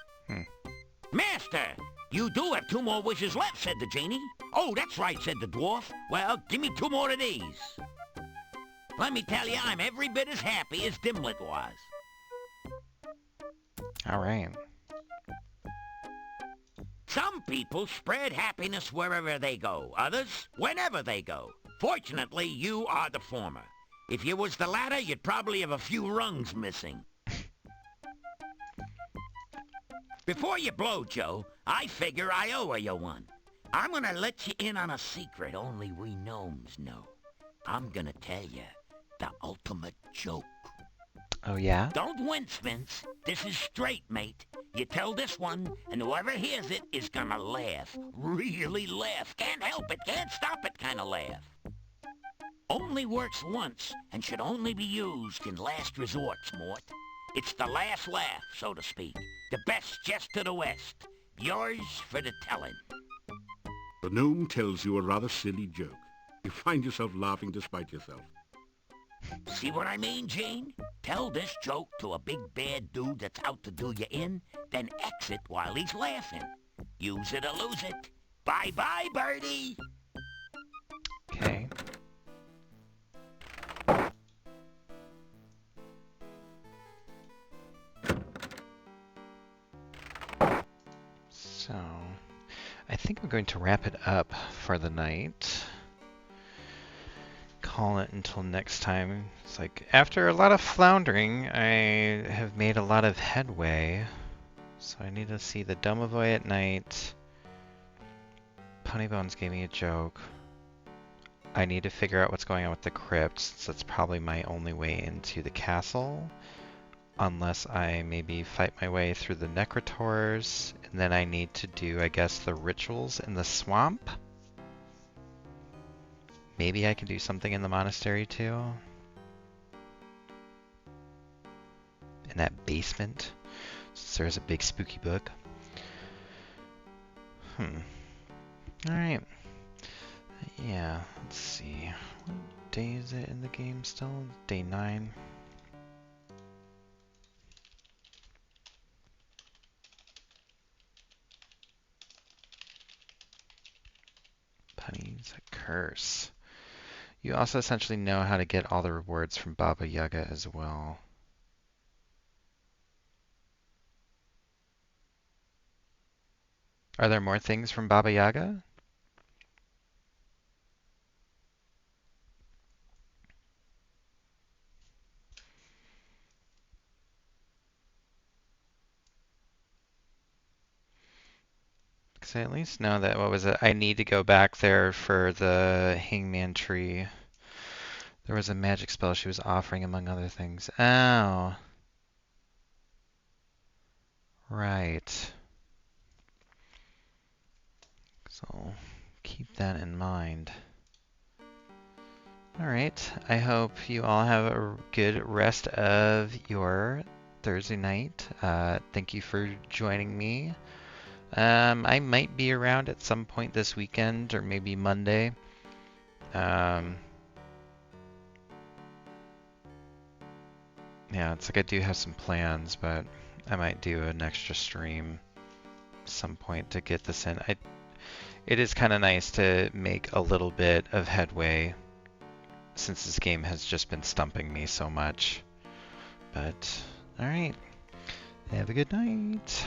Master, you do have 2 more wishes left, said the genie. Oh, that's right, said the dwarf. Well, give me 2 more of these. Let me tell you, I'm every bit as happy as Dimlit was. All right. Some people spread happiness wherever they go. Others, whenever they go. Fortunately, you are the former. If you was the latter, you'd probably have a few rungs missing. Before you blow, Joe, I figure I owe you one. I'm gonna let you in on a secret only we gnomes know. I'm gonna tell you the ultimate joke. Oh, yeah? Don't wince, Vince. This is straight, mate. You tell this one, and whoever hears it is gonna laugh. Really laugh. Can't help it, can't stop it kind of laugh. Only works once, and should only be used in last resorts, Mort. It's the last laugh, so to speak. The best jest to the West. Yours for the telling. The gnome tells you a rather silly joke. You find yourself laughing despite yourself. See what I mean, Gene? Tell this joke to a big bad dude that's out to do you in, then exit while he's laughing. Use it or lose it. Bye-bye, birdie! Okay. So, I think we're going to wrap it up for the night. Call it until next time. It's like, after a lot of floundering, I have made a lot of headway. So I need to see the Domovoy at night. Punnybones gave me a joke. I need to figure out what's going on with the crypt, so that's probably my only way into the castle. Unless I maybe fight my way through the Necrotors, and then I need to do, I guess, the rituals in the swamp. Maybe I can do something in the monastery too. In that basement, since there's a big spooky book. Alright. Yeah, let's see. What day is it in the game still? Day 9. Punny's a curse. You also essentially know how to get all the rewards from Baba Yaga as well. Are there more things from Baba Yaga? Because I at least know that, what was it? I need to go back there for the Hangman Tree. There was a magic spell she was offering, among other things. Oh. Right. So keep that in mind. Alright, I hope you all have a good rest of your Thursday night. Thank you for joining me. I might be around at some point this weekend, or maybe Monday. Yeah, it's like I do have some plans, but I might do an extra stream some point to get this in. It is kind of nice to make a little bit of headway since this game has just been stumping me so much. But, alright. Have a good night.